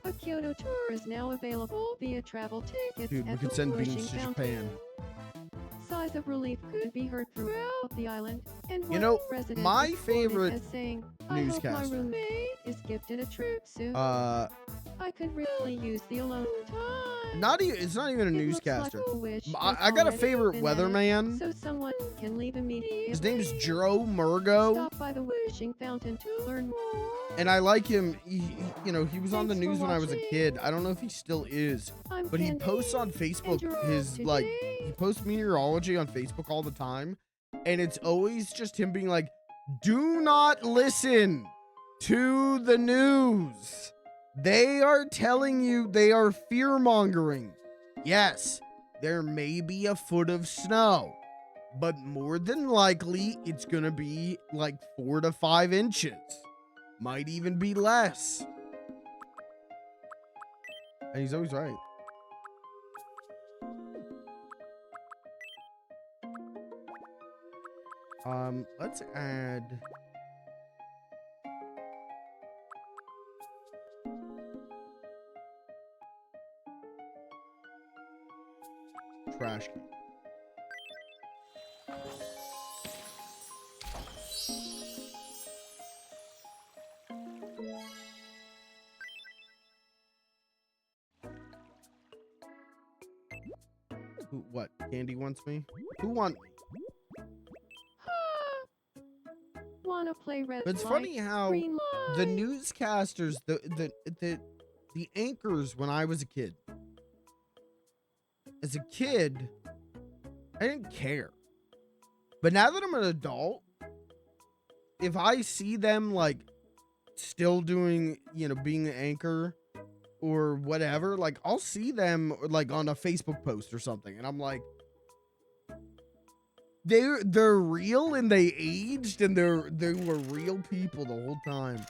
A Kyoto tour is now available via travel tickets Dude, we at could the send Wishing beans to Fountain. Japan. Sighs of relief could be heard throughout the island, and You one know, resident my is quoted favorite as saying, "I hope my newscaster. roommate is gifted a trip soon. I could really use the alone time." It's not even a It looks like newscaster. a wish I that's got a already favorite been added, weatherman. so someone can leave immediately. His name's Joe Murgo, Stop by the Wishing Fountain to learn more. and I like him. You know, he was on the Thanks for news when I was a watching. kid. I don't know if he still is, I'm but he Candy, posts on Facebook and you're his up like to he date. posts meteorology on Facebook all the time, and it's always just him being like, "Do not listen to the news. They are telling you, they are fear mongering. Yes, there may be a foot of snow, but more than likely it's gonna be like 4 to 5 inches. Might even be less." And he's always right. Let's add trash can. What? Candy wants me? Who wants me? Wanna play red It's light, funny how green light. the newscasters, the anchors when I was a kid. As a kid, I didn't care. But now that I'm an adult, if I see them like still doing, you know, being an anchor or whatever, like I'll see them like on a Facebook post or something, and I'm like, they're real and they aged and they were real people the whole time.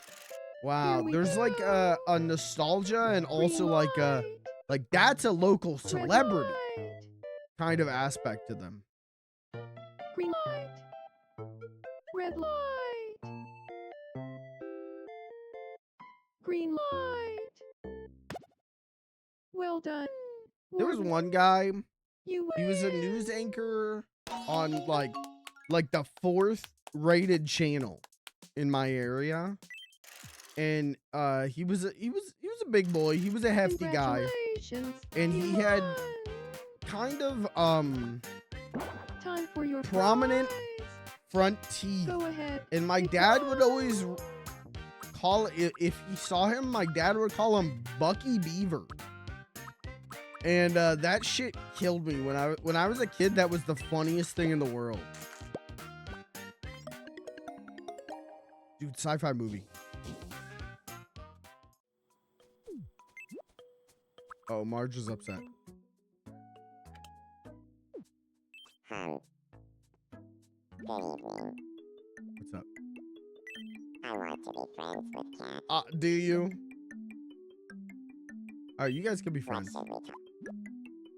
Wow, Here we there's like go. a nostalgia and also Green like light, like that's a local red celebrity light, kind of aspect to them. green light, red light, green light. Well done. There was Warden. one guy, You he was a win. news anchor on like the 4th rated channel in my area. And he was a a big boy. He was a hefty guy. Congratulations, And you he had won. kind of Time for your prominent prize. front teeth. Go ahead. And my dad would always call it, if he saw him, my dad would call him Bucky Beaver. And that shit killed me when I was a kid. That was the funniest thing in the world. Dude, sci-fi movie. Oh, Marge is upset. Good evening. What's up? I want to be friends with Cat. Do you? All right, you guys can be What friends. should we talk?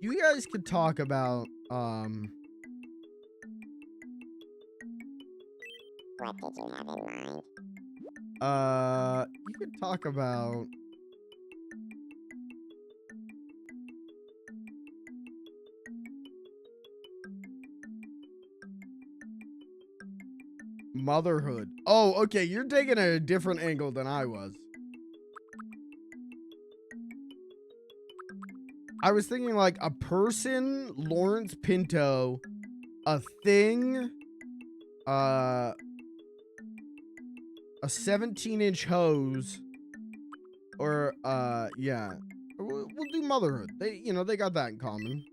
You guys could talk about, What did you have in mind? you could talk about, motherhood. Oh, okay, you're taking a different angle than I was. I was thinking like a person, Lawrence Pinto, a thing, a 17-inch hose, or yeah. We'll do motherhood. They, you know, they got that in common.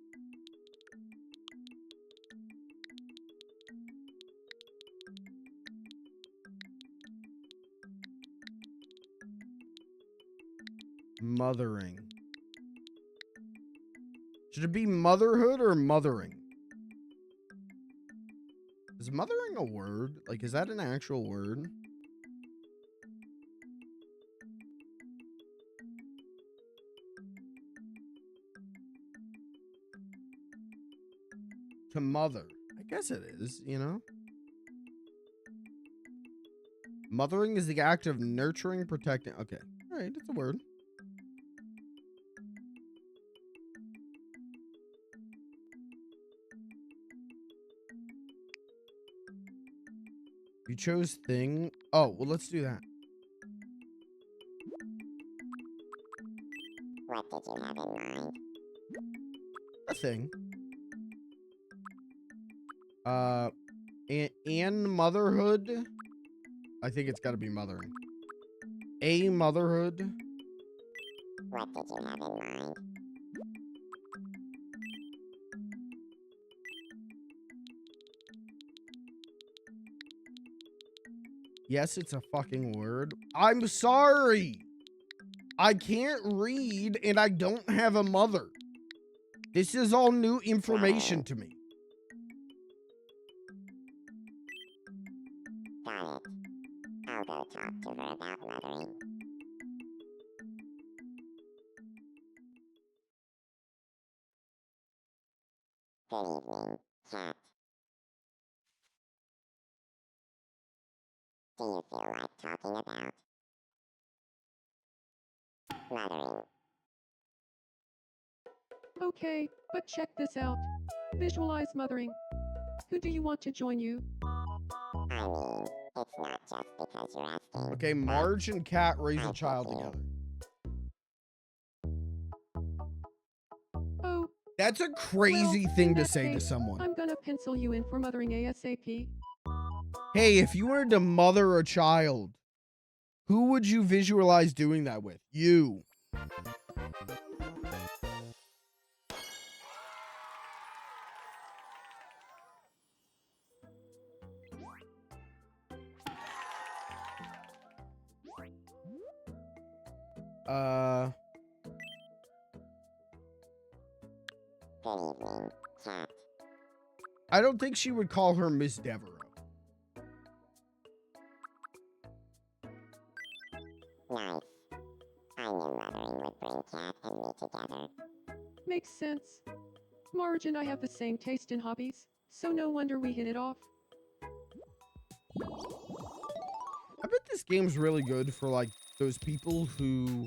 Mothering. Should it be motherhood or mothering? Is mothering a word? Like, is that an actual word? To mother. I guess it is, you know? Mothering is the act of nurturing, protecting. Okay. All right, it's a word. You chose thing. Oh, well, let's do that. What did you have in mind? A thing. And motherhood. I think it's got to be mothering. A motherhood. What did you have in mind? Yes, it's a fucking word. I'm sorry. I can't read and I don't have a mother. This is all new information to me. Got it. I'll go talk to her about mothering. Good evening, Cat. Do you feel like talking about mothering? Okay, but check this out. Visualize mothering. Who do you want to join you? I mean, it's not just because you're asking. Okay, but Marge and Kat raise a I child feel- together. Oh, That's a crazy well, thing in to that say to case, someone. I'm gonna pencil you in for mothering ASAP. Hey, if you wanted to mother a child, who would you visualize doing that with? You. Good evening, Cat. I don't think she would call her Miss Devereaux. Nice. I knew mothering would bring Cat and me together. Makes sense. Marge and I have the same taste in hobbies, so no wonder we hit it off. I bet this game's really good for like those people who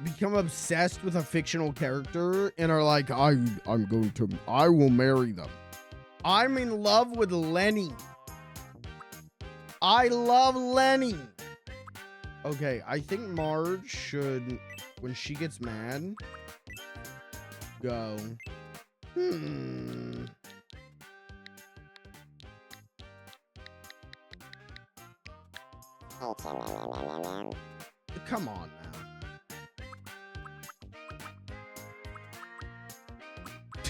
become obsessed with a fictional character and are like, I will marry them. I'm in love with Lenny. I love Lenny. Okay, I think Marge should, when she gets mad, go, H-M-M-M-M-M. Come on now.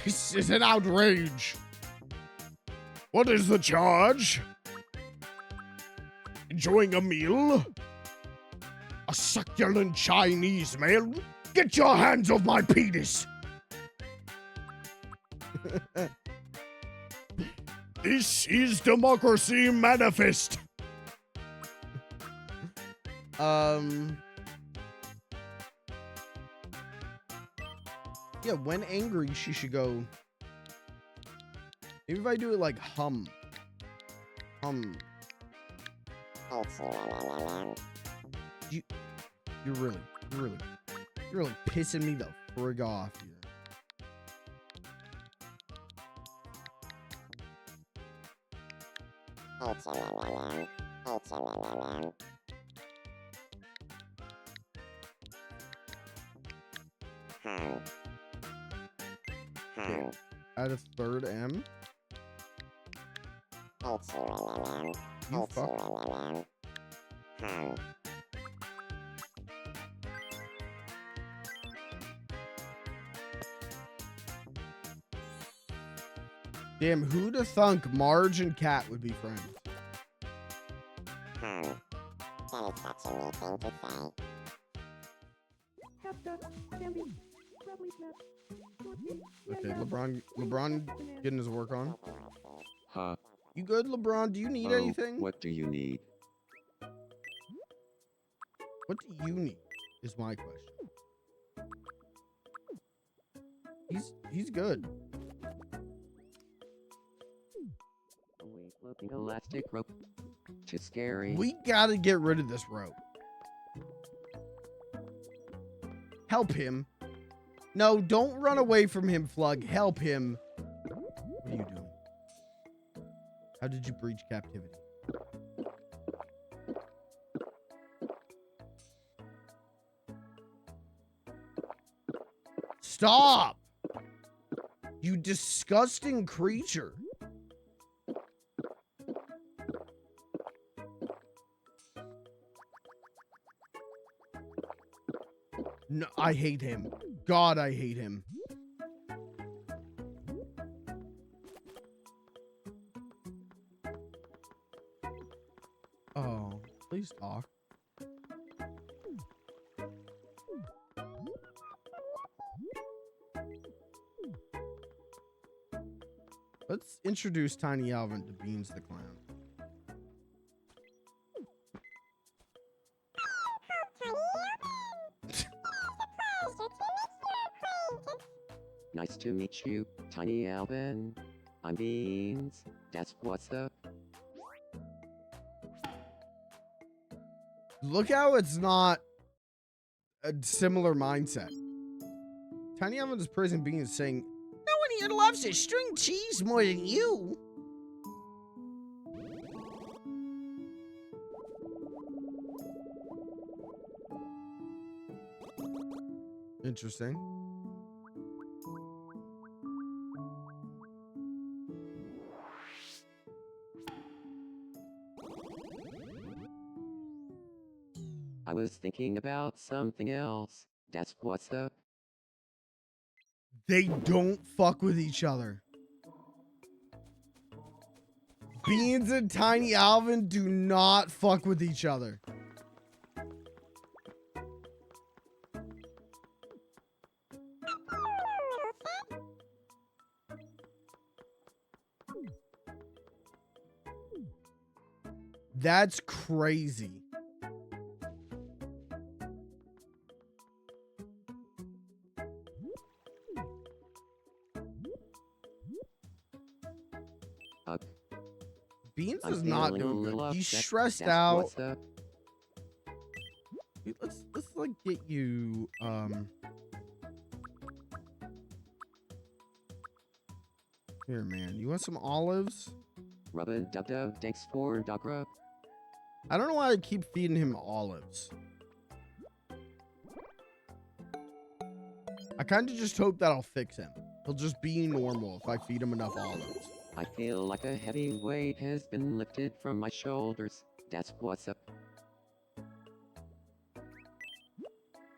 This is an outrage. What is the charge? enjoying a meal? A succulent Chinese meal? Get your hands off my penis! This is democracy manifest. Yeah, when angry, she should go. Maybe if I do it like hum. You're really pissing me the frig off here. Add a third M. You fuck. Damn, who'd have thunk Marge and Cat would be friends? That is such a neat thing to say. Okay, LeBron getting his work on. Huh? You good, LeBron? Do you need Oh, anything? what do you need? What do you need? Is my question. He's good. Looking elastic rope. Too scary. We gotta get rid of this rope. Help him. No, don't run away from him, Flug. Help him. What are you doing? How did you breach captivity? Stop! You disgusting creature. No, I hate him. God, I hate him. Oh, please talk. Let's introduce Tiny Alvin to Beans the Clown. Nice to meet you, Tiny Alvin. I'm Beans. That's what's up. Look how it's not a similar mindset. Tiny Alvin's praising Beans, saying, "No one here loves his string cheese more than you." Interesting. I was thinking about something else. That's what's up. They don't fuck with each other. Beans and Tiny Alvin do not fuck with each other. That's crazy. Beans I'm is not feeling a doing little good. He's upset. stressed That's out. what's up. Dude, let's like get you here, man. You want some olives? Rubba dub dub. Thanks for dog rub. I don't know why I keep feeding him olives. I kind of just hope that'll fix him. He'll just be normal if I feed him enough olives. I feel like a heavy weight has been lifted from my shoulders. That's what's up.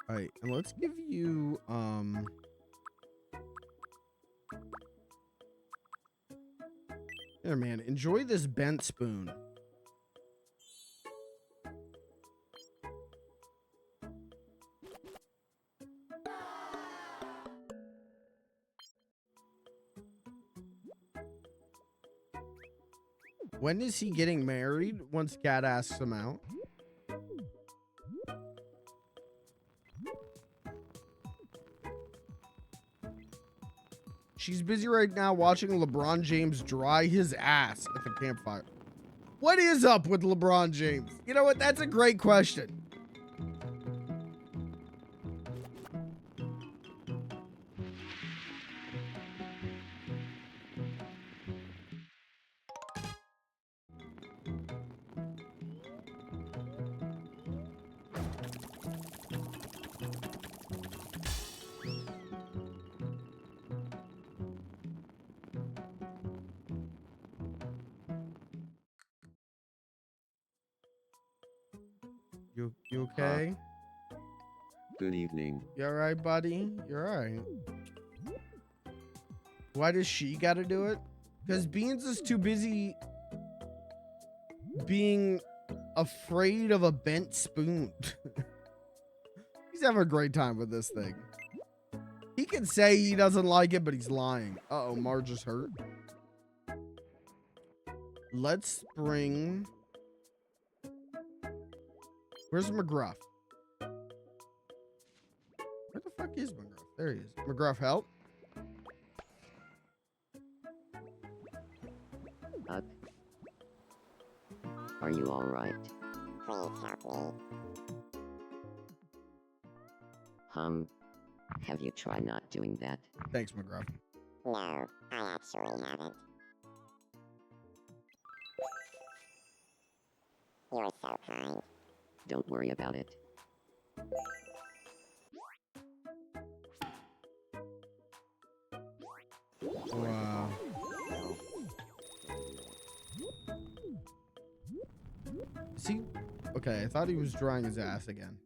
All right, and let's give you here, man. Enjoy this bent spoon. When is he getting married? Once Cat asks him out. She's busy right now watching LeBron James dry his ass at the campfire. What is up with LeBron James? You know what? That's a great question. You okay? Good evening. You all right, buddy? You're all right. Why does she got to do it? Because Beans is too busy being afraid of a bent spoon. He's having a great time with this thing. He can say he doesn't like it, but he's lying. Uh-oh, Marge is hurt. Let's bring... Where's McGruff? Where the fuck is McGruff? There he is. McGruff, help. Are you alright? Please help me. Have you tried not doing that? Thanks, McGruff. No, I actually haven't. You're so kind. Don't worry about it. Wow. See? Okay, I thought he was drying his ass again.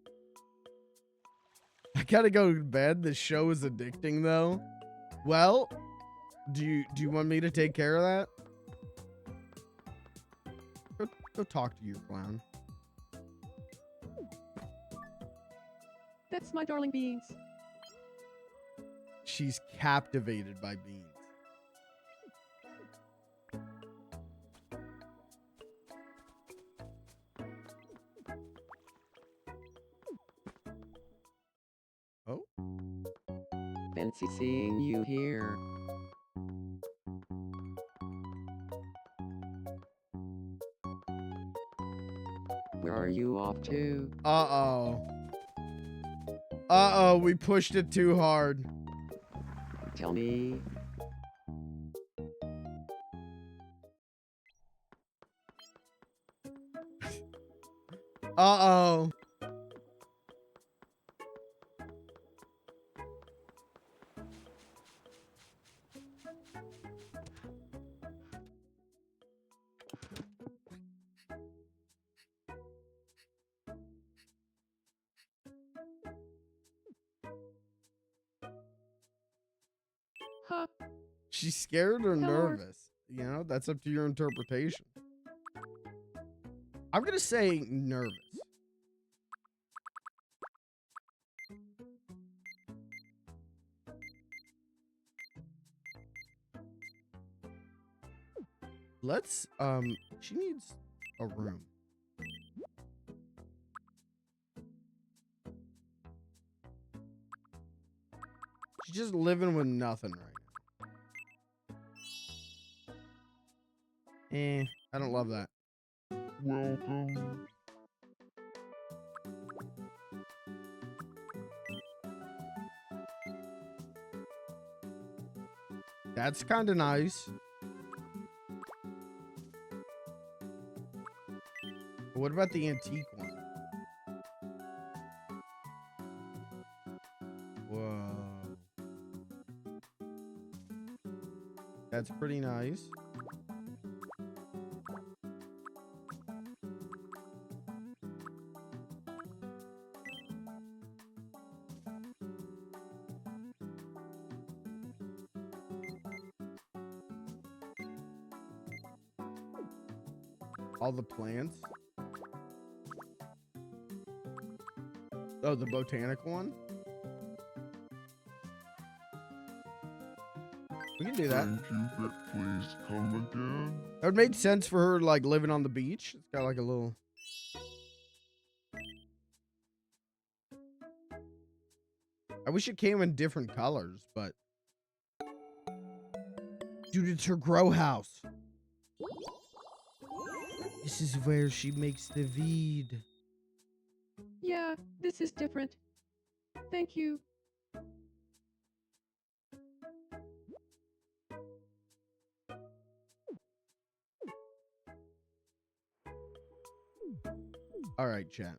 I gotta go to bed. The show is addicting, though. Well, do you want me to take care of that? Go talk to your clown. That's my darling Beans. She's captivated by Beans. Oh? Fancy seeing you here. Where are you off to? Uh-oh. Uh-oh, we pushed it too hard. Tell me. Uh-oh. Huh. She's scared or Tell her. nervous? You know, that's up to your interpretation. I'm gonna say nervous. Let's, she needs a room. She's just living with nothing right now. I don't love that. Welcome. That's kind of nice. But what about the antique one? Whoa. That's pretty nice. All the plants. Oh, the botanical one? We can do that. Thank you, but please come again. That would make sense for her, like, living on the beach. It's got, like, a little... I wish it came in different colors, but... Dude, it's her grow house. This is where she makes the weed. Yeah, this is different. Thank you. All right, chat.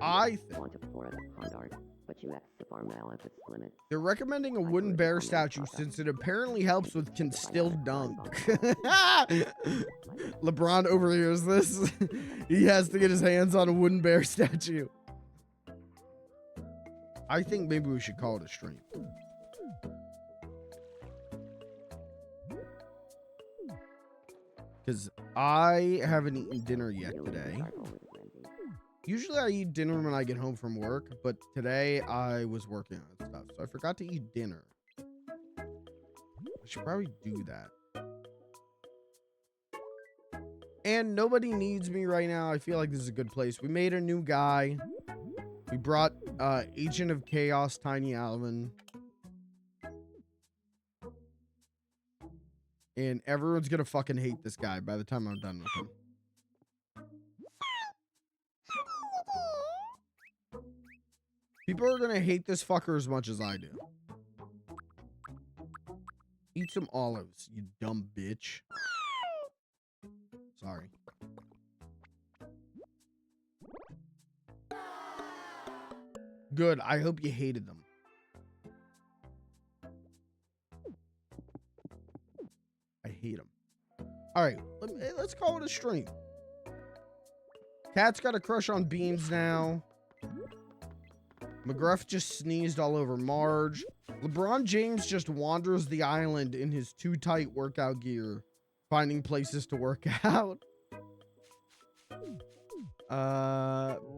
I think Want to pour the pond art, but you exit the farm now if it's limit. they're recommending a wooden bear statue since it apparently helps with can still dunk. LeBron overhears this. He has to get his hands on a wooden bear statue. I think maybe we should call it a stream. Because I haven't eaten dinner yet today. Usually I eat dinner when I get home from work, but today I was working on stuff, so I forgot to eat dinner. I should probably do that. And nobody needs me right now. I feel like this is a good place. We made a new guy. We brought Agent of Chaos, Tiny Alvin. And everyone's gonna fucking hate this guy by the time I'm done with him. People are gonna hate this fucker as much as I do. Eat some olives, you dumb bitch. Sorry. Good, I hope you hated them. I hate them. Alright, let's call it a stream. Cat's got a crush on Beans now. McGruff just sneezed all over Marge. LeBron James just wanders the island in his too tight workout gear, finding places to work out.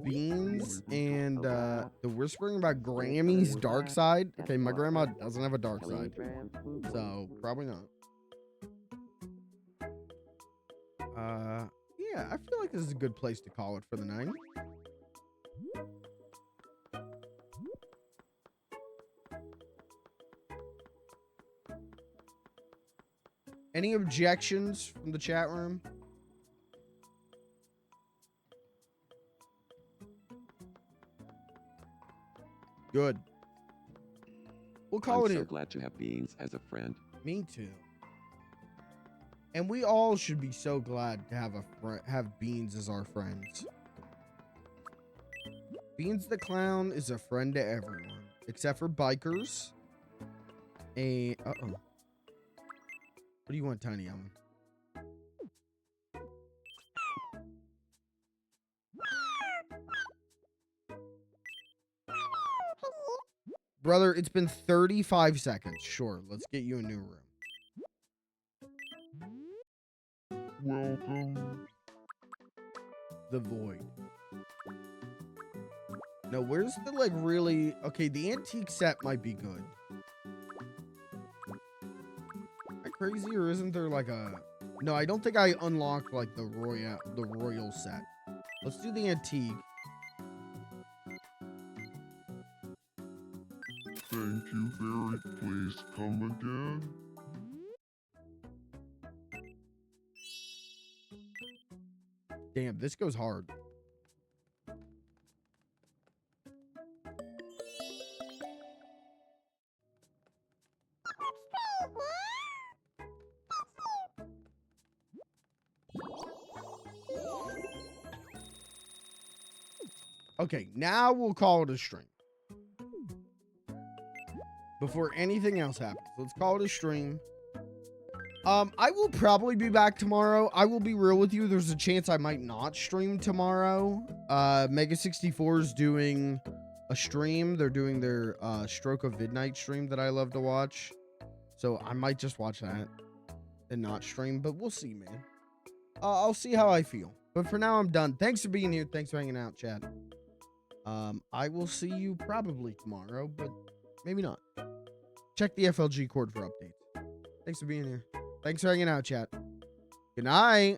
Beans and the whispering about Grammy's dark side. Okay, my grandma doesn't have a dark side, so probably not. Yeah, I feel like this is a good place to call it for the night. Any objections from the chat room? Good. We'll call I'm it so in. glad to have Beans as a friend. Me too. And we all should be so glad to have Beans as our friends. Beans the Clown is a friend to everyone, except for bikers. Uh-oh. What do you want, Tiny Alvin? Brother, it's been 35 seconds. Sure, let's get you a new room. Welcome. The Void. No, where's the, like, really... Okay, the antique set might be good. Am I crazy, or isn't there, like, a... No, I don't think I unlocked, like, the royal set. Let's do the antique. Thank you very. Please come again. Damn, this goes hard. Okay, now we'll call it a stream. Before anything else happens, let's call it a stream. I will probably be back tomorrow. I will be real with you. There's a chance I might not stream tomorrow. Mega 64 is doing a stream. They're doing their Stroke of Midnight stream that I love to watch. So I might just watch that and not stream, but we'll see, man. I'll see how I feel. But for now, I'm done. Thanks for being here. Thanks for hanging out, chat. I will see you probably tomorrow, but maybe not. Check the FLG cord for updates. Thanks for being here. Thanks for hanging out, chat. Good night.